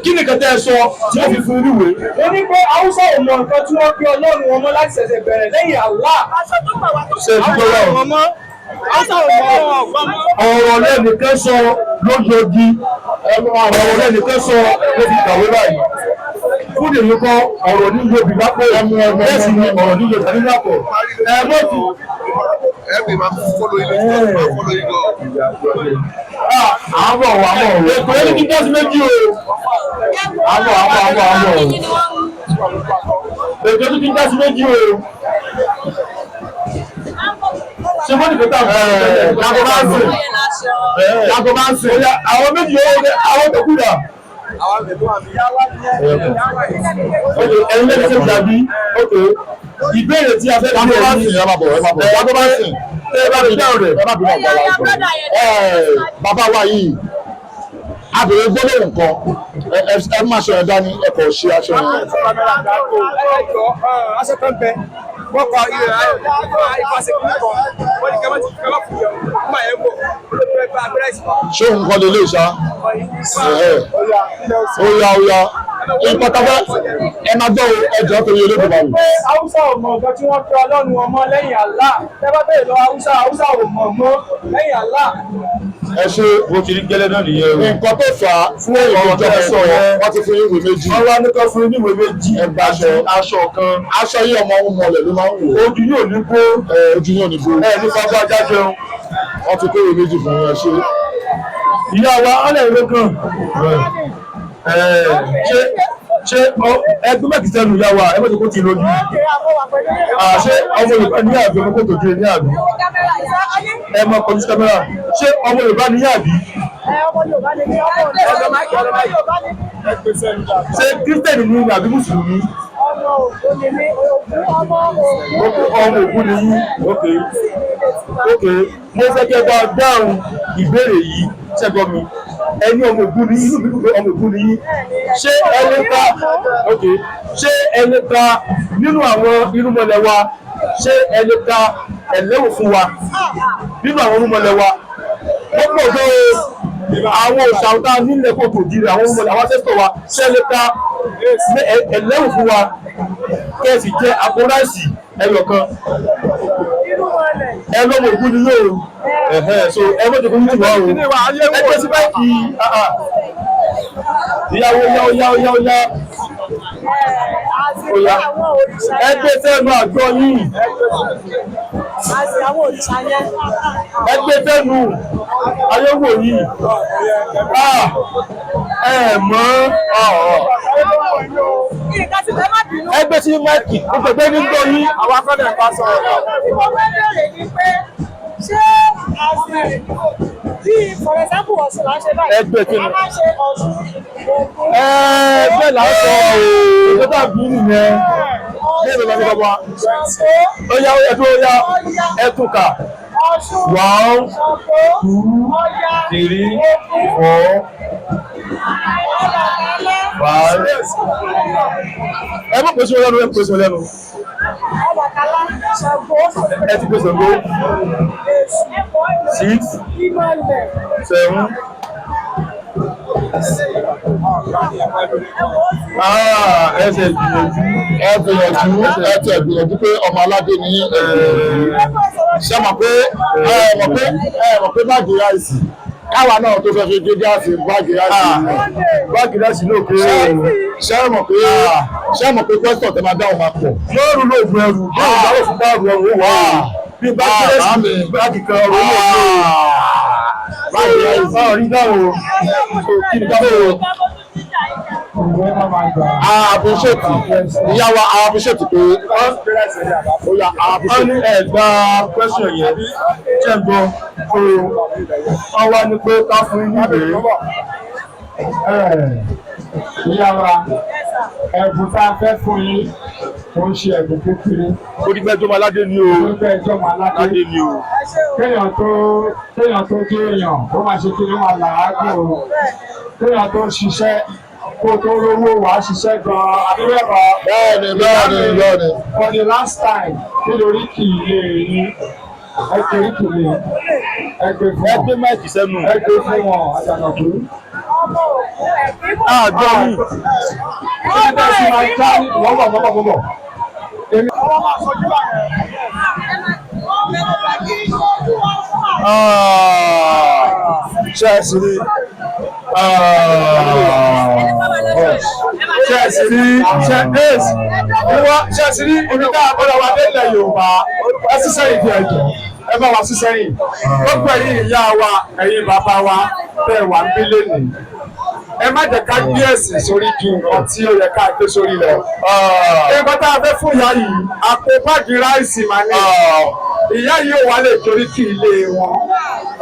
Speaker 3: kí ni kẹtẹ ẹ sọ tí wọ́n fi fún níwèé.
Speaker 2: ó ní pé haúsá ò mọ nǹkan tí wọ́n fi Ọlọ́run wọn mọ́ láti ṣẹ̀ṣẹ̀ bẹ̀rẹ̀ lẹ́yìn àlá.
Speaker 3: ṣe ìdúró náà. Ọ̀rọ̀ lẹ́nìkan sọ lójoojú ọ̀rọ̀ lẹ́nìkan sọ ló fi kàwé báyìí. Fún èmi kọ́ ọ̀rọ̀ ní Yorùbá lápò bẹ́ẹ̀ sì ni ọ̀rọ̀ ní Yorùbá ní lápò. Ẹ mọ́tò.
Speaker 6: Every man follow you, follow you go.
Speaker 3: Àbọ̀ wà mọ̀ rẹ̀. Èkó yẹn ní kí dẹ́sí méjì o. Àbọ̀. Èkó ní kí dẹ́sí méjì o. Ṣé wọ́n ní kò tà fún Yàgò máa ń sìn? Yàgò máa ń sìn. Àwọn méjì àwọn tó kú dà. Ẹ̀yin lè ṣe dàbí. Ìbéèrè tí a fẹ́
Speaker 1: Yàgò máa ń sìn ẹ máa bọ̀ ẹ máa bọ̀. Yàgò máa ń sìn.
Speaker 3: Ẹ bá mi dáhùn rẹ̀.
Speaker 1: Ẹ má bínú ọ̀gá wa. Bàbá wa yìí abèrè gbólóhùn kan ẹ má aṣọ yẹn dání ẹ kò ṣe aṣọ yẹn.
Speaker 4: aṣọ kan bẹ wọ́n kọ ilé ìfàsẹ̀kùn kan wọ́n ní kẹ́mọ́ ti kẹ́mọ́ fún yẹn
Speaker 1: ṣé òun kọ́ lélẹ̀ ṣá ó yá ìpàtàkì ẹ máa gbọ́ ẹjọ́ torí olódùbà mi.
Speaker 2: pé haúsá ò mọ nǹkan tí wọ́n fi ọlọ́run ọmọ lẹ́yìn Allah tẹ́ bá bẹ̀rẹ̀ lọ haúsá ò mọ̀ mọ́ lẹ́yìn Allah.
Speaker 1: ẹ ṣe
Speaker 3: bó ti rí gẹ́lẹ́ náà nìyẹn o.
Speaker 1: nǹkan tó fà á fún ìjọba ẹ̀sọ́ wọ́n ti fún ìwé méjì.
Speaker 3: wọ́n wá ní kọ́ fún ìwé méjì.
Speaker 1: ẹgbẹ́
Speaker 3: aṣọ kan.
Speaker 1: aṣọ yìí ọmọ ohun mọ̀lẹ̀ ló máa ń wò.
Speaker 3: ojú yóò ní bó.
Speaker 1: ojú yóò ní bó.
Speaker 3: ní fáfá ajá jẹun.
Speaker 1: wọ́n ti kó ìwé méjì fún ẹ ṣe.
Speaker 3: ìyá wa ọ̀lẹ́ ìwé kan. ṣé ẹgbẹ́ mẹ́tì sẹ́nu ìyá wa ẹgbẹ́ tó kó ti lójú. ṣé ọmọ Yorùbá ní àbí ọmọ kò tó di ní àbí. ẹ mọ kọjú sí kámẹ́rà. ṣé ọmọ Yorùbá ní àbí. ṣé kírísítẹ́nì ní àbí mùsùlùmí. ọmọ Ògún ni yín. ok mo fẹ́ kí ẹ bá dáhùn ìbéèrè yìí ṣẹ́gbọ́n mi ẹni ọmọ Ògún ni yín inú mi dùn pé ọmọ Ògún ni yín. ṣé ẹni ká ṣé ẹni ká nínú àwọn irúnmọlẹ̀ wa ṣé ẹni ká ẹlẹ́wò fún wa nínú àwọn irúnmọlẹ̀ wa ó pọ̀ gan àwọn òṣàwọ̀tá nílẹ̀ kò tó jíire àwọn irúnmọlẹ̀ àwọn ancestor wa ṣé ẹni ká ẹlẹ́wò fún wa kẹ́ẹ̀sì jẹ́ àpò ráìsì ẹyọ kan ẹ lọ́mọ Ògún ni yóò so ẹ mọ̀ jẹ́ kó ní ìwà o ẹgbẹ́ sí báyìí ìyàwó yá ẹgbẹ́ sẹ́nu àjọ yìí ẹgbẹ́ sẹ́nu ayéwò yìí ẹ mọ̀ ẹgbẹ́ sí máìkì ìgbẹ́gbẹ́ ní gbọ́ yìí àwọn akọ́dẹ̀ ẹ̀ka sọ̀rọ̀
Speaker 5: ṣé bí for example Ọ̀ṣun là ń ṣe báyìí
Speaker 3: ẹgbẹ́ kí ni
Speaker 5: a máa ṣe Ọ̀ṣun
Speaker 3: ẹgbẹ́ là ń sọ òòrùn tó dàbí nìyẹn ní ìlú ọ̀gbìn bàbá ó yá ẹtùkà 1 2 3 4 5 ẹ má pèsè wọn lẹ́nu ẹ pèsè wọn lẹ́nu ẹ ti pèsè wọn 6 7 ẹsẹ̀ gbìyànjú pé ọmọ aládé ní ṣe mọ̀ pé báàgì ráìsì káwa náà tó fẹ́ fi gé gáàsì báàgì ráìsì náà kéré ṣe mọ̀ pé pẹ́sítọ̀ tẹ́ máa dáhùn máa pọ̀ lóòrùn lóògùn ẹrù lóòrùn dáwọ̀ fún báàrù ẹrù wà bí báàgì kan ọ̀rọ̀ báàgì ráìsì rí dáhùn kí ni dáhùn àbúṣètì ìyá wa àbúṣètì pé ó yà àbúṣètì ẹ̀gbá question yẹn jẹ́ gbọ́ wọ́n wá ní pé ká fún níbẹ̀
Speaker 2: ìyá wa ẹ̀bùn tá a fẹ́ fún yín ó ń ṣe ẹ̀bùn kékeré.
Speaker 3: onígbẹ́jọ́ aládé ni o.
Speaker 2: onígbẹ́jọ́ aládé ni o. kéèyàn tó jẹ́ èèyàn ó máa ṣe kí ni wọ́n làágùn o. kéèyàn tó ṣiṣẹ́ kó tó rówó wàá ṣiṣẹ́ gan-an àbúrẹ́bà.
Speaker 1: bẹ́ẹ̀ni.
Speaker 2: for the last time kí lórí kì í lè yín ẹgbẹ́ kì í lè
Speaker 3: ẹgbẹ́ máìkì sẹ́nu.
Speaker 2: ẹgbẹ́ fún wọn àjànàkú.
Speaker 3: àjọ mi.
Speaker 2: ẹni bẹ́ẹ̀ sì máa já ní wọ́bọ̀. èmi ọwọ́ máa sọjú báyẹn.
Speaker 3: Chelsea
Speaker 2: Chelsea ibi tá a bọ́dọ̀ wá délẹ̀ Yorùbá ẹ sísẹ́ ìdí ẹ̀jẹ̀ ẹ bá wa sísẹ́ yìí gbogbo ẹ̀yin ìyá wa ẹ̀yin bàbá wa tẹ̀ wá ń bí lónìí ẹ má jẹ́ ká gbé ẹ̀sìn sórí ju nǹkan tí ó yẹ ká gbé sórí lọ. nǹkan tá a fẹ́ fún ìyá yìí àpò báàgì ráìsì máa ní ìyá yìí ò wá lè torí kí ilé wọn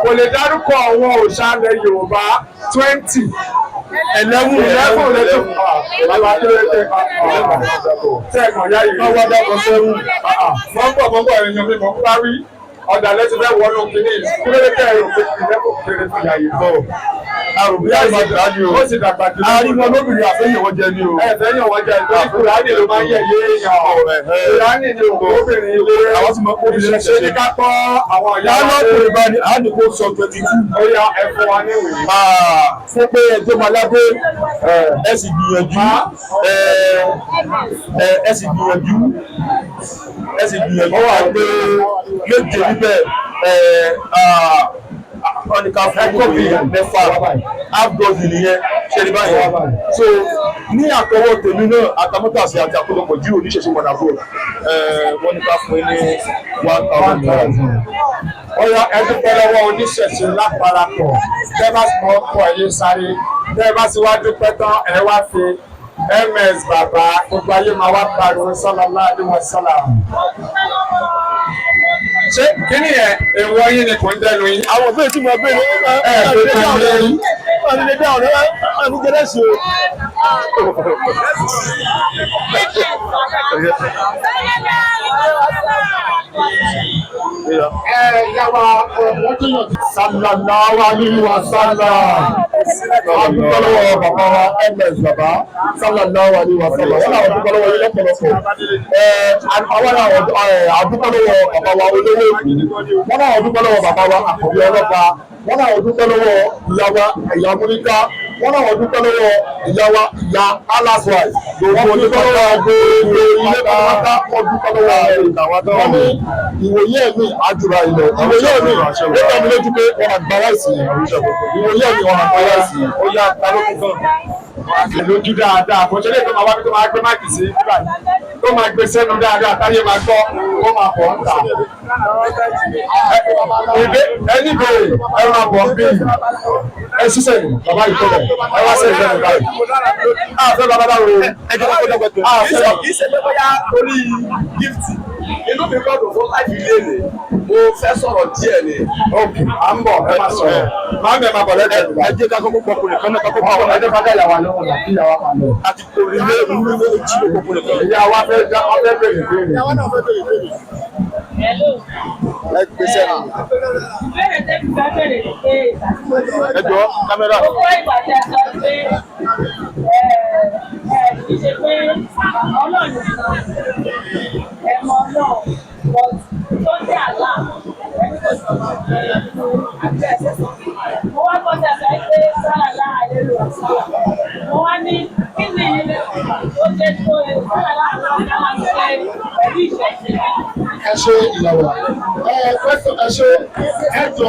Speaker 2: kò lè dárúkọ àwọn òṣàlẹ̀ Yorùbá 20 11 lẹ́tọ̀ bàbá tó lè tẹ tẹ́ẹ̀kan ìyá yìí wọ́n wá dákọ̀ sẹ́wọ̀n mọ́ńbọ̀ ẹ̀yàn mi mọ̀ ń parí ọ̀dà lẹ́sìn fẹ́ wọnú kínní kúrẹ́lẹ́ tẹ̀ ẹ̀rọ pé ìlẹ́kùn kéré fi àyè bọ̀.
Speaker 3: àròbí àìsàn ìgbà ni o
Speaker 2: ó sì dàgbà jù lọ.
Speaker 3: àárín wọn lóbìnrin àfẹ́yìn wọn jẹ ni o.
Speaker 2: ẹ̀fẹ́yìn wọn jẹ nítorí kùránì ló máa ń yẹ̀ yé èèyàn. kùránì ni obìnrin ilé.
Speaker 3: àwọn tí mo kó bí
Speaker 2: ṣe ní ká tọ́ àwọn ìyá
Speaker 3: wa lọ́kùnrin bá ní àdìgbò sọ 22.
Speaker 2: ó yá ẹ̀fọ́ wa níwèé.
Speaker 3: fún pé ẹjọ́ máa lábẹ́ ẹ sì gbìyànjú ẹ sì gbìyànjú wà pé méje níbẹ̀ ọ̀nìkà fúnkọ́bì mẹ́fà ábdọ́sì nìyẹn ṣe ní báyìí. so ní àtọwọ́ tèmi náà àtàmọ́tàsí àti àkọlọpọ̀ jí oníṣẹ̀ṣẹ̀ mọ̀nàbọ̀ wọ́n ní ká fún ẹ ní 1,000 naira.
Speaker 2: ọyọ ẹdún pẹlẹwọ oníṣẹ̀ṣe láparapọ̀ tẹ́ bá sì mọ ọkọ ẹ̀yẹ sáré tẹ́ bá sì wá dúpẹ́ tán ẹ wá fi ms bàbá gbogbo ayé máa wá pariwo sallallahu alaihi wasallam. ṣé kíni yẹn èèwọ̀ yín ni kò ń dẹnu yín.
Speaker 3: àwọn òbí tí mo gbé ní ọ̀nà ìdí àwọn ọ̀nà ìjẹ́lẹ̀ sí o.
Speaker 1: Yàrá wọ́n ti yàn sallallahu alaihi wasallam. Adúgbòlówó bàbá wa ms bàbá sallallahu alaihi wasallam. Wọ́n náà adúgbòlówó yìí lọ́pọ̀lọpọ̀. Àwọn náà adúgbòlówó bàbá wa olówó èkó. Wọ́n náà adúgbòlówó bàbá wa àkọ́bí ọlọ́ba. Wọ́n náà adúgbòlówó ìyá wa ìyá múníká. Wọ́n náà adúgbòlówó ìyá wa ìyá alaswai. Wọ́n adúgbòlówó gbogbo ilé pátá adúgbòlówó ẹ̀rọ. Wọ́n ní ìwòye ẹ̀mí àjùrà ilẹ̀. Ìwòye ẹ̀mí ó tẹ̀ mí lójú pé wọ́n máa gba láìsí yẹn. Ìwòye ẹ̀mí wọ́n máa gba láìsí yẹn.
Speaker 2: ó yá talókun kan lójú dáadáa kò ṣe lè tó máa wá bí tó máa gbé máàkì sí tó máa gbé sẹ́nu dáadáa táyé máa gbọ́ ó máa bọ̀ ń tà. ẹni bèrè ẹ máa bọ̀ ń bèrè ẹ ṣiṣẹ́ ní bàbá yìí tọ́lẹ̀ ẹ wá sẹ́yìn lẹ́nu báyìí. àfẹ́ babaláwo
Speaker 3: ẹjọ́ kó dọ́gbẹ́ tó.
Speaker 2: kì í ṣe pé bóyá orí gíftì inú mi kọ́ dùn fún láìpì léèrè mo fẹ́ sọ̀rọ̀ díẹ̀ ni. ok à ń bọ̀ ẹ máa sọ̀rọ̀ máa ń bẹ̀ máa bọ̀ lẹ́jẹ̀ nígbà.
Speaker 3: ẹ jẹ́ ká kọ́kọ́ pọkùnrin kan náà kọ́kọ́ pọkùnrin.
Speaker 2: ẹ jẹ́ ká dá ìyàwó àlọ́ wọn àti ìyàwó àlọ́.
Speaker 3: àti torí ilé ìlú ló jí pọkùnrin kan.
Speaker 2: ìyá wa fẹ́ bèrè bèrè.
Speaker 3: ìyàwó náà fẹ́ bèrè bèrè. ẹ gbèsè nù.
Speaker 5: Bẹ́ẹ̀ni tẹ́bí bá bẹ̀rẹ̀ ní pé
Speaker 3: ẹ jọ kámẹ́rà.
Speaker 5: owó ìgbà tí a sọ pé kì í ṣe pé ọlọ́run ẹ̀mọ́ náà tó jẹ́ àlá ẹni kò sọ àti ẹ̀sẹ̀ sọ. Mo wá kọ́ sí àṣà pé sálàlá àlelu àṣàlà. Mo wá ní kí ni ó jẹ́ tó sálàlá àlelu àṣàlà ṣe pẹ̀lú ìṣẹ̀ṣẹ̀.
Speaker 1: Ẹ ṣe ìyàwó ẹ ṣe ẹjọ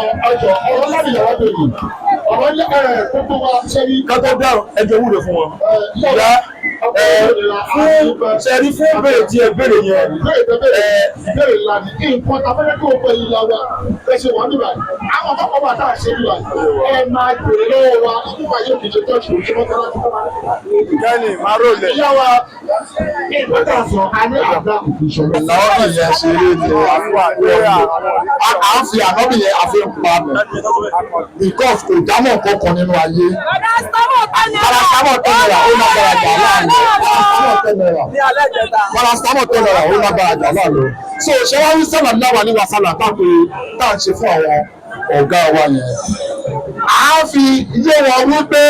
Speaker 1: ọ̀rọ̀ láti ìyàwó bèrè ọ̀rọ̀ gbogbo wa ṣe rí.
Speaker 3: kátó dáhùn ẹjọ́ wúlò fún wọn. ìyá fún sẹ́rí fún béèrè tí ẹ béèrè yẹn.
Speaker 1: ìbéèrè ńlá ni nǹkan tàbí kó o pẹ́ yín lára ẹ ṣe wọ́n níbà àwọn ọkọ̀ bàtà ṣe níbà ẹ máa gbèrè lọ́wọ́ wa nígbà yóò kì í ṣe tọ́jú òṣèlú mọ́tàlá tó bá
Speaker 3: kẹ́ni máa rò lẹ̀.
Speaker 1: ìyá wa nǹkan tá a sọ a ní àgbà ìṣòro.
Speaker 3: làwọn náà yẹn ṣe eré ni
Speaker 1: à ń fi ànábì yẹn àfihàn pa mẹ́ because kò dámọ̀ kankan nínú ayé. Paracetamol tó nira ó lágbára jà láàánú. Paracetamol tó nira ó lágbára jà láàánú. So ṣé wọ́n rí sálà láwa ní wàsálà tá à ń ṣe fún àwọn ọ̀gá wa yẹn. À á fi yé wọn wípé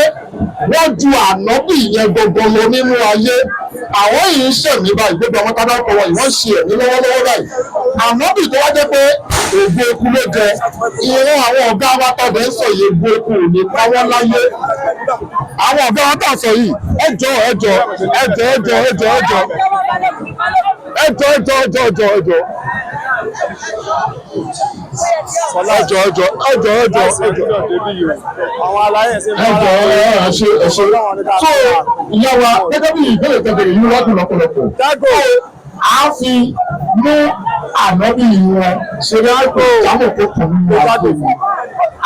Speaker 1: wọ́n ju ànábì yẹn gbogbo lọ nínú ayé. Àwọn yìí ń ṣẹ̀mí báyìí gbogbo àwọn tábà kọ wọ̀nyí wọ́n ṣe ẹ̀mí lọ́wọ́lọ́wọ́ báyìí. Ànábì tó wá jẹ́ pé ègbò eku ló jẹ ìran àwọn ọ̀gá wa tọ̀dẹ̀ ń sọ yìí ègbò eku ò ní pa wọ́n láyé. Àwọn ọ̀gá wa tà sọ yìí ẹjọ́.
Speaker 3: àwọn aláyẹ̀sẹ̀
Speaker 1: ẹ̀ṣẹ̀. So ìyá wa gẹ́gẹ́ bí ìbéèrè tẹ̀lé yìí wọ́n dùn lọ́pọ̀lọpọ̀.
Speaker 3: dágò
Speaker 1: A fi mú ànábì wọn ṣe láìpẹ́ jámọ̀ tó kù nínú àgbò.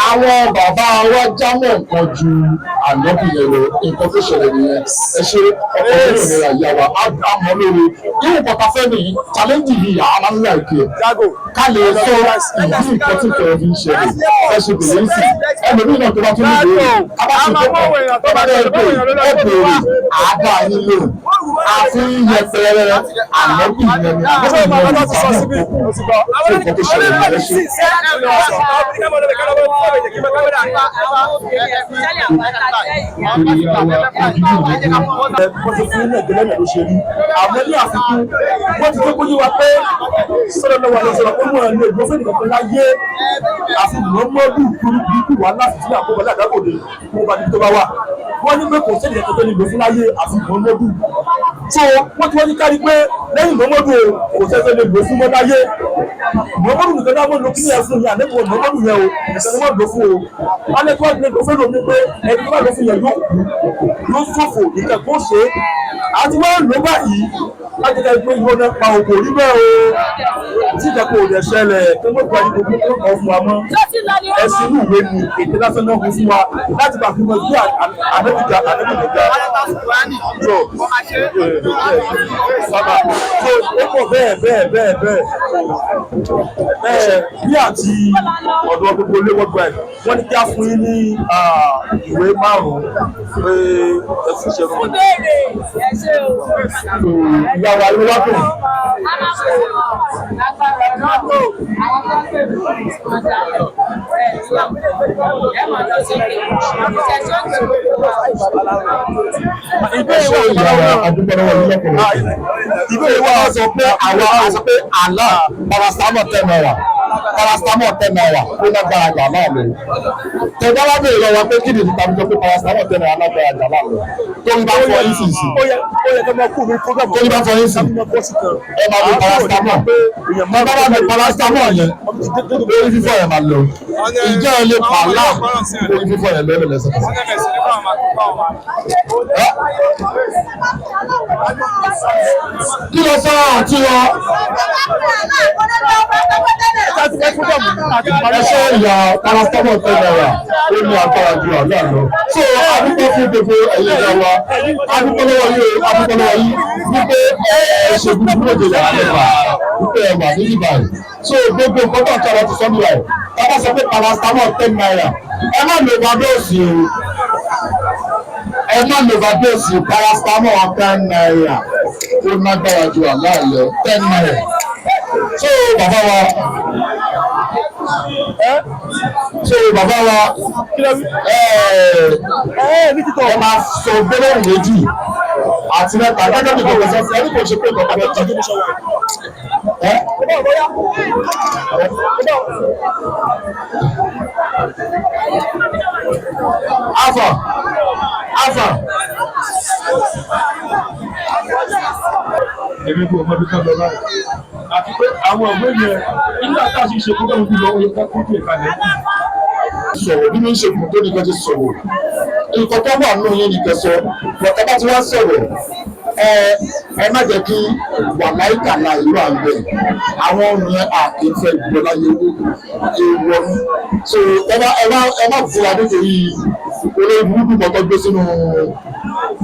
Speaker 1: Àwọn bàbá wa jámọ̀ nǹkan ju ànábì yẹn lọ nǹkan tó ṣẹlẹ̀ nìyẹn. Ẹ ṣe ọkọ̀ ìrìnà ìyá wa àmọ́ lórí. Irú bàbá fẹ́ mi challenge yìí àmà ńlá ìkè. Ká lè sọ ìdí nǹkan tí kẹ̀rẹ́ fi ń ṣẹlẹ̀. Ẹ ṣe bèrè ń sìn. Ẹlòmíì náà tó bá tún ní ìbéèrè. Kábàtì tó kọ̀ tó bá dẹ́ ẹgbẹ́ ẹ bèrè àádọ́ àyín lò. àti yẹpẹrẹ àlọ́bì yẹn ni àlọ́bì yẹn ni ìtàn náà kókó tó ìkọ́ tó ṣẹlẹ̀ ní ẹ̀ṣẹ̀.
Speaker 2: Wọ́n ti fún ilé ìgbẹ́lẹ́ náà ló ṣe rí. Àwọn ní àfikún wọ́n ti tó kójú wa pé sọ́dọ̀ náà wà lọ sọ̀rọ̀ pé wọ́n lè gbọ́ fún ìdìbò láyé àfi mọ́mọ́dù kúrúkúrú wà láti sílẹ̀ àkókò lágbàgbọ́dé kó bá níbi tó bá wà. Wọ́n ní pé kò sẹ́ni ẹ̀kọ́ tó lè gbọ́ fún láyé àfi mọ́mọ́dù. So wọ́n ti wọ́n ní kárí pé lẹ́yìn mọ́mọ́dù kò sẹ́ni tó lè gbọ́ fún mọ́ láyé. Mọ́mọ́dù nìkan náà mọ́ ló kílẹ̀ fún yẹn àdébò mọ́mọ́dù yẹn o ẹ̀sẹ̀ ni wọ́n gbọ́ fún o. Wọ́n ní kí wọ́n lè gbọ́ fún lómi pé ẹni tó bá lọ fún yẹn yóò ṣòfò nìkan kó ṣe é. Àti wọ́n lò báyìí láti ká ìpín ìwọ́n náà pa òkò rí bẹ́ẹ̀ o tí ìjẹ́kọ̀ òdẹ̀ ṣẹlẹ̀ tó mọ̀ gba ìgbòho tó kàn fún wa mọ́ ẹ̀sìn inú ìwé ni ètò lásán náà fún wa láti bá fi mọ bí àdébìjà sábà tó ó pọ̀ bẹ́ẹ̀ bí àti ọ̀dọ̀ gbogbo ilé wọ́gbà ẹ̀ wọ́n ní kí á fún yín ní ìwé 5 pé ẹ̀sìn ìṣẹ́nu wọn. Ìyàwó ayé wá dùn. Ìbéèrè wa sọ pé àwọn sọ pé àlá paracetamol 10 naira paracetamol 10 naira ó lágbára jà náà lọ. Tẹ̀gbá wá bèèrè lọ́wọ́ pé kí ni ìdíta bí sọ pé paracetamol 10 naira lágbára jà náà lọ. Torí bá fọ yín sì sí. Torí bá fọ yín sì. Ẹ máa lo paracetamol. Bàbá bá mi paracetamol yẹn lórí fífọ́ yẹn máa lọ. Ìjẹ́ ẹ lè pàlà lórí fífọ́ yẹn lọ́wọ́ lẹ́sẹ̀. Kí ló sọ àti wọ? Ẹ ṣe ìyá paracetamol 10 naira ó ní agbára ju àlọ́ àlọ́. So adúgbò fún gbogbo ẹ̀yẹ ìyá wa, adúgbò lọ́wọ́ yìí wípé ẹ ṣe gbogbo òde yàrá lẹ́wà wípé ẹ wà ní ìbàdàn. So gbogbo nǹkan tó ń tọrọ ti sọ́nù rẹ̀ bàbá sọ pé paracetamol 10 naira ẹ má lo overdose o. Ẹ má lo overdose paracetamol 10 naira ó lágbára ju àlọ́ àlọ́ 10 naira. So bàbá wa ẹ máa sọ gbólóhùn méjì àti mẹ́ta gẹ́gẹ́ bí gbogbo sọ́sẹ́ ẹni kò ṣe pé ìgbọ̀n kan tọ́jú Alpha.
Speaker 3: Èmi kò mọ bí ká lọ báyìí. Àti pé àwọn ọ̀gbẹ́ yẹn nígbà tá a ṣe ṣe kó bẹ́ẹ̀ bí lọ́wọ́ yẹn ká kó tó ìkàlẹ̀.
Speaker 1: Sọ̀rọ̀ bí wọ́n ṣe kù tó nìkan ti sọ̀rọ̀. Nǹkan tó wà nínú yín nìkan sọ, bọ̀tá bá ti wá sọ̀rọ̀. Ẹ má jẹ́ kí wàláìkà la ìlú àgbẹ̀ àwọn ènìyàn àkínfẹ́ ìgbọ́lá ewu ni. So ẹ má fura nítorí olórí burúkú kan tó gbé sínú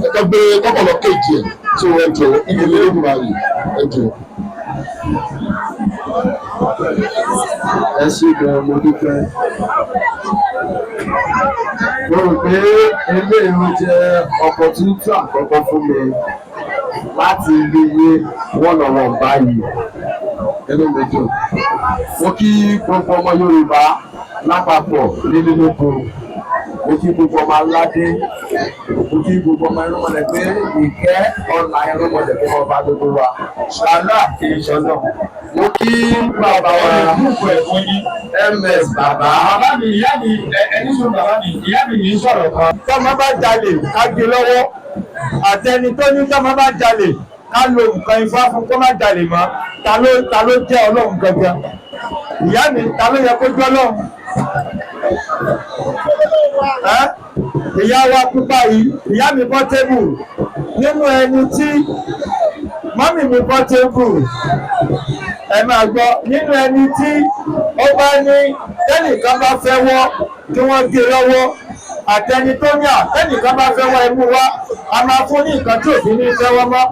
Speaker 1: ẹ̀tọ́ gbé kọ́kọ̀lọ́ kéèkì ẹ̀. So ẹ jọ ibi ilé ìlú wa yìí ẹ jọ.
Speaker 7: Ẹ ṣe gan mo dúpẹ́. Mo rò pé eléyìí jẹ́ opportunity àkọ́kọ́ fún mi láti rí iye one-on-one báyìí nínú mi dùn. Mo kí gbogbo ọmọ Yorùbá lápapọ̀ nínú lóko. Mo kí gbogbo ọmọ aládé. Mo kí gbogbo ọmọ irúnmọlẹ̀ pé ìkẹ́ ọ̀la irúnmọlẹ̀ fún ọba gbogbo wa. Ṣàlá àti ìṣọ́nà. Mo kí bàbá wa MS bàbá.
Speaker 3: Bàbá mi, ìyá mi, ẹni sọ bàbá mi, ìyá mi yìí sọ̀rọ̀ kan.
Speaker 2: Tọ́mọ bá jalè ká gé lọ́wọ́. Àtẹni tó ní tọ́mọ bá jalè ká lo nǹkan ifá fún kó má jalè mọ́. Ta ló jẹ́ Ọlọ́run gangan? Ìyá mi, ta ló yẹ kó jẹ́ Ọlọ́run? Ìyá wa pupa yìí, ìyá mi Portable nínú ẹni tí mọ́mì mi Portable ẹ máa gbọ́ nínú ẹni tí ó bá ní tẹ́nìkan bá fẹ́ wọ́ kí wọ́n gé lọ́wọ́ àtẹni tó ní tẹ́nìkan bá fẹ́ wọ́ ẹmú wá a máa fún ní nǹkan tí òfin ní fẹ́wọ́ mọ́.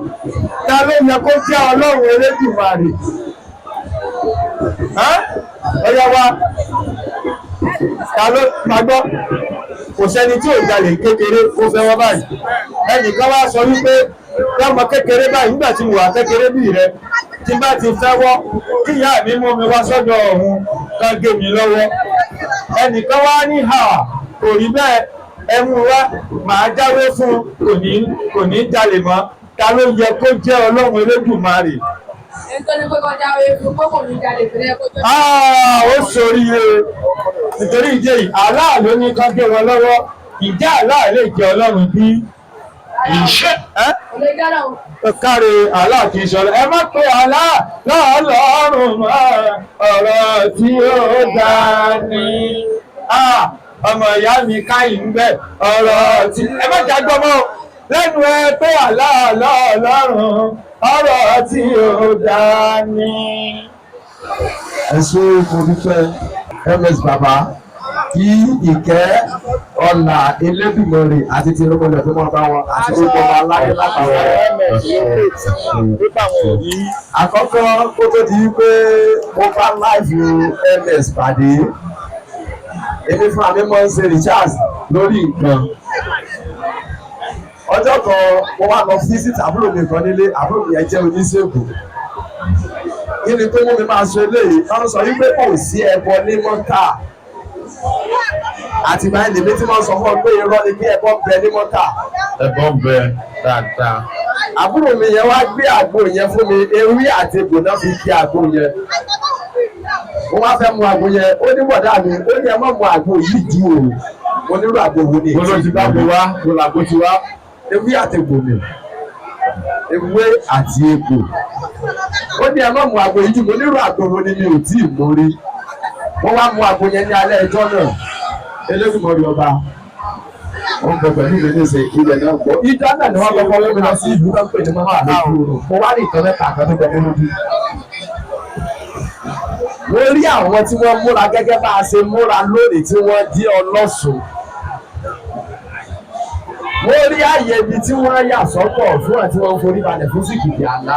Speaker 2: Ta ló yẹ kó jẹ́ Ọlọ́run Elédùmarè? Ọ̀yá wa ta ló máa gbọ́? Kò sẹ́ni tí ò jalè kékeré kó fẹ́ wọ́ báyìí. Ẹnìkan wá sọ wípé lọ́mọ kékeré báyìí nígbà tí mo wà kékeré bí rẹ tí bá ti fẹ́wọ́ kí ìyá mi mú mi wá sọ́dọ̀ ọ̀hún kan gé mi lọ́wọ́ ẹnìkan wá ní hà kò rí bẹ́ẹ̀ ẹmu wá màá jáwé fún kò ní jalè mọ́ ta ló yẹ kó jẹ́ Ọlọ́run Elédùmarè.
Speaker 5: nítorí pé kọjá oye fún kókò ní jalè fún ẹkọ tó.
Speaker 2: Ó ṣoríire nítorí ìdí èyí Allah ló ní ká gé wọn lọ́wọ́ ìjà Allah lè jẹ́ Ọlọ́run bí ìṣe káre Allah kì í ṣọlá ẹ má pé Allah lọ́ọ̀lọ́rùn mọ́ ọ̀rọ̀ tí ó dá ní ọmọ ìyá mi káyìn ń bẹ ọ̀rọ̀ tí ẹ má jágbọ́ mọ́ lẹ́nu ẹ pé Allah lọ́ọ̀lọ́rùn ọ̀rọ̀ tí ó dá ní.
Speaker 7: Ẹ ṣé mo dúpẹ́ MS Baba kí ìkẹ́ ọ̀nà Elédùmarè àti ti orúkọlẹ̀ tó máa bá wọn àti orúkọ ọmọ aláyé látàwọn. Àkọ́kọ́ kó tó di pé mo bá láìfù MS pàdé èmi fún àmì mọ́ ń ṣe recharge lórí nǹkan. Ọjọ́ kan mo wá lọ fíṣítì àbúrò mi kan nílé àbúrò mi yẹn jẹ́ oníṣègùn. Kí ni tó mú mi máa ṣe eléyìí? Wọ́n sọ wípé kò sí ẹbọ ní Mọ́kà. Àti báyìí lèmi tí wọ́n sọ fún ọ pé irọ́ ni kí ẹbọ bẹ ní Mọ́kà.
Speaker 3: Ẹbọ bẹ dáadáa.
Speaker 7: Àbúrò mi yẹn wá gbé àgbo yẹn fún mi, ewé àti egbò náà fi kí àgbo yẹn. Mo wá fẹ́ mu àgbo yẹn, ó ní bọ̀dá mi, ó ní ẹ má mu àgbo yìí di o. Mo nílò àgbo wo ni?
Speaker 3: Mo lọ ti bá mi wá, mo làgbo ti wá.
Speaker 7: Ewé àti egbò mi. Ewé àti egbò. Ó ní ẹ má mu àgbo yìí, mo nílò àgbo wo ni mi ò tí ì mú rí. Wọ́n wá mu àgbo yẹn ní alẹ́ ẹjọ́ náà. Elédùmarè ọba. Wọ́n bẹ pẹ̀lú ìwé ní ìṣe ilẹ̀ náà gbọ́. Ìjọ náà ni wọ́n kọ́kọ́ wọ́n mi lọ sí ìlú kan pè ní mọ́mọ́ àlejò. Mo wá ní ìtàn mẹ́ta kan tó gbẹ mí lójú. Mo rí àwọn tí wọ́n múra gẹ́gẹ́ bá a ṣe múra lónìí tí wọ́n di ọlọ́sùn. Mo rí àyè ibi tí wọ́n yà sọ́tọ̀ fún àti wọ́n forí balẹ̀ fún sìkìdì àná.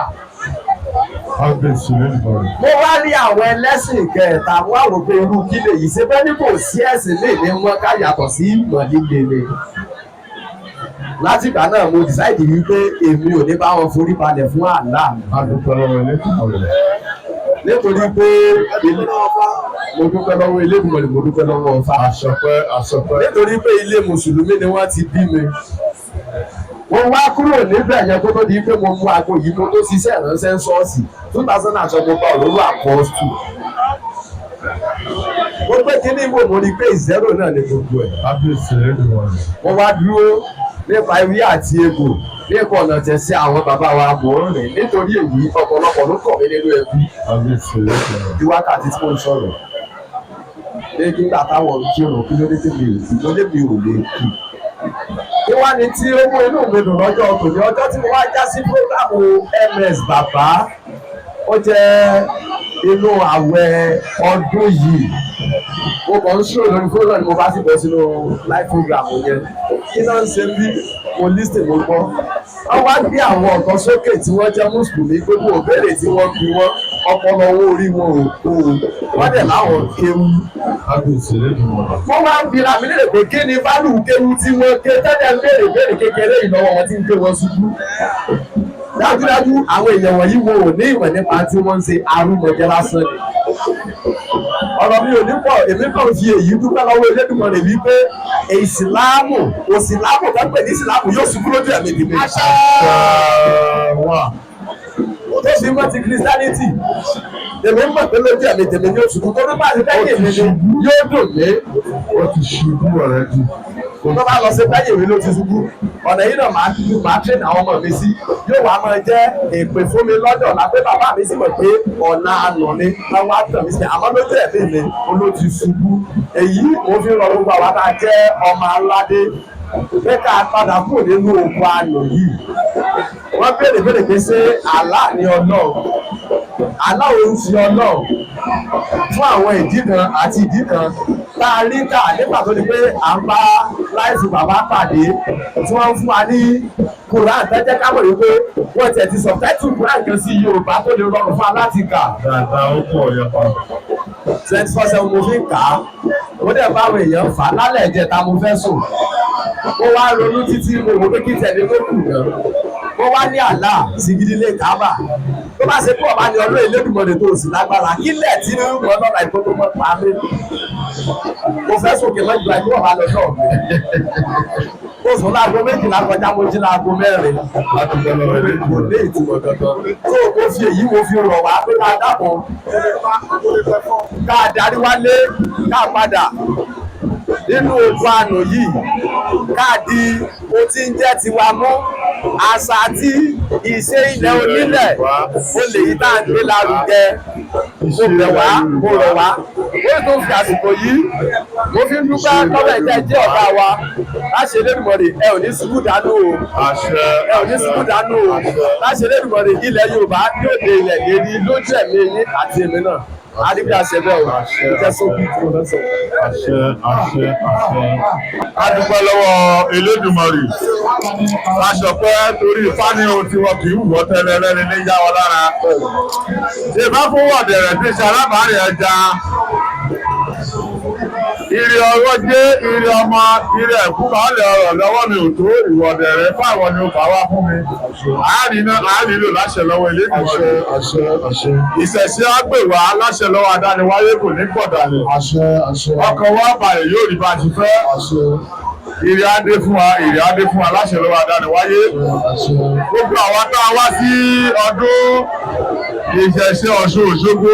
Speaker 7: Mo wá rí àwọn ẹlẹ́sìn kẹta wọ́n á wò pé irú kí lè yìí ṣe bẹ́ẹ̀ ni kò sí ẹ̀sìn lè ní wọ́n ká yàtọ̀ sí ìmọ̀ líle. Látìgbà náà mo decide wípé èmi ò ní bá wọn forí balẹ̀ fún àlá mi. Nítorí pé mo dúpẹ́ lọ́wọ́ Elédùmarè, mo dúpẹ́ lọ́wọ́ Ọ̀fà.
Speaker 3: Àṣọpẹ́.
Speaker 7: Nítorí pé ilé mùsùlùmí ni wọ́n ti bí mi. Wọ́n wá kúrò níbẹ̀ yẹn kó tó di pé mo mú aago yìí mo tó ṣiṣẹ́ ìránṣẹ́ ṣọ́ọ̀ṣì 2000 mo bá olóró àpọ́stù. Mo pé kíní ìwò mo rí pé ìzẹ́rò náà ní gbogbo ẹ̀. Mo wá dúró nípa ewé àti egbò nípa ọ̀nà tẹ̀sí àwọn bàbá wa mò ń rìn nítorí èyí ọ̀pọ̀lọpọ̀ ló kọ̀ mí nínú ẹbí. Di wákàtí tí mo ń sọ̀rọ̀. Ní nígbà táwọn ń kírun kí ló dé tèmi ò lè kí. Kí wá ní tí ó mú inú mi dùn lọ́jọ́ tòní ọjọ́ tí mo wá já sí prógámù MS Baba ó jẹ́ inú àwẹ̀ ọdún yìí. Mo kàn ń ṣòro lórí fóònù ni mo bá sì bọ́ sínú live program yẹn. Kí náà ń ṣe bí mo lísìn mo gbọ́. Wọ́n wá gbé àwọn ọ̀kan sókè tí wọ́n jẹ́ mùsùlùmí gbogbo òbéèrè tí wọ́n fi wọ́n ọpọlọ owó orí wọn ò kó o. Wọ́n dẹ̀ láwọn kéwú. Wọ́n wá ń bira mi lè pé kí ni bálù kéwú tí wọ́n ké tẹ́lẹ̀ ń béèrè kékeré ìlọ́wọ́ wọn tí ń gbé wọn ṣubú. Dájúdájú àwọn èèyàn wọ̀nyí wo ò ní ìmọ̀ nípa tí wọ́n ń ṣe arúmọjẹ lásán ni. Ọ̀rọ̀ mi ò ní pọ̀ èmi kàn fi èyí dúpẹ́ lọ́wọ́ Elédùmarè wípé ìsìláàmù òsìláàmù kan pè ní ìsìláàmù yóò ṣubú lójú ẹ̀mí ìdìbò. Tó fi mọ́ ti Christianity èmi mọ̀ pé lójú ẹ̀mí tèmi ní oṣù tó ní báyìí lẹ́yìn mi ni yóò dùn mí.
Speaker 3: Ó ti ṣubú ọ̀rẹ́ jù.
Speaker 7: Tó bá lọ sí lẹ́yìn mi ló ti ṣubú. Ọ̀nà yìí náà máa tẹ̀lé àwọn ọmọ mi sí. Yóò wá máa jẹ́ èpè fún mi lọ́dọ̀ la pé bàbá mi sì mọ̀ pé ọ̀nà àná ni láwọn àtàn mi sí. Àmọ́ lójú ẹ̀mí mi ló ti ṣubú. Èyí mo fi rọ gbogbo àwọn tá a jẹ́ ọmọ aládé. Pé ká padà kúrò nínú oko àná yìí. Wọ́n béèrè pé ṣé Allah ni Ọlọ́run? Allah ò ń fi Ọlọ́run fún àwọn ìdí kan àti ìdí kan tá a rí kà nígbà tó di pé à ń bá láìsí bàbá pàdé tí wọ́n ń fún wa ní Quran tẹ́jẹ́ káwọ̀ yìí pé wọ́n tiẹ̀ ti subtitle Quran kan sí Yorùbá tó lè rọrùn fún wa láti kà.
Speaker 3: Dáadáa ó pọ̀ yẹpa.
Speaker 7: 24/7 mo fi ń kà á ó dẹ̀ báwọn èèyàn fà á lálẹ́ ìjẹta mo fẹ́ sùn ó wá ronú títí mo wò pé kí tẹ̀lé tó kù náà ó wá ní àlá sìgìdì lè kábà tó bá ṣe pé ọba ní ọdún Elédùmarè tó sì lágbára kílẹ̀ tí nínú wọn lọ́la ìkókó mọ́ pa mí mo fẹ́ sókè mọ́ ìgbà ìgbà ọba lọ́dọ̀ mi ó sùn láago 12 kọjá mo jí láago 4 kò ní ìtumọ̀ kankan tó o fi èyí mo fi rọ̀ wá pé ká dàpọ̀ ká darí wálé ká padà nínú ojú àná yìí káàdì ó ti ń jẹ́ tiwa mọ́ àṣà àti ìṣe ilẹ̀ onílẹ̀ ó lè yí tá à ń gbé lárugẹ mo bẹ̀ wá mo rọ̀ wá ó tún fi àsìkò yìí mo fi ń dúpẹ́ lọ́wọ́ ẹ̀jẹ̀ jẹ́ ọ̀gá wa láṣẹ Elédùmarè ẹ ò ní ṣubú dànù o ẹ ò ní ṣubú dànù o láṣẹ Elédùmarè ilẹ̀ Yorùbá yóò dé ilẹ̀ lérí lójú ẹ̀mí yín àti èmi náà adigun àṣẹbẹ o ìjẹ sókè tí mo lọ sọ.
Speaker 8: àṣẹ. a dúpẹ́ lọ́wọ́ Elédùmarè aṣọpẹ́ torí fani ohun tí wọn kì í wùwọ́ tẹ́lẹ̀ lẹ́ni ní yá wọn lára. ṣé bá fún wọ̀dẹ̀rẹ̀ tí ṣe alábàárẹ̀ ẹja ire ọwọ́ jẹ́ ire ọmọ ire ẹ̀kú baálé ọ̀rọ̀ lọ́wọ́ mi ò tó ìwọ̀dẹ̀rẹ̀ fáwọn ni ó fà wá fún mi. àárín lò láṣẹ lọ́wọ́ Elédùmarè. ìṣẹ̀ṣẹ̀ á pè wá láṣẹ lọ́wọ́ adániwáyé kò ní pọ̀ dànù. ọkọ̀ wa balẹ̀ yóò rí bá ti fẹ́. ire adé fún wa láṣẹ lọ́wọ́ adániwáyé. gbogbo àwọn tá a wá sí ọdún ìṣẹ̀ṣẹ̀ Ọ̀ṣun Òṣogbo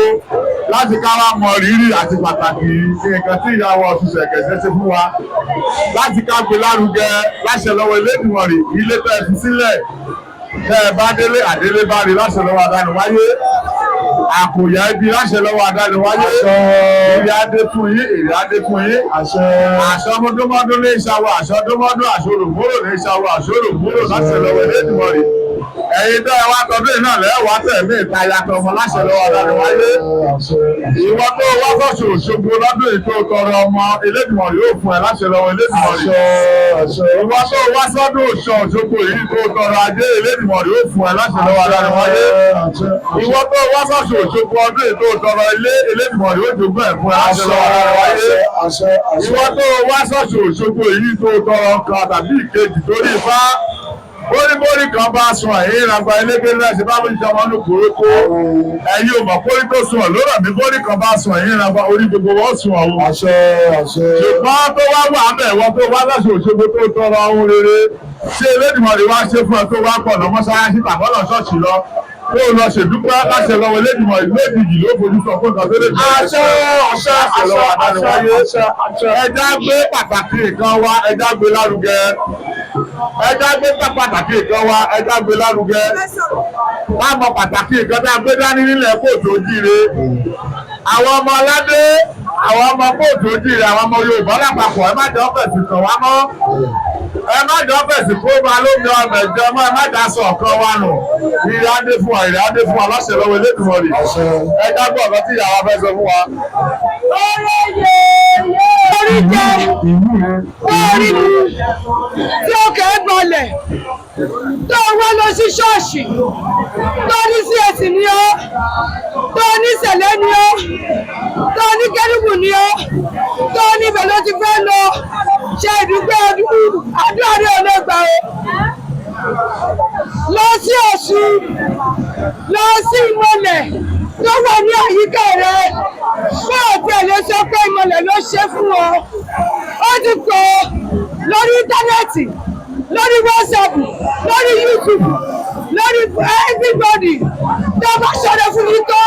Speaker 8: láti ká wá mọ rírì àti pàtàkì nǹkan tí ìyàwó Ọ̀ṣun Ṣẹ̀kẹ̀ṣẹ̀ ṣe fún wa láti ká gbé lárugẹ láṣẹ lọ́wọ́ Elédùmarè ilé tẹ́ fi sílẹ̀ tẹ́ ẹ bá délé àdélé bá rí láṣẹ lọ́wọ́ adániwáyé àkòyà ibi láṣẹ lọ́wọ́ adániwáyé èrè adé fún yín àṣọ ọmọdúnmọ́dún ní ìṣàwọ̀ àṣọ ọdúnmọ́dún àṣọrògbòrò ní ìṣàwọ̀ àṣọrògbòrò láṣẹ lọ́wọ́ Elédùmarè ẹ̀yin tó ẹ wá tọdún iná lẹ́wà tẹ̀mí ìtajà tọmọ láṣẹ lọ́wọ́ adániwáyé ìwọ tó wá fọ́ṣọ̀ Òṣogbo lọ́dún ètò tọrọ ọmọ Elédùmarè yóò fún ẹ láṣẹ lọ́wọ́ Elédùmarè ìwọ tó wá sọ́dún Òṣogbo yìí tó tọrọ ajé Elédùmarè yóò fún ẹ láṣẹ lọ́wọ́ adániwáyé ìwọ tó wá fọ́ṣọ̀ Òṣogbo ọdún ètò tọrọ ilé Elédùmarè yóò jogún ẹ̀ fún ẹ láṣẹ lọ́wọ́ adániwáyé ìwọ tó wá sọ́ṣọ̀ Òṣogbo yìí tó tọrọ kan tàbí ìkejì torí ifá bóríbórí kan bá sun ẹ̀yìn ìràngbà ẹlẹ́gbẹ́ náà ṣe bá bó ṣe ọmọ ní kòrókó ẹ̀yin ò mọ̀ kórí tó sun ọ̀ lórí mi bórí kan bá sun ẹ̀yìn ìràngbà orí gbogbo wọ́n sun ọ̀hún. ṣùgbọ́n tó wá wà bẹ̀ wọ́n tó wá láṣẹ Òṣogbo tó tọrọ ohun rere ṣé Elédùmarè wá ṣe fún ẹ tó wá pọ̀ lọ mọ́ṣáláṣí tàbọ́lọ̀ ṣọ́ọ̀ṣì lọ tó lọ ṣèdúpẹ́ láṣẹ lọ́wọ́ Elédùmarè lójijì ló fojú sọ fún ìtọ́jú ẹja gbé pàtàkì nǹkan wa ẹja gbé lárugẹ ẹja gbé pàtàkì nǹkan wa ẹja gbé lárugẹ wá mọ pàtàkì nǹkan tá a gbé dání nílẹ̀ kóòtù òjíire àwọn ọmọ aládé àwọn ọmọ kóòtù òjíire àwọn ọmọ Yorùbá lápapọ̀ ẹ má jẹ́ ọ́fẹ̀sì kàn wá mọ́ ẹ má jẹ́ ọ́fẹ̀sì kó máa lómi ọmọ ẹ̀jẹ̀ mọ́ ẹ má dá sọ ọ̀kan wa nù ìrìn adé fún wa láṣẹ lọ́wọ́ Elédùmarè ẹ jágbọ́ ọ̀kan tí ìyàwó fẹ́ sọ fún wa.
Speaker 5: orí jẹ orí mu tí ó kẹ́ gbọ́lẹ̀ tó wọ́n lọ sí ṣọ́ọ̀ṣì tó ní CAC ni ó tó ní sẹ̀lẹ̀ ni ó tó ní kẹ́rùbù ni ó tó ní ibẹ̀ ló ti fẹ́ lọ ṣe ìdúpẹ́ àdúrà ní ọlọ́gbà o lọ sí Ọ̀ṣun lọ sí Ìmọ̀lẹ̀ tó wà ní àyíká rẹ fún ọ̀tẹ̀lẹ̀ sọ pé Ìmọ̀lẹ̀ ló ṣe fún ọ ó ti kọ́ lórí íńtánẹ́ẹ̀tì lórí WhatsApp lórí YouTube lórí everybody tó bá ṣọ̀rọ̀ fún mi tó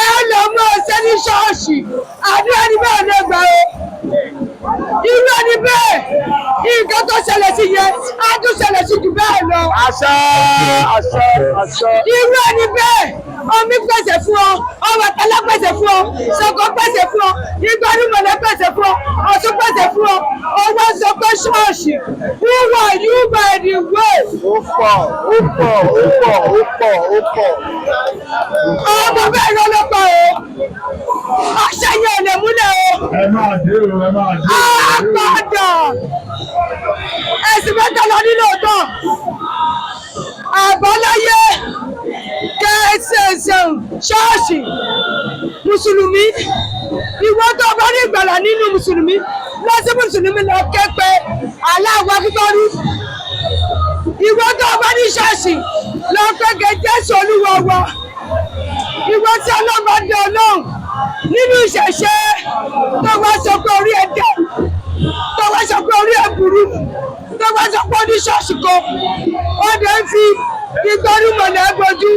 Speaker 5: ẹ lọ mọ ọsẹ ní ṣọ́ọ̀ṣì àdúrà ní bẹ́ẹ̀ ló gbà ó irú ẹni bẹ́ẹ̀ nǹkan tó ṣẹlẹ̀ sí yẹn á tún ṣẹlẹ̀ sí jù bẹ́ẹ̀ lọ.
Speaker 2: àṣẹ.
Speaker 5: irú ẹni bẹ́ẹ̀ omi pèsè fún ọ Ọbàtálá pèsè fún ọ Ṣàngó pèsè fún ọ Ìgbàrúmọlẹ̀ pèsè fún ọ Ọ̀ṣun pèsè fún ọ owó sọ pé ṣọ́ọ̀ṣì wúwo yóò bá ẹni wé.
Speaker 2: ó pọ̀.
Speaker 5: ọmọ bẹ́ẹ̀ ló ló pa o àṣẹ yẹn ò lè múlẹ̀ o.
Speaker 8: ẹ máa dé o.
Speaker 5: àpàdà ẹ̀sìn mẹ́ta lọ nínú ọ̀tọ̀ àbáláyé kẹ́sẹ̀sẹ̀ ṣọ́ọ̀ṣì mùsùlùmí ìwọ tó bá ní ìgbàlà nínú mùsùlùmí lọ sí mùsùlùmí lọ ké pé aláwọ̀ akíkọ́rú ìwọ tó bá ní ṣọ́ọ̀ṣì lọ ké Jésù Olúwa wa ìwọ tí ọlọ́mọ dé ọlọ́run nínú ìṣẹ̀ṣe tó wá sọ pé orí ẹ̀ dẹ̀ tó wá sọ pé orí ẹ̀ burú tó wá sọ pé ó ní ṣọ́ọ̀ṣì kan ó dẹ̀ ń fi ìgbọ́rùmọ̀lẹ́ gbójú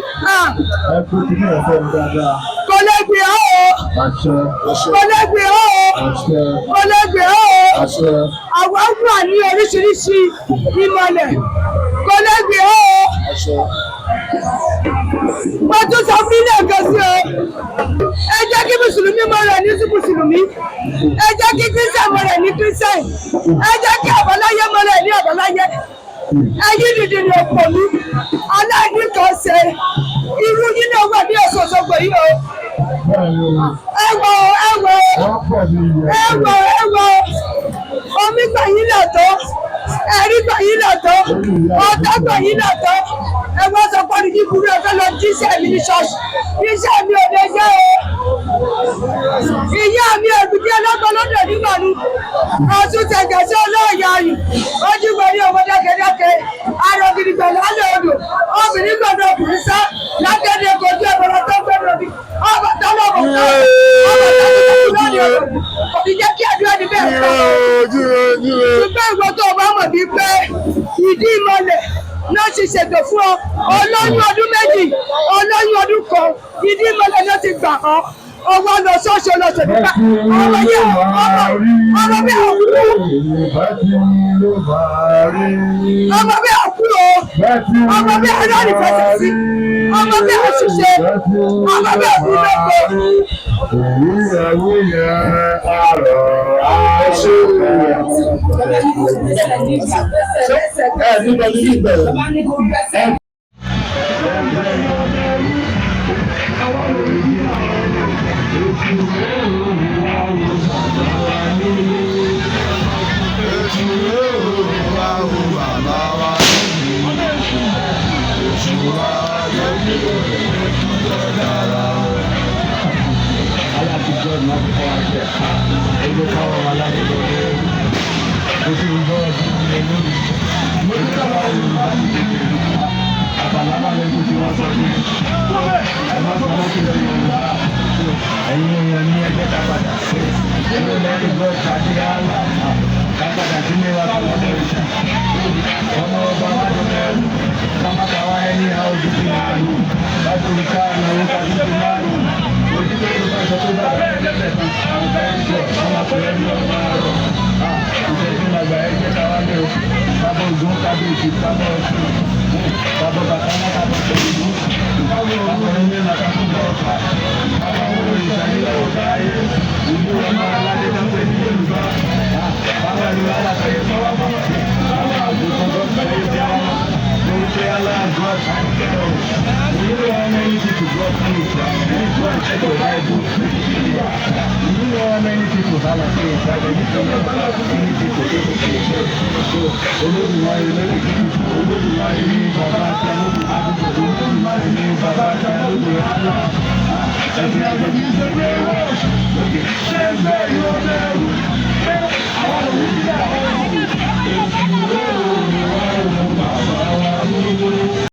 Speaker 5: kò lè gbé kò lè gbé kò lè gbé àwọn wà ní oríṣiríṣi ìmọ̀lẹ̀ kò lè gbé mo tún sọ fún ilé ẹ̀kọ́ sí o ẹ jẹ́ kí mùsùlùmí mọ̀ rẹ̀ ní sí mùsùlùmí ẹ jẹ́ kí kírísítẹ̀ mọ̀ rẹ̀ ní kírísítẹ̀ ẹ jẹ́ kí àbáláyé mọ̀ rẹ̀ ní àbáláyé ẹ̀yin dìde ní òpòlú aláìní kan ṣe irú yín náà wà ní Ọ̀ṣun Òṣogbo yìí o ẹ wò omi gbà yín là tó ẹ̀rí gbà yín là tó ọ̀tá gbà yín là tó ẹ wọ́n sọ pé ní burú ẹ fẹ́ lọ jíṣẹ́ mi ní ṣọ́ọ̀ṣì iṣẹ́ mi ò lè jẹ́ o ìyá mi ẹ̀bùdí ọlọ́gbọ́n lọ́dọ̀ nígbà ni ọ̀tún tẹ̀gẹ̀ sí olóòyà yìí ojú wẹ̀rí ọmọ dákẹ́dákẹ́ arọ gidi pẹ̀lú alẹ́ odò obìnrin gbọ́dọ̀ ọkùnrin sá lákẹ́dẹ́ kojú ẹ̀bọ̀rọ̀ tó gbọ́dọ̀ bí ọmọ tọ́lọ̀ ọmọ kò ní jẹ́ kí àdúrà ní bẹ́ẹ̀ kọ́ ṣùgbọ́n ìwọ tó o bá mọ̀ bí pé ìdí ìmọ̀lẹ̀ náà ti ṣètò fún ọ olóyún ọdún méjì olóyún ọdún kan ìdí ìmọ̀lẹ̀ náà ti gbà ọ́ ọwọ́ lọ ṣọ́ọ̀ṣì ọlọ́sẹ̀ nípa ọmọ yẹn ọmọ bí ọkú ọmọ bí ọkú o ọmọ bí ẹlọ́rìí fẹsẹ̀ sí ọmọ bí àṣìṣe ọmọ bí ọkú lọ́kọ̀.
Speaker 2: Baba